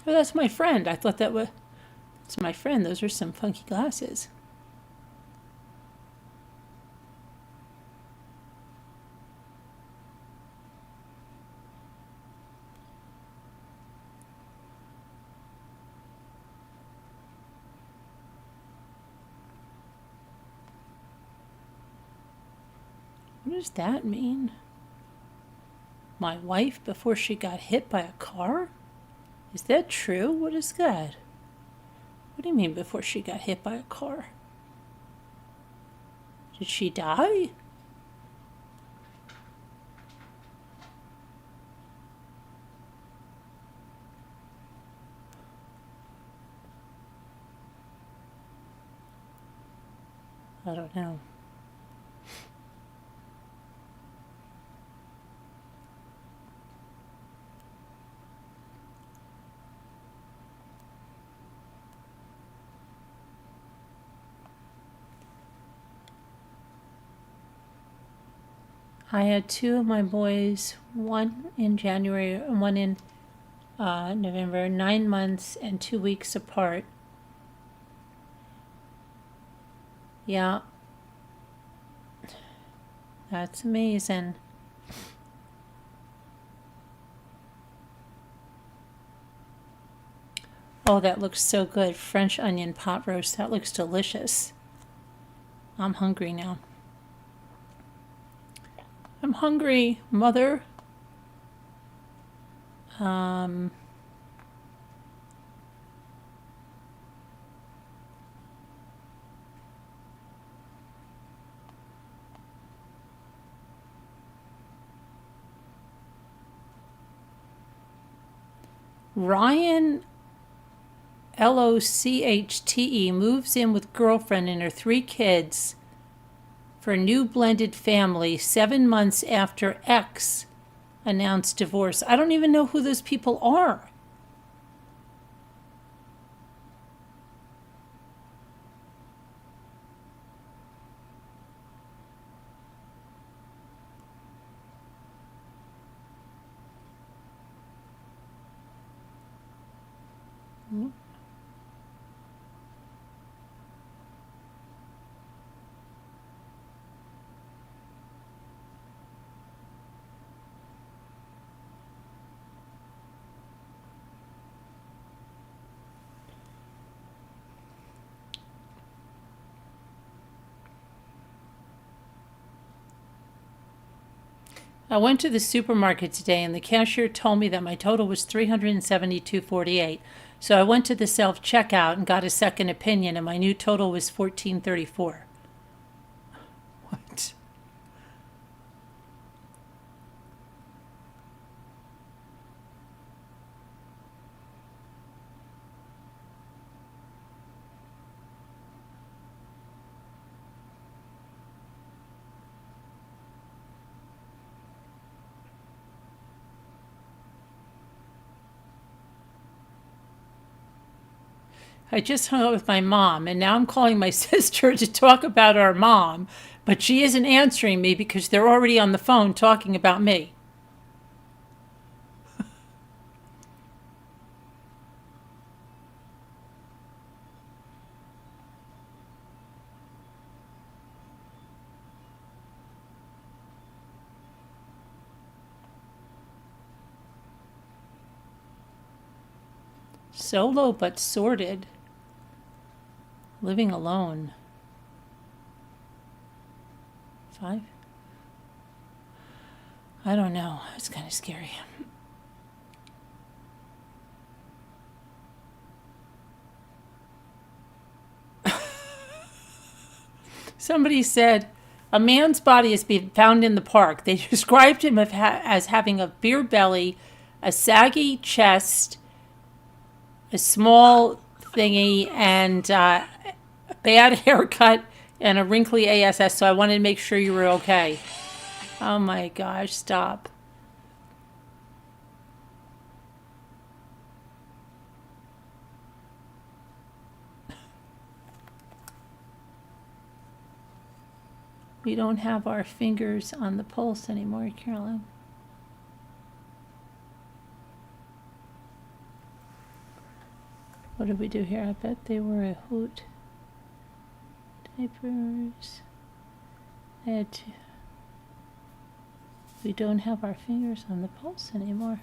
Oh, that's my friend. I thought that was... It's my friend. Those are some funky glasses. What does that mean? My wife before she got hit by a car? Is that true? What is that? What do you mean before she got hit by a car? Did she die? I don't know. I had two of my boys, one in January and one in November, 9 months and 2 weeks apart. Yeah, that's amazing. Oh, that looks so good. French onion pot roast. That looks delicious. I'm hungry now. I'm hungry, mother. Ryan Lochte moves in with girlfriend and her 3 kids for new blended family 7 months after ex announced divorce. I don't even know who those people are. I went to the supermarket today and the cashier told me that my total was $372.48. So I went to the self-checkout and got a second opinion and my new total was $14.34. What? I just hung out with my mom, and now I'm calling my sister to talk about our mom, but she isn't answering me because they're already on the phone talking about me. Solo but sorted. Living alone. 5? I don't know. It's kind of scary. Somebody said, a man's body has been found in the park. They described him as having a beer belly, a saggy chest, a small thingy, and a bad haircut, and a wrinkly ASS, so I wanted to make sure you were okay. Oh my gosh, stop. We don't have our fingers on the pulse anymore, Caroline. What did we do here? I bet they were a hoot. Diapers. We don't have our fingers on the pulse anymore.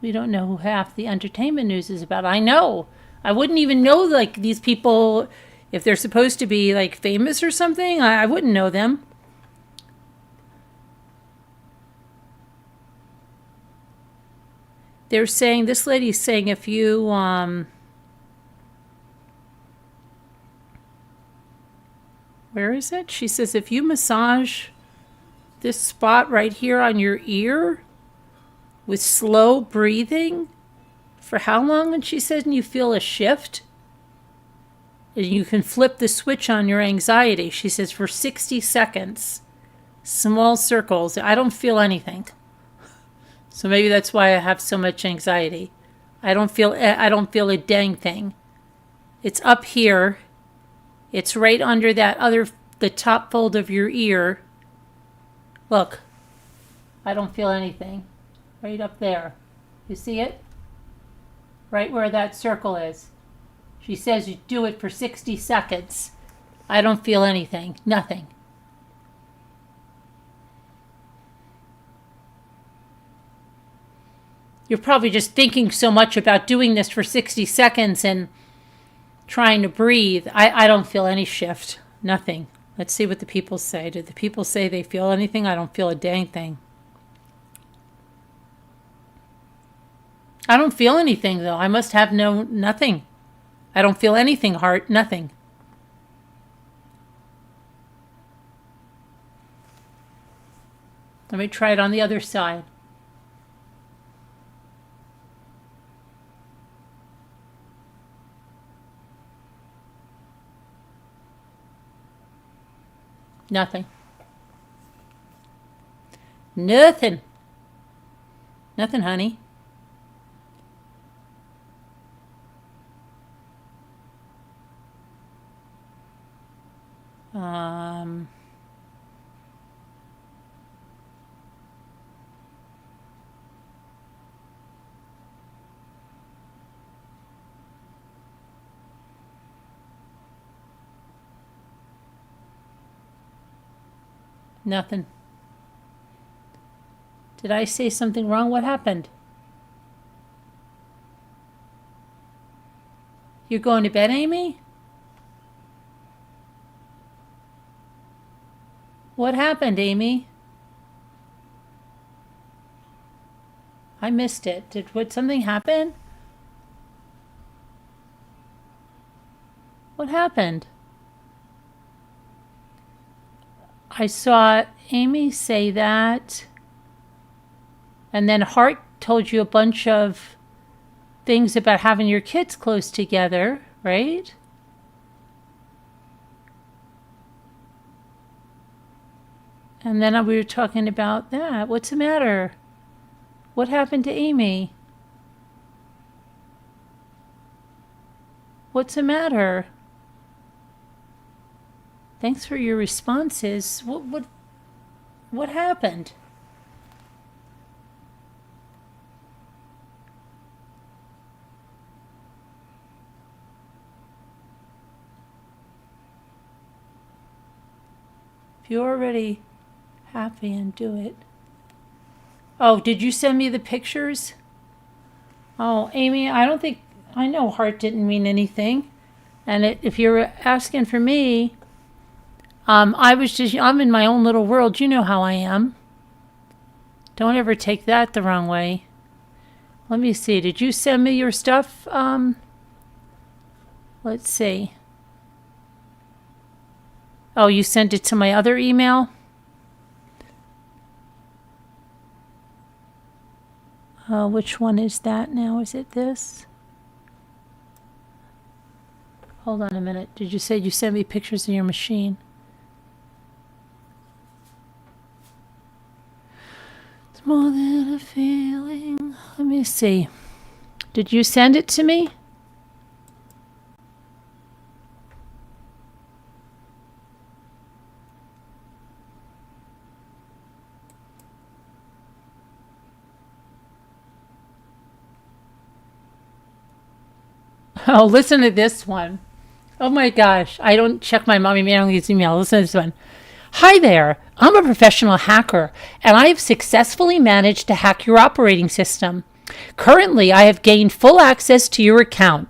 We don't know who half the entertainment news is about. I know. I wouldn't even know, like, these people, if they're supposed to be, like, famous or something. I wouldn't know them. They're saying, this lady's saying, if you, where is it? She says, if you massage this spot right here on your ear with slow breathing, for how long? And she said, and you feel a shift, and you can flip the switch on your anxiety. She says, for 60 seconds, small circles. I don't feel anything. So maybe that's why I have so much anxiety. I don't feel a dang thing. It's up here. It's right under the top fold of your ear. Look, I don't feel anything. Right up there. You see it? Right where that circle is. She says you do it for 60 seconds. I don't feel anything. Nothing. You're probably just thinking so much about doing this for 60 seconds and trying to breathe. I don't feel any shift. Nothing. Let's see what the people say. Did the people say they feel anything? I don't feel a dang thing. I don't feel anything, though. I must have nothing. I don't feel anything, heart. Nothing. Let me try it on the other side. Nothing. Nothing. Nothing, honey. Nothing. Did I say something wrong? What happened? You're going to bed, Amy? What happened, Amy? I missed it. Did something happen? What happened? I saw Amy say that, and then Hart told you a bunch of things about having your kids close together, right? And then we were talking about that. What's the matter? What happened to Amy? What's the matter? Thanks for your responses. What happened? If you're already happy and do it. Oh, did you send me the pictures? Oh, Amy, I don't think, I know Hart didn't mean anything. And if you're asking for me, I'm in my own little world. You know how I am. Don't ever take that the wrong way. Let me see. Did you send me your stuff? Let's see. Oh, you sent it to my other email? Which one is that now? Is it this? Hold on a minute. Did you say you sent me pictures of your machine? It's more than a feeling. Let me see. Did you send it to me? Oh, listen to this one. Oh my gosh. I don't check my mommy Manley's email. Listen to this one. Hi there. I'm a professional hacker, and I have successfully managed to hack your operating system. Currently, I have gained full access to your account.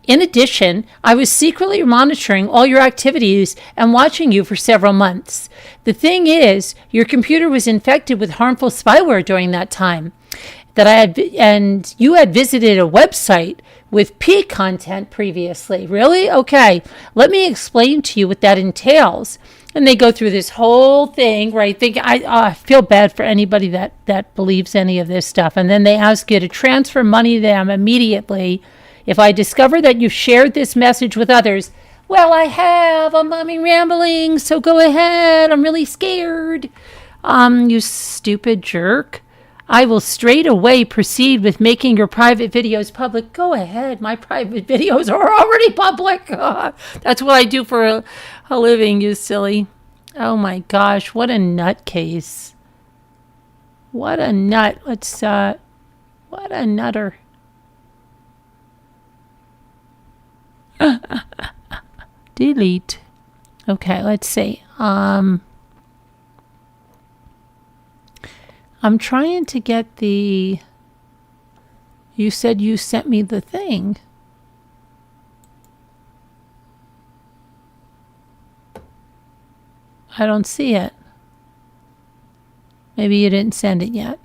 In addition, I was secretly monitoring all your activities and watching you for several months. The thing is, your computer was infected with harmful spyware during that time. And you had visited a website with P content previously. Really? Okay. Let me explain to you what that entails. And they go through this whole thing, right? I feel bad for anybody that believes any of this stuff. And then they ask you to transfer money to them immediately. If I discover that you've shared this message with others, well, I have. I'm mommy rambling, so go ahead. I'm really scared. You stupid jerk. I will straight away proceed with making your private videos public. Go ahead. My private videos are already public. That's what I do for a living, you silly. Oh my gosh, what a nutcase. What a nut. What a nutter. Delete. Okay, let's see. I'm trying to get you said you sent me the thing. I don't see it. Maybe you didn't send it yet.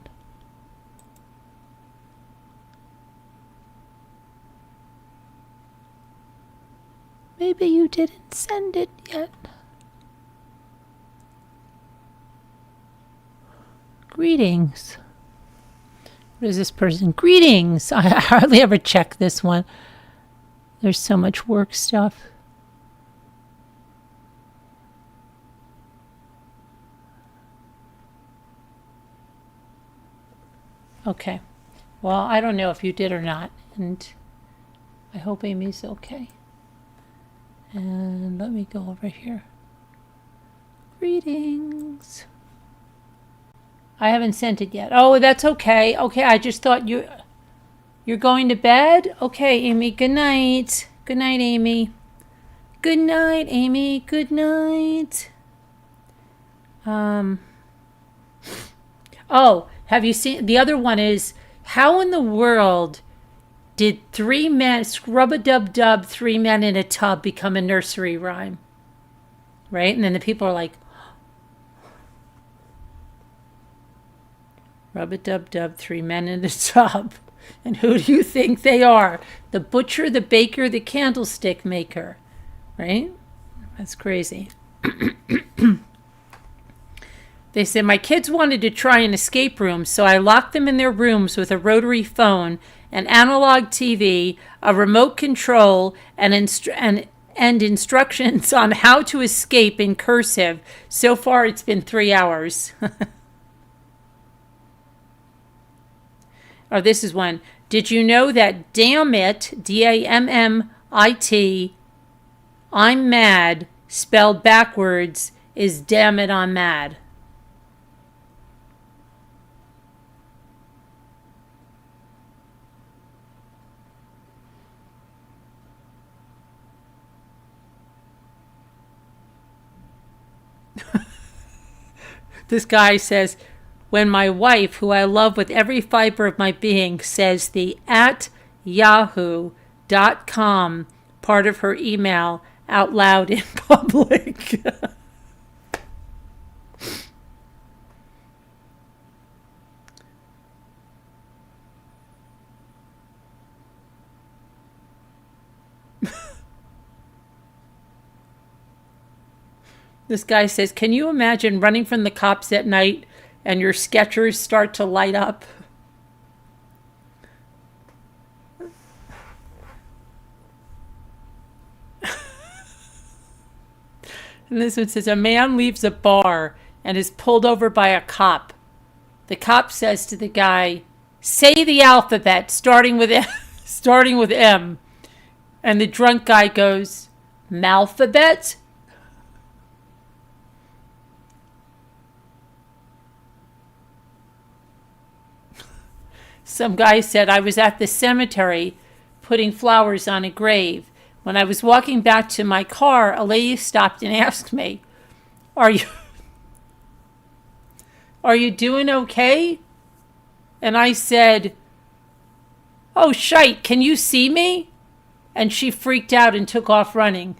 Maybe you didn't send it yet. Greetings. What is this person? Greetings. I hardly ever check this one. There's so much work stuff. Okay. Well, I don't know if you did or not, and I hope Amy's okay. And let me go over here. Greetings. I haven't sent it yet. Oh, that's okay. Okay, I just thought you're going to bed? Okay, Amy, good night. Good night, Amy. Good night, Amy. Good night. Oh, have you seen the other one is how in the world did 3 men scrub-a-dub-dub 3 men in a tub become a nursery rhyme? Right? And then the people are like, rub-a-dub-dub 3 men in a tub. And who do you think they are? The butcher, the baker, the candlestick maker. Right? That's crazy. They said, my kids wanted to try an escape room, so I locked them in their rooms with a rotary phone, an analog TV, a remote control, and instructions on how to escape in cursive. So far, it's been 3 hours. Oh, this is one. Did you know that damn it, D-A-M-M-I-T, I'm mad, spelled backwards, is damn it, I'm mad? This guy says, when my wife, who I love with every fiber of my being, says the @yahoo.com part of her email out loud in public. This guy says, can you imagine running from the cops at night and your Skechers start to light up? And this one says, a man leaves a bar and is pulled over by a cop. The cop says to the guy, say the alphabet starting with M. And the drunk guy goes, Malphabet? Some guy said, I was at the cemetery putting flowers on a grave. When I was walking back to my car, a lady stopped and asked me, Are you doing okay? And I said, oh, shite, can you see me? And she freaked out and took off running.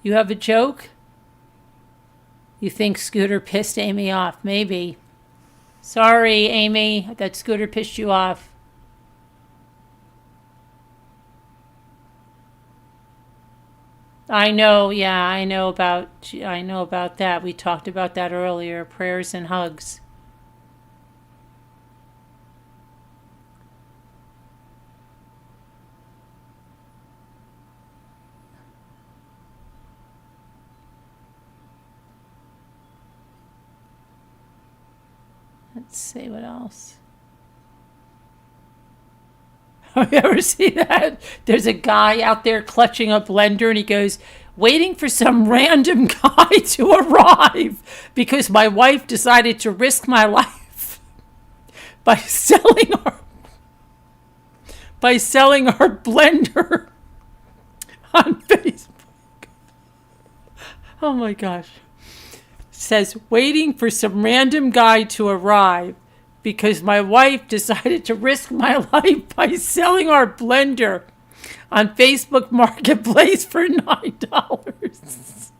You have a joke? You think Scooter pissed Amy off? Maybe. Sorry, Amy, that Scooter pissed you off. I know, yeah, I know about that. We talked about that earlier. Prayers and hugs. Let's see what else. Have you ever seen that? There's a guy out there clutching a blender and he goes, waiting for some random guy to arrive because my wife decided to risk my life by selling our blender on Facebook. Oh my gosh. Says, waiting for some random guy to arrive because my wife decided to risk my life by selling our blender on Facebook Marketplace for $9.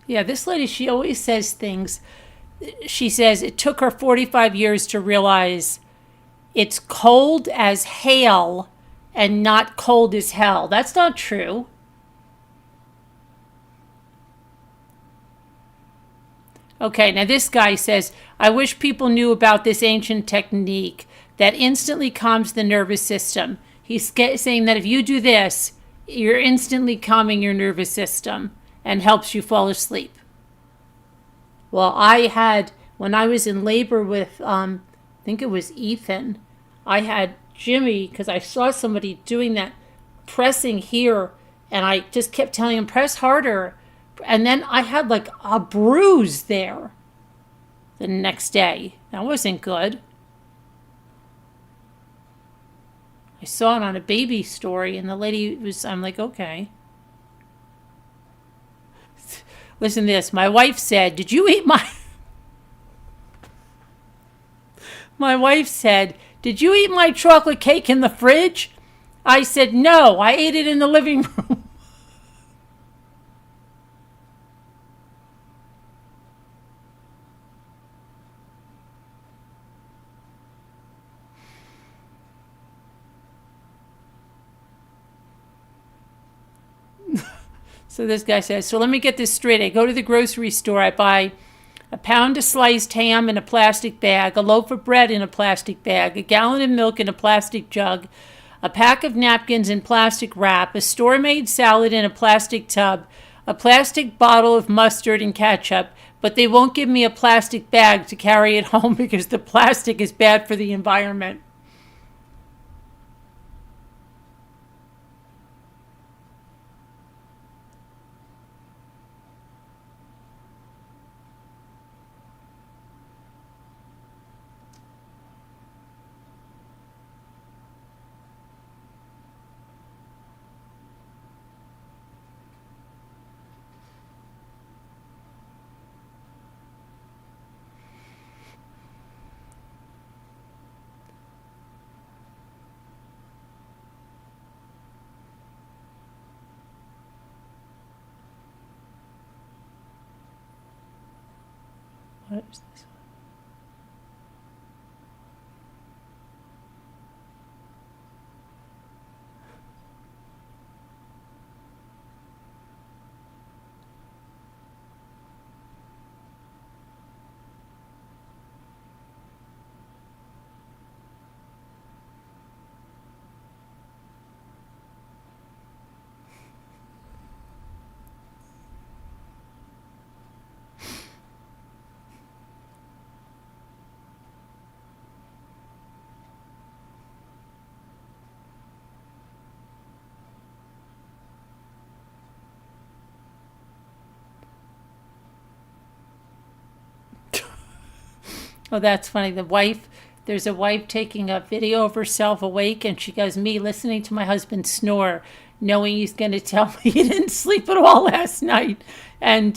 Yeah, this lady, she always says things. She says it took her 45 years to realize it's cold as hail and not cold as hell. That's not true. Okay, now this guy says, I wish people knew about this ancient technique that instantly calms the nervous system. He's saying that if you do this, you're instantly calming your nervous system and helps you fall asleep. Well, when I was in labor with, I think it was Ethan, I had Jimmy, because I saw somebody doing that, pressing here, and I just kept telling him, press harder. And then I had like a bruise there the next day. That wasn't good. I saw it on a baby story, and the lady I'm like, okay. Listen to this. My wife said, did you eat my... My wife said, did you eat my chocolate cake in the fridge? I said, no, I ate it in the living room. So this guy says, so let me get this straight. I go to the grocery store. I buy a pound of sliced ham in a plastic bag, a loaf of bread in a plastic bag, a gallon of milk in a plastic jug, a pack of napkins in plastic wrap, a store-made salad in a plastic tub, a plastic bottle of mustard and ketchup, but they won't give me a plastic bag to carry it home because the plastic is bad for the environment. What is this? Oh, that's funny. There's a wife taking a video of herself awake, and she goes, me listening to my husband snore, knowing he's going to tell me he didn't sleep at all last night. And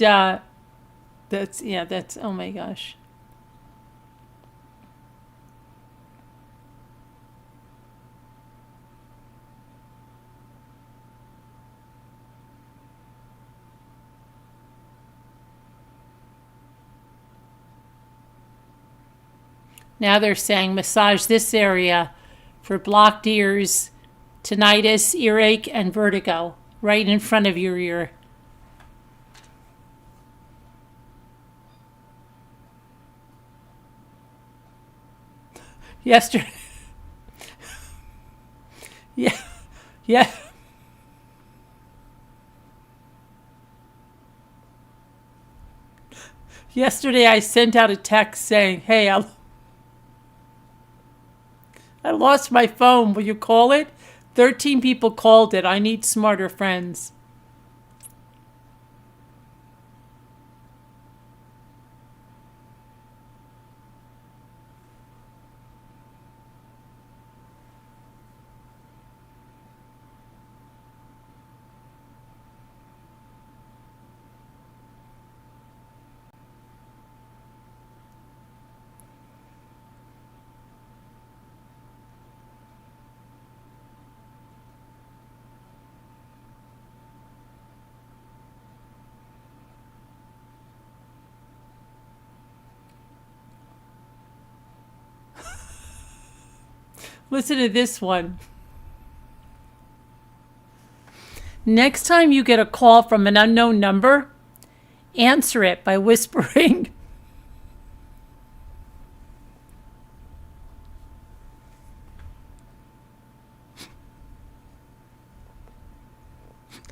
that's, oh my gosh. Now they're saying massage this area for blocked ears, tinnitus, earache, and vertigo right in front of your ear. Yesterday. Yeah. Yeah. Yesterday I sent out a text saying, hey, I lost my phone. Will you call it? 13 people called it. I need smarter friends. Listen to this one. Next time you get a call from an unknown number, answer it by whispering,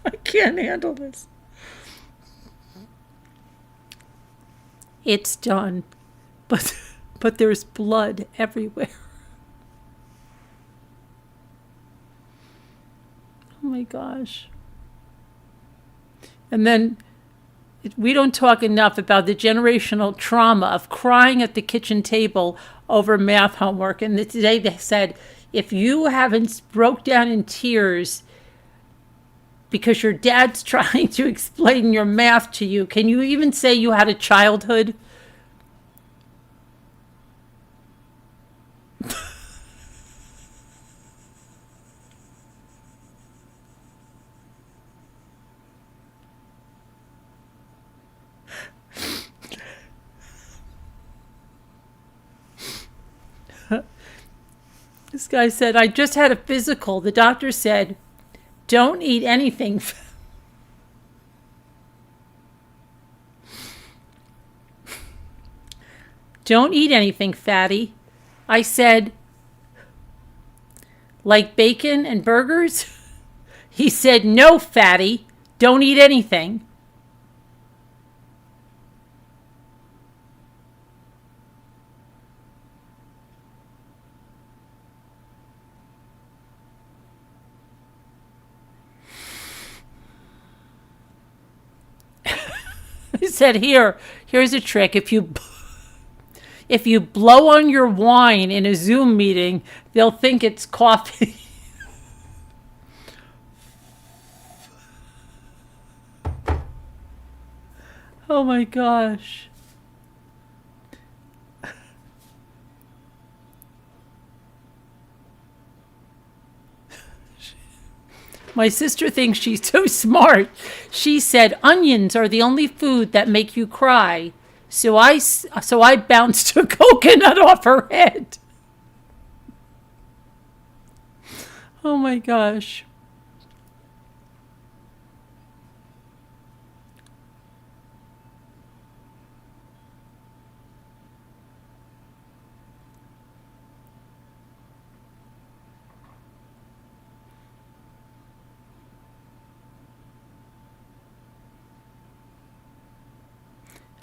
I can't handle this. It's done. But there's blood everywhere. Oh my gosh. And then we don't talk enough about the generational trauma of crying at the kitchen table over math homework. And today they said, if you haven't broke down in tears because your dad's trying to explain your math to you, can you even say you had a childhood? This guy said, I just had a physical. The doctor said, don't eat anything. Don't eat anything, fatty. I said, like bacon and burgers? He said, no, fatty. Don't eat anything. He said, here's a trick. If you blow on your wine in a Zoom meeting, they'll think it's coffee. Oh my gosh. My sister thinks she's so smart. She said onions are the only food that make you cry. So I bounced a coconut off her head. Oh my gosh.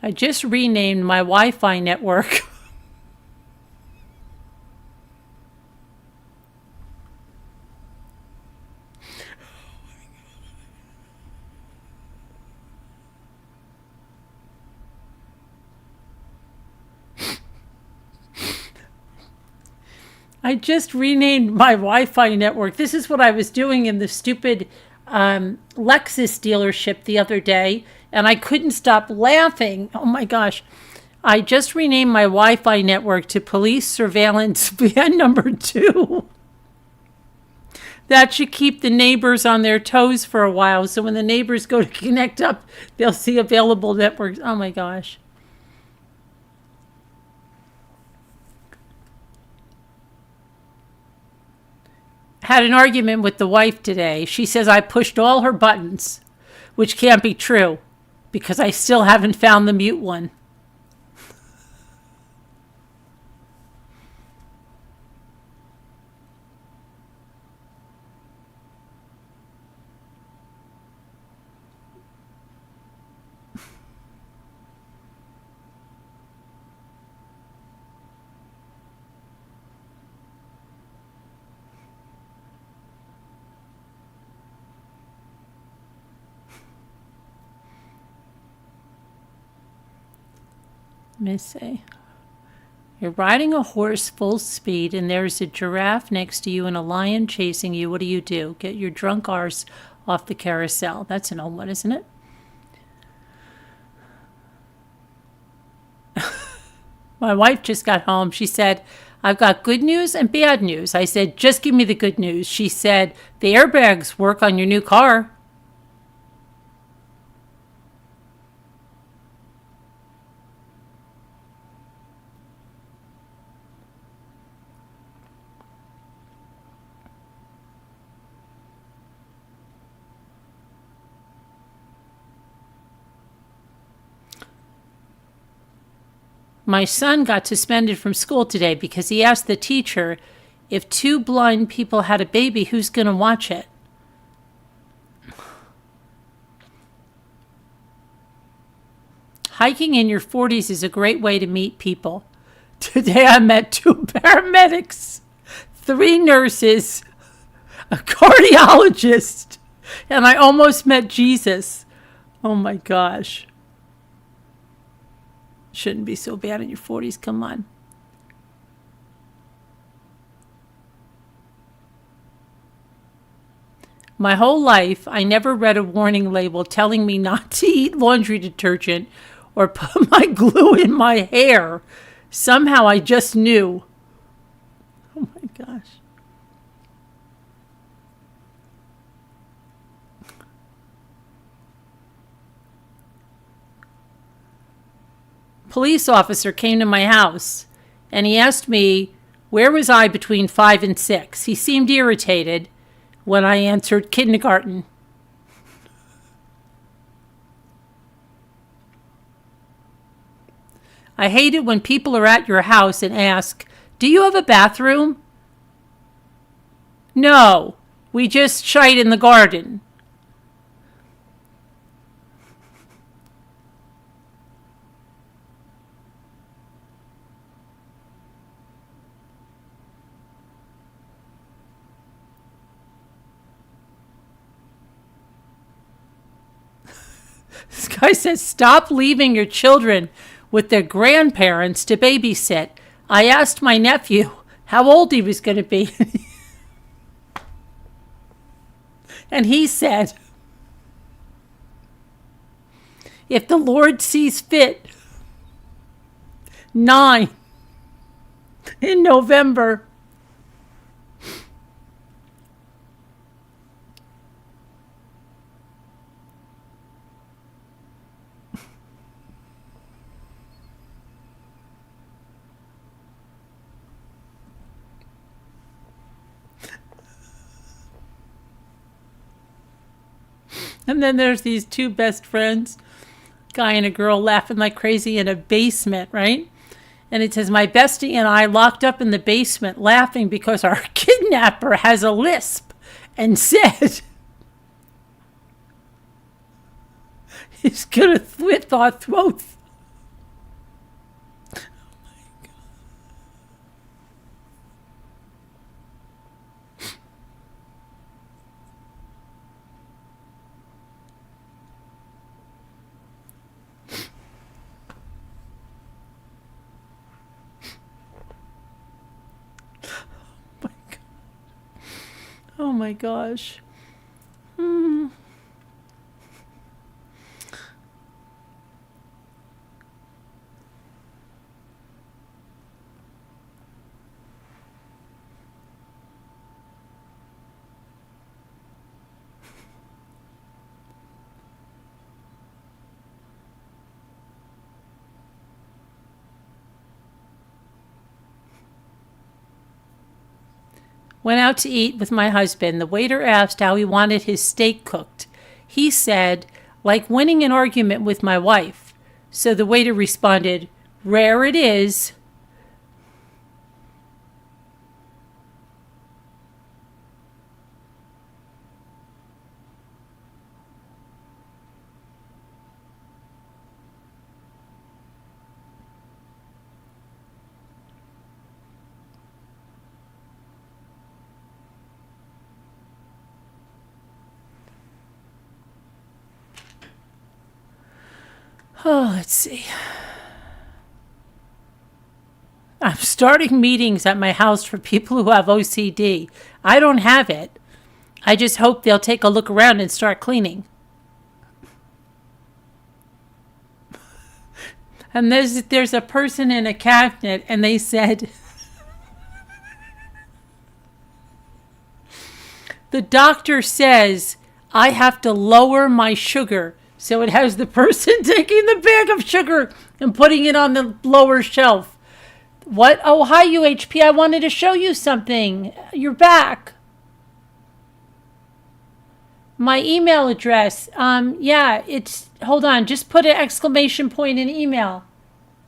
I just renamed my Wi-Fi network. I just renamed my Wi-Fi network. This is what I was doing in the stupid Lexus dealership the other day, and I couldn't stop laughing. Oh my gosh. I just renamed my Wi-Fi network to Police Surveillance Van number 2. That should keep the neighbors on their toes for a while, so when the neighbors go to connect up, they'll see available networks. Oh my gosh. Had an argument with the wife today. She says I pushed all her buttons, which can't be true because I still haven't found the mute one. me see. You're riding a horse full speed and there's a giraffe next to you and a lion chasing you. What do? Get your drunk arse off the carousel. That's an old one, isn't it? My wife just got home. She said, I've got good news and bad news. I said, just give me the good news. She said, the airbags work on your new car. My son got suspended from school today because he asked the teacher, if two blind people had a baby, who's going to watch it? Hiking in your 40s is a great way to meet people. Today I met 2 paramedics, 3 nurses, a cardiologist, and I almost met Jesus. Oh my gosh. Shouldn't be so bad in your 40s. Come on. My whole life, I never read a warning label telling me not to eat laundry detergent or put my glue in my hair. Somehow I just knew. Oh my gosh. Police officer came to my house and he asked me where was I between 5 and 6. He seemed irritated when I answered kindergarten. I hate it when people are at your house and ask, do you have a bathroom? No, we just shite in the garden. This guy says, stop leaving your children with their grandparents to babysit. I asked my nephew how old he was going to be. And he said, if the Lord sees fit, 9 in November. And then there's these 2 best friends, guy and a girl, laughing like crazy in a basement, right? And it says, my bestie and I locked up in the basement laughing because our kidnapper has a lisp and said he's going to slit our throats. Oh my gosh. Went out to eat with my husband. The waiter asked how he wanted his steak cooked. He said, like winning an argument with my wife. So the waiter responded, rare it is. Oh, let's see. I'm starting meetings at my house for people who have OCD. I don't have it. I just hope they'll take a look around and start cleaning. And there's a person in a cabinet, and they said, the doctor says I have to lower my sugar. So it has the person taking the bag of sugar and putting it on the lower shelf. What? Oh, hi, UHP. I wanted to show you something. You're back. My email address. Yeah, it's, hold on. Just put an exclamation point in email.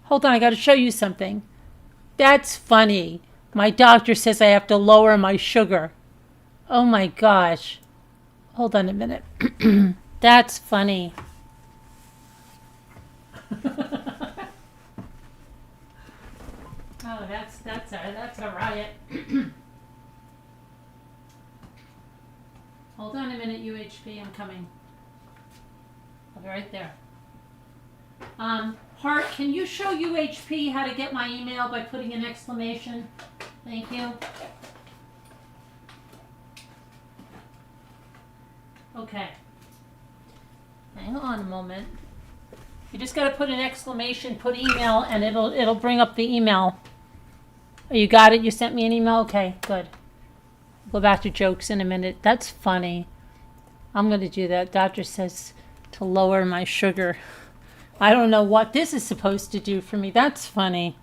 Hold on. I got to show you something. That's funny. My doctor says I have to lower my sugar. Oh my gosh. Hold on a minute. That's funny. Oh, that's a riot. Hold on a minute, UHP. I'm coming. I'll be right there. Hart, can you show UHP how to get my email by putting an exclamation? Thank you. Okay. Hang on a moment. You just got to put an exclamation, put email, and it'll bring up the email. Oh, you got it? You sent me an email? Okay, good. Go back to jokes in a minute. That's funny. I'm going to do that. Doctor says to lower my sugar. I don't know what this is supposed to do for me. That's funny.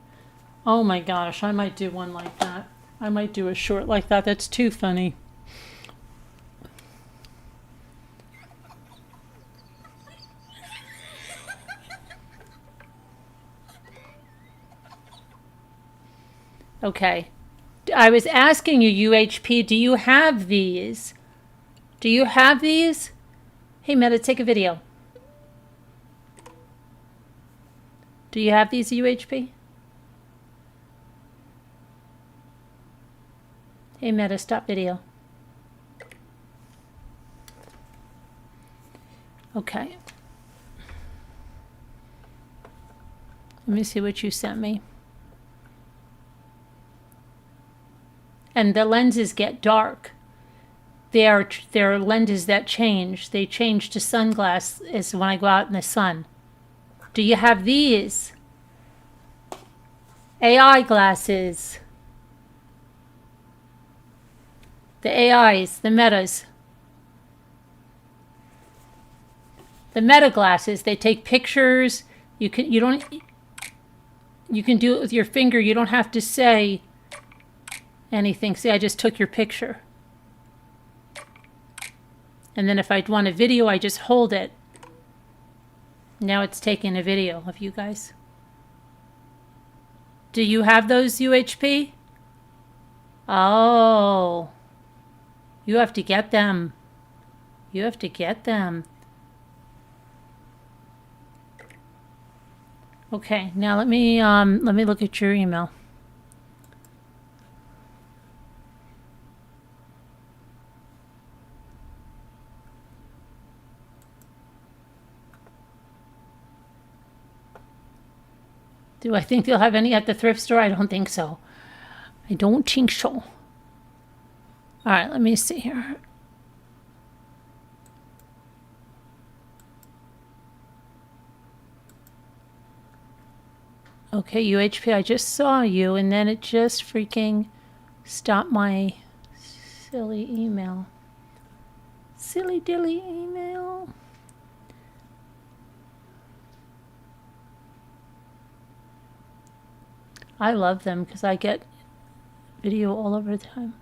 Oh my gosh, I might do one like that. I might do a short like that. That's too funny. Okay. I was asking you, UHP, do you have these? Do you have these? Hey, Meta, take a video. Do you have these, UHP? Hey, Meta, stop video. Okay. Let me see what you sent me. And the lenses get dark. There are lenses that change. They change to sunglasses when I go out in the sun. Do you have these? AI glasses. The AIs, the metas. The meta glasses, they take pictures. You can do it with your finger. You don't have to say anything. See, I just took your picture. And then if I want a video, I just hold it. Now it's taking a video of you guys. Do you have those, UHP? Oh. You have to get them. You have to get them. Okay, now let me look at your email. Do I think they'll have any at the thrift store? I don't think so. I don't think so. All right, let me see here. Okay, UHP, I just saw you, and then it just freaking stopped my silly email. Silly dilly email. I love them because I get video all over the time.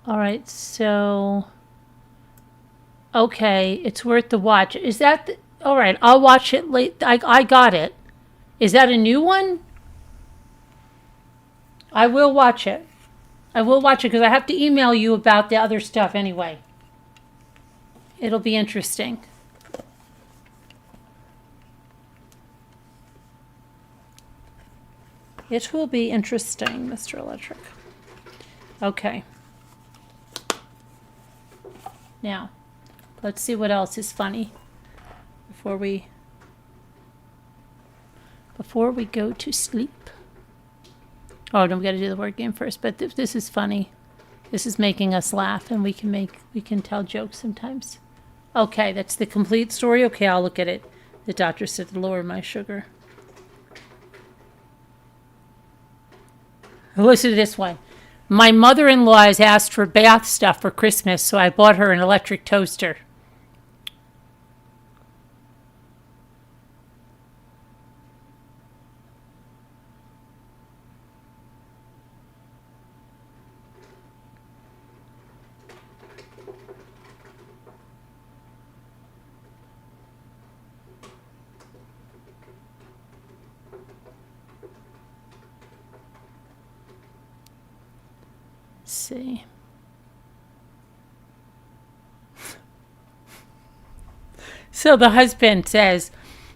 All right, so okay, it's worth the watch. Is that all right? I'll watch it late. I got it. Is that a new one? I will watch it. I will watch it because I have to email you about the other stuff anyway. It'll be interesting. It will be interesting, Mr. Electric. Okay. Now, let's see what else is funny before we... before we go to sleep. Oh, no, we got to do the word game first. But this is funny. This is making us laugh, and we can tell jokes sometimes. Okay, that's the complete story. Okay, I'll look at it. The doctor said to lower my sugar. Listen to this one. My mother-in-law has asked for bath stuff for Christmas, so I bought her an electric toaster. See. So the husband says,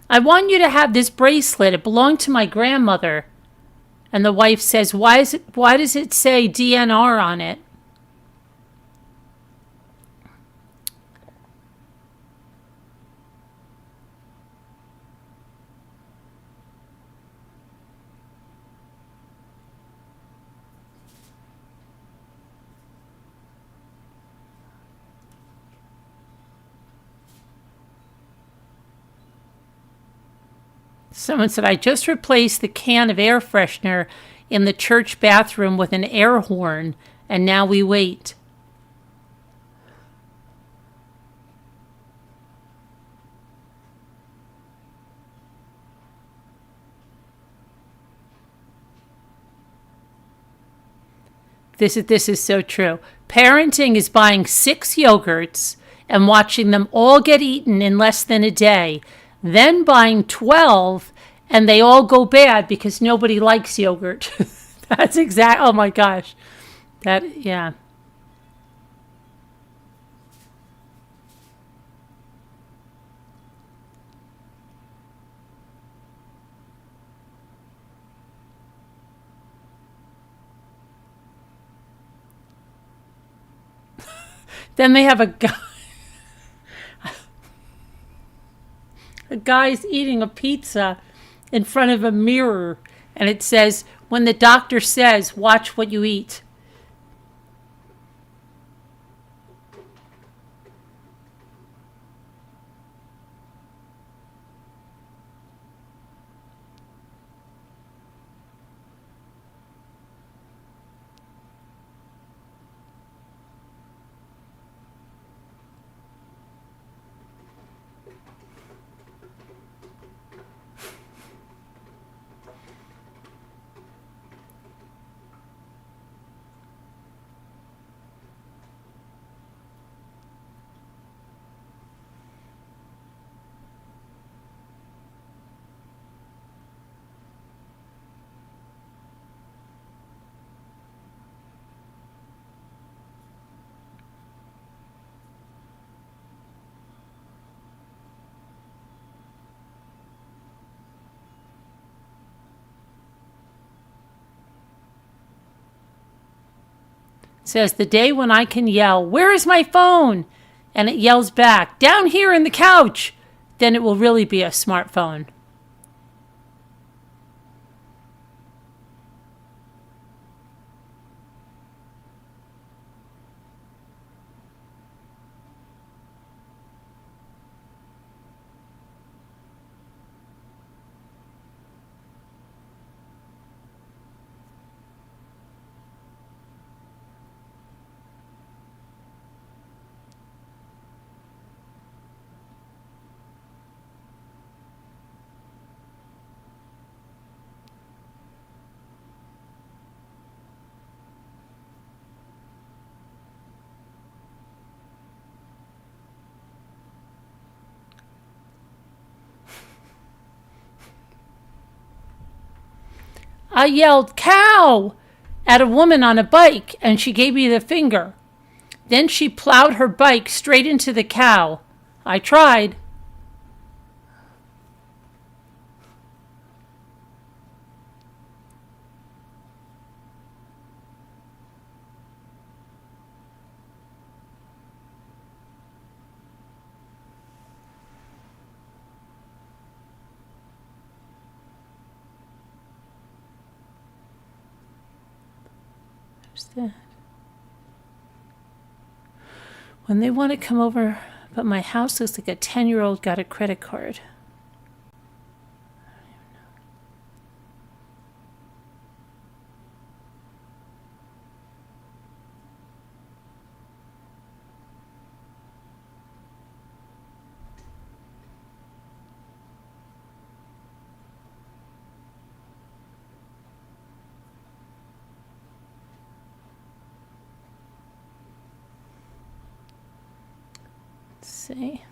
I want you to have this bracelet. It belonged to my grandmother. And the wife says, why does it say DNR on it? Someone said, I just replaced the can of air freshener in the church bathroom with an air horn, and now we wait. This is so true. Parenting is buying 6 yogurts and watching them all get eaten in less than a day, then buying 12 and they all go bad because nobody likes yogurt. That's exact. Oh my gosh. Yeah. Then they have a guy's eating a pizza in front of a mirror, and it says, when the doctor says, watch what you eat. Says, the day when I can yell, where is my phone? And it yells back, down here in the couch. Then it will really be a smartphone. I yelled, cow, at a woman on a bike, and she gave me the finger. Then she plowed her bike straight into the cow. I tried. Who's that? When they want to come over, but my house looks like a 10-year-old got a credit card. See.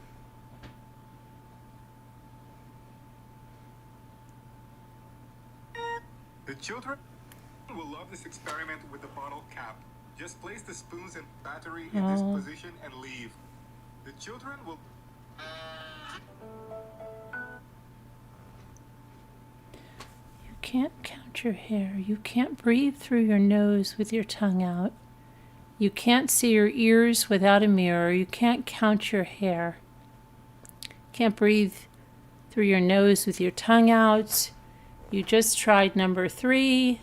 The children will love this experiment with the bottle cap. Just place the spoons and battery in this position and leave. The children will... You can't count your hair. You can't breathe through your nose with your tongue out. You can't see your ears without a mirror. You can't count your hair. Can't breathe through your nose with your tongue out. You just tried number 3.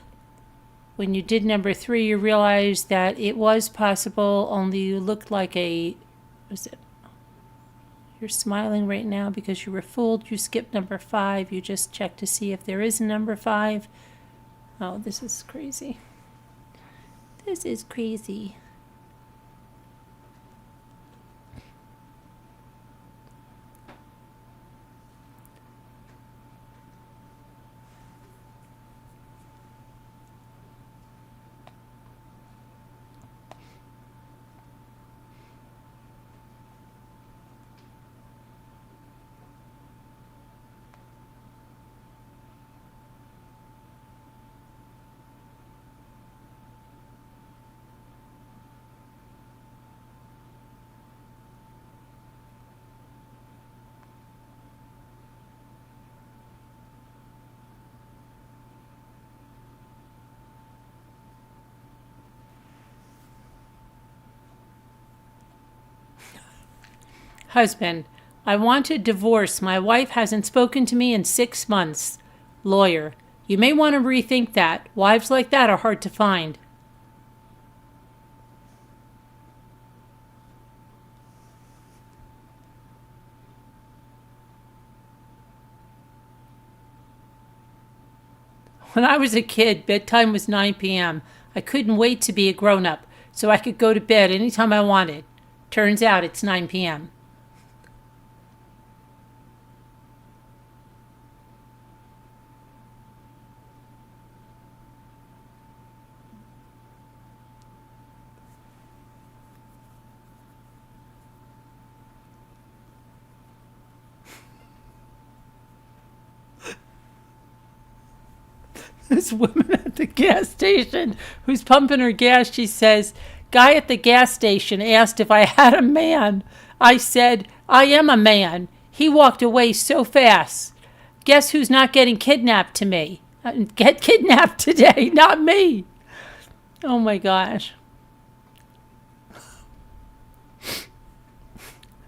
When you did number 3, you realized that it was possible, only you looked like a... Was it? You're smiling right now because you were fooled. You skipped number 5. You just checked to see if there is a number 5. Oh, this is crazy. This is crazy. Husband, I want a divorce. My wife hasn't spoken to me in 6 months. Lawyer, you may want to rethink that. Wives like that are hard to find. When I was a kid, bedtime was 9 p.m. I couldn't wait to be a grown-up so I could go to bed anytime I wanted. Turns out it's 9 p.m. This woman at the gas station who's pumping her gas, she says, guy at the gas station asked if I had a man. I said, I am a man. He walked away so fast. Guess who's not getting kidnapped to me? Get kidnapped today, not me. Oh my gosh.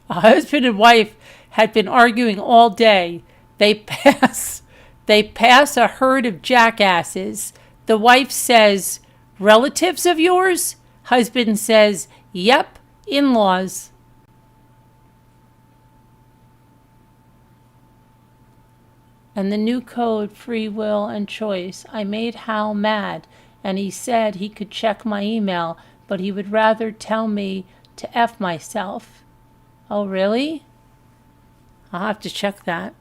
A husband and wife had been arguing all day. They pass a herd of jackasses. The wife says, relatives of yours? Husband says, yep, in-laws. And the new code, free will and choice. I made Hal mad, and he said he could check my email, but he would rather tell me to F myself. Oh, really? I'll have to check that.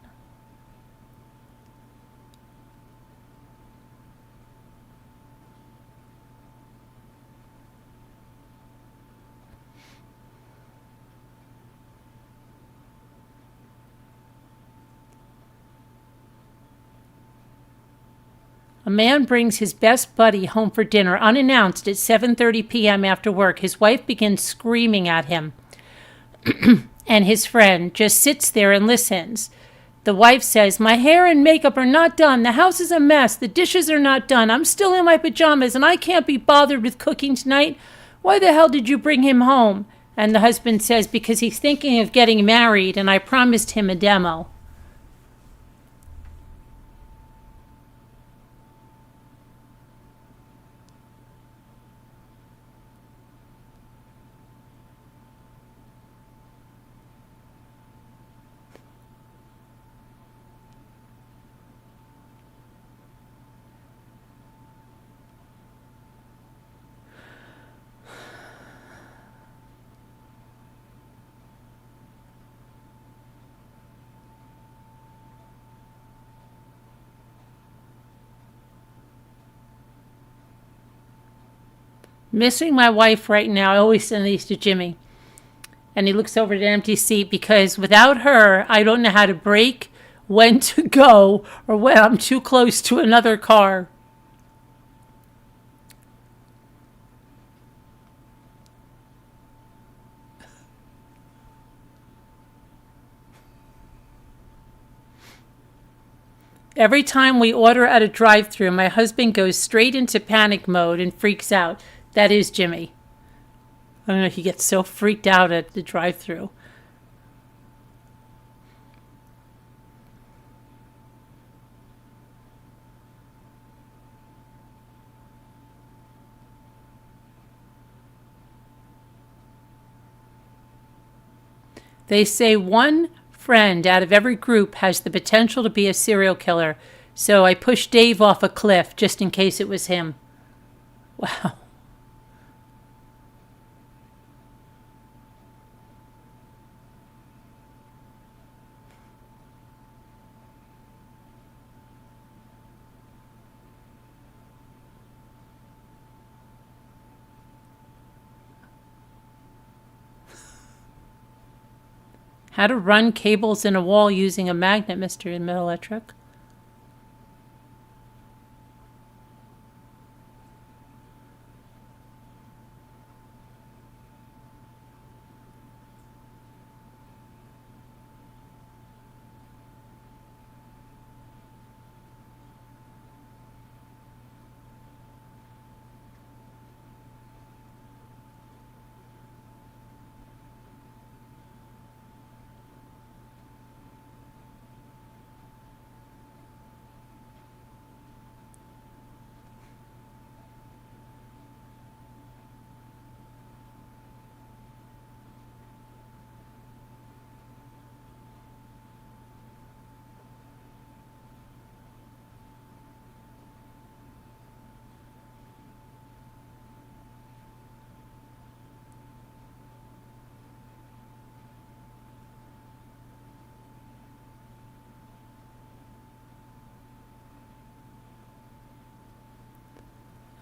A man brings his best buddy home for dinner unannounced at 7:30 p.m. after work. His wife begins screaming at him, and his friend just sits there and listens. The wife says, my hair and makeup are not done. The house is a mess. The dishes are not done. I'm still in my pajamas, and I can't be bothered with cooking tonight. Why the hell did you bring him home? And the husband says, because he's thinking of getting married, and I promised him a demo. Missing my wife right now. I always send these to Jimmy. And he looks over at an empty seat because without her, I don't know how to brake, when to go, or when I'm too close to another car. Every time we order at a drive-thru, my husband goes straight into panic mode and freaks out. That is Jimmy. I don't know, he gets so freaked out at the drive-thru. They say one friend out of every group has the potential to be a serial killer, so I pushed Dave off a cliff just in case it was him. Wow. How to run cables in a wall using a magnet, Mr. Electric.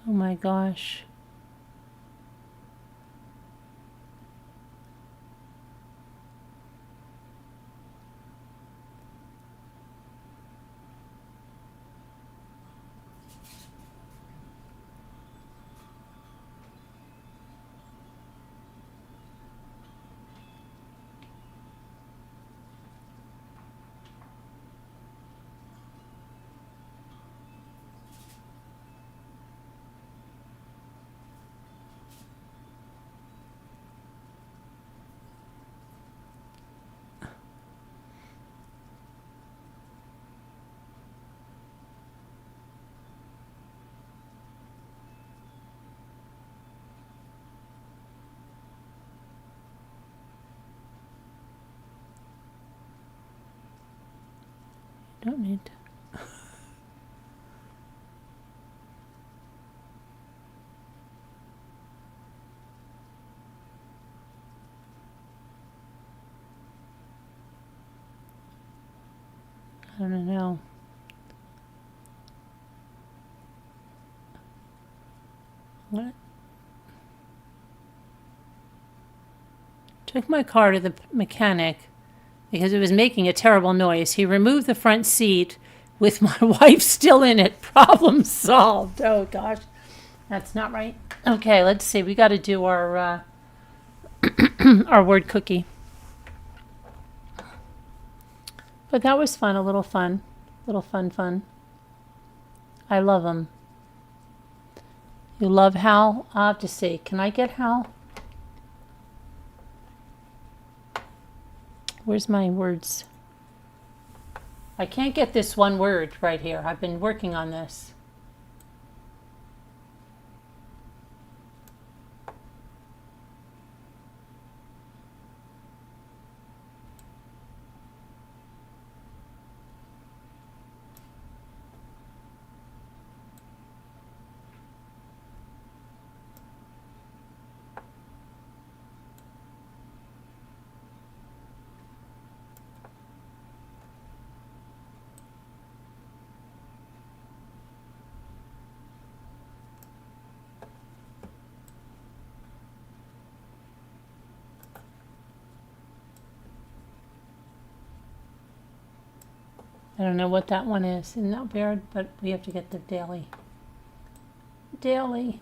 Oh my gosh. Don't need to. I don't know. What? Took my car to the mechanic because it was making a terrible noise. He removed the front seat with my wife still in it. Problem solved. Oh gosh, that's not right. Okay, let's see. We got to do our our word cookie. But that was fun. A little fun. Little fun. I love them. You love Hal? I'll have to see. Can I get Hal? Where's my words? I can't get this one word right here. I've been working on this. I don't know what that one is. Isn't that weird? But we have to get the daily. Daily.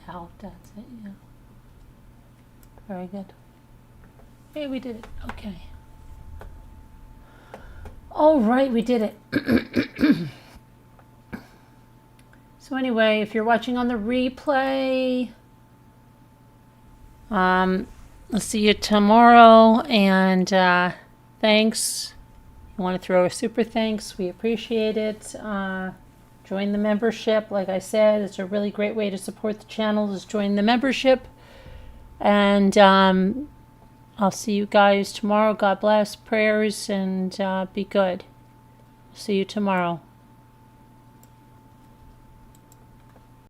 How that's it, yeah. Very good. Hey, we did it. Okay. All right, we did it. So anyway, if you're watching on the replay, I'll see you tomorrow. And thanks. You want to throw a super thanks? We appreciate it. Join the membership. Like I said, it's a really great way to support the channel is join the membership. And I'll see you guys tomorrow. God bless. Prayers and be good. See you tomorrow.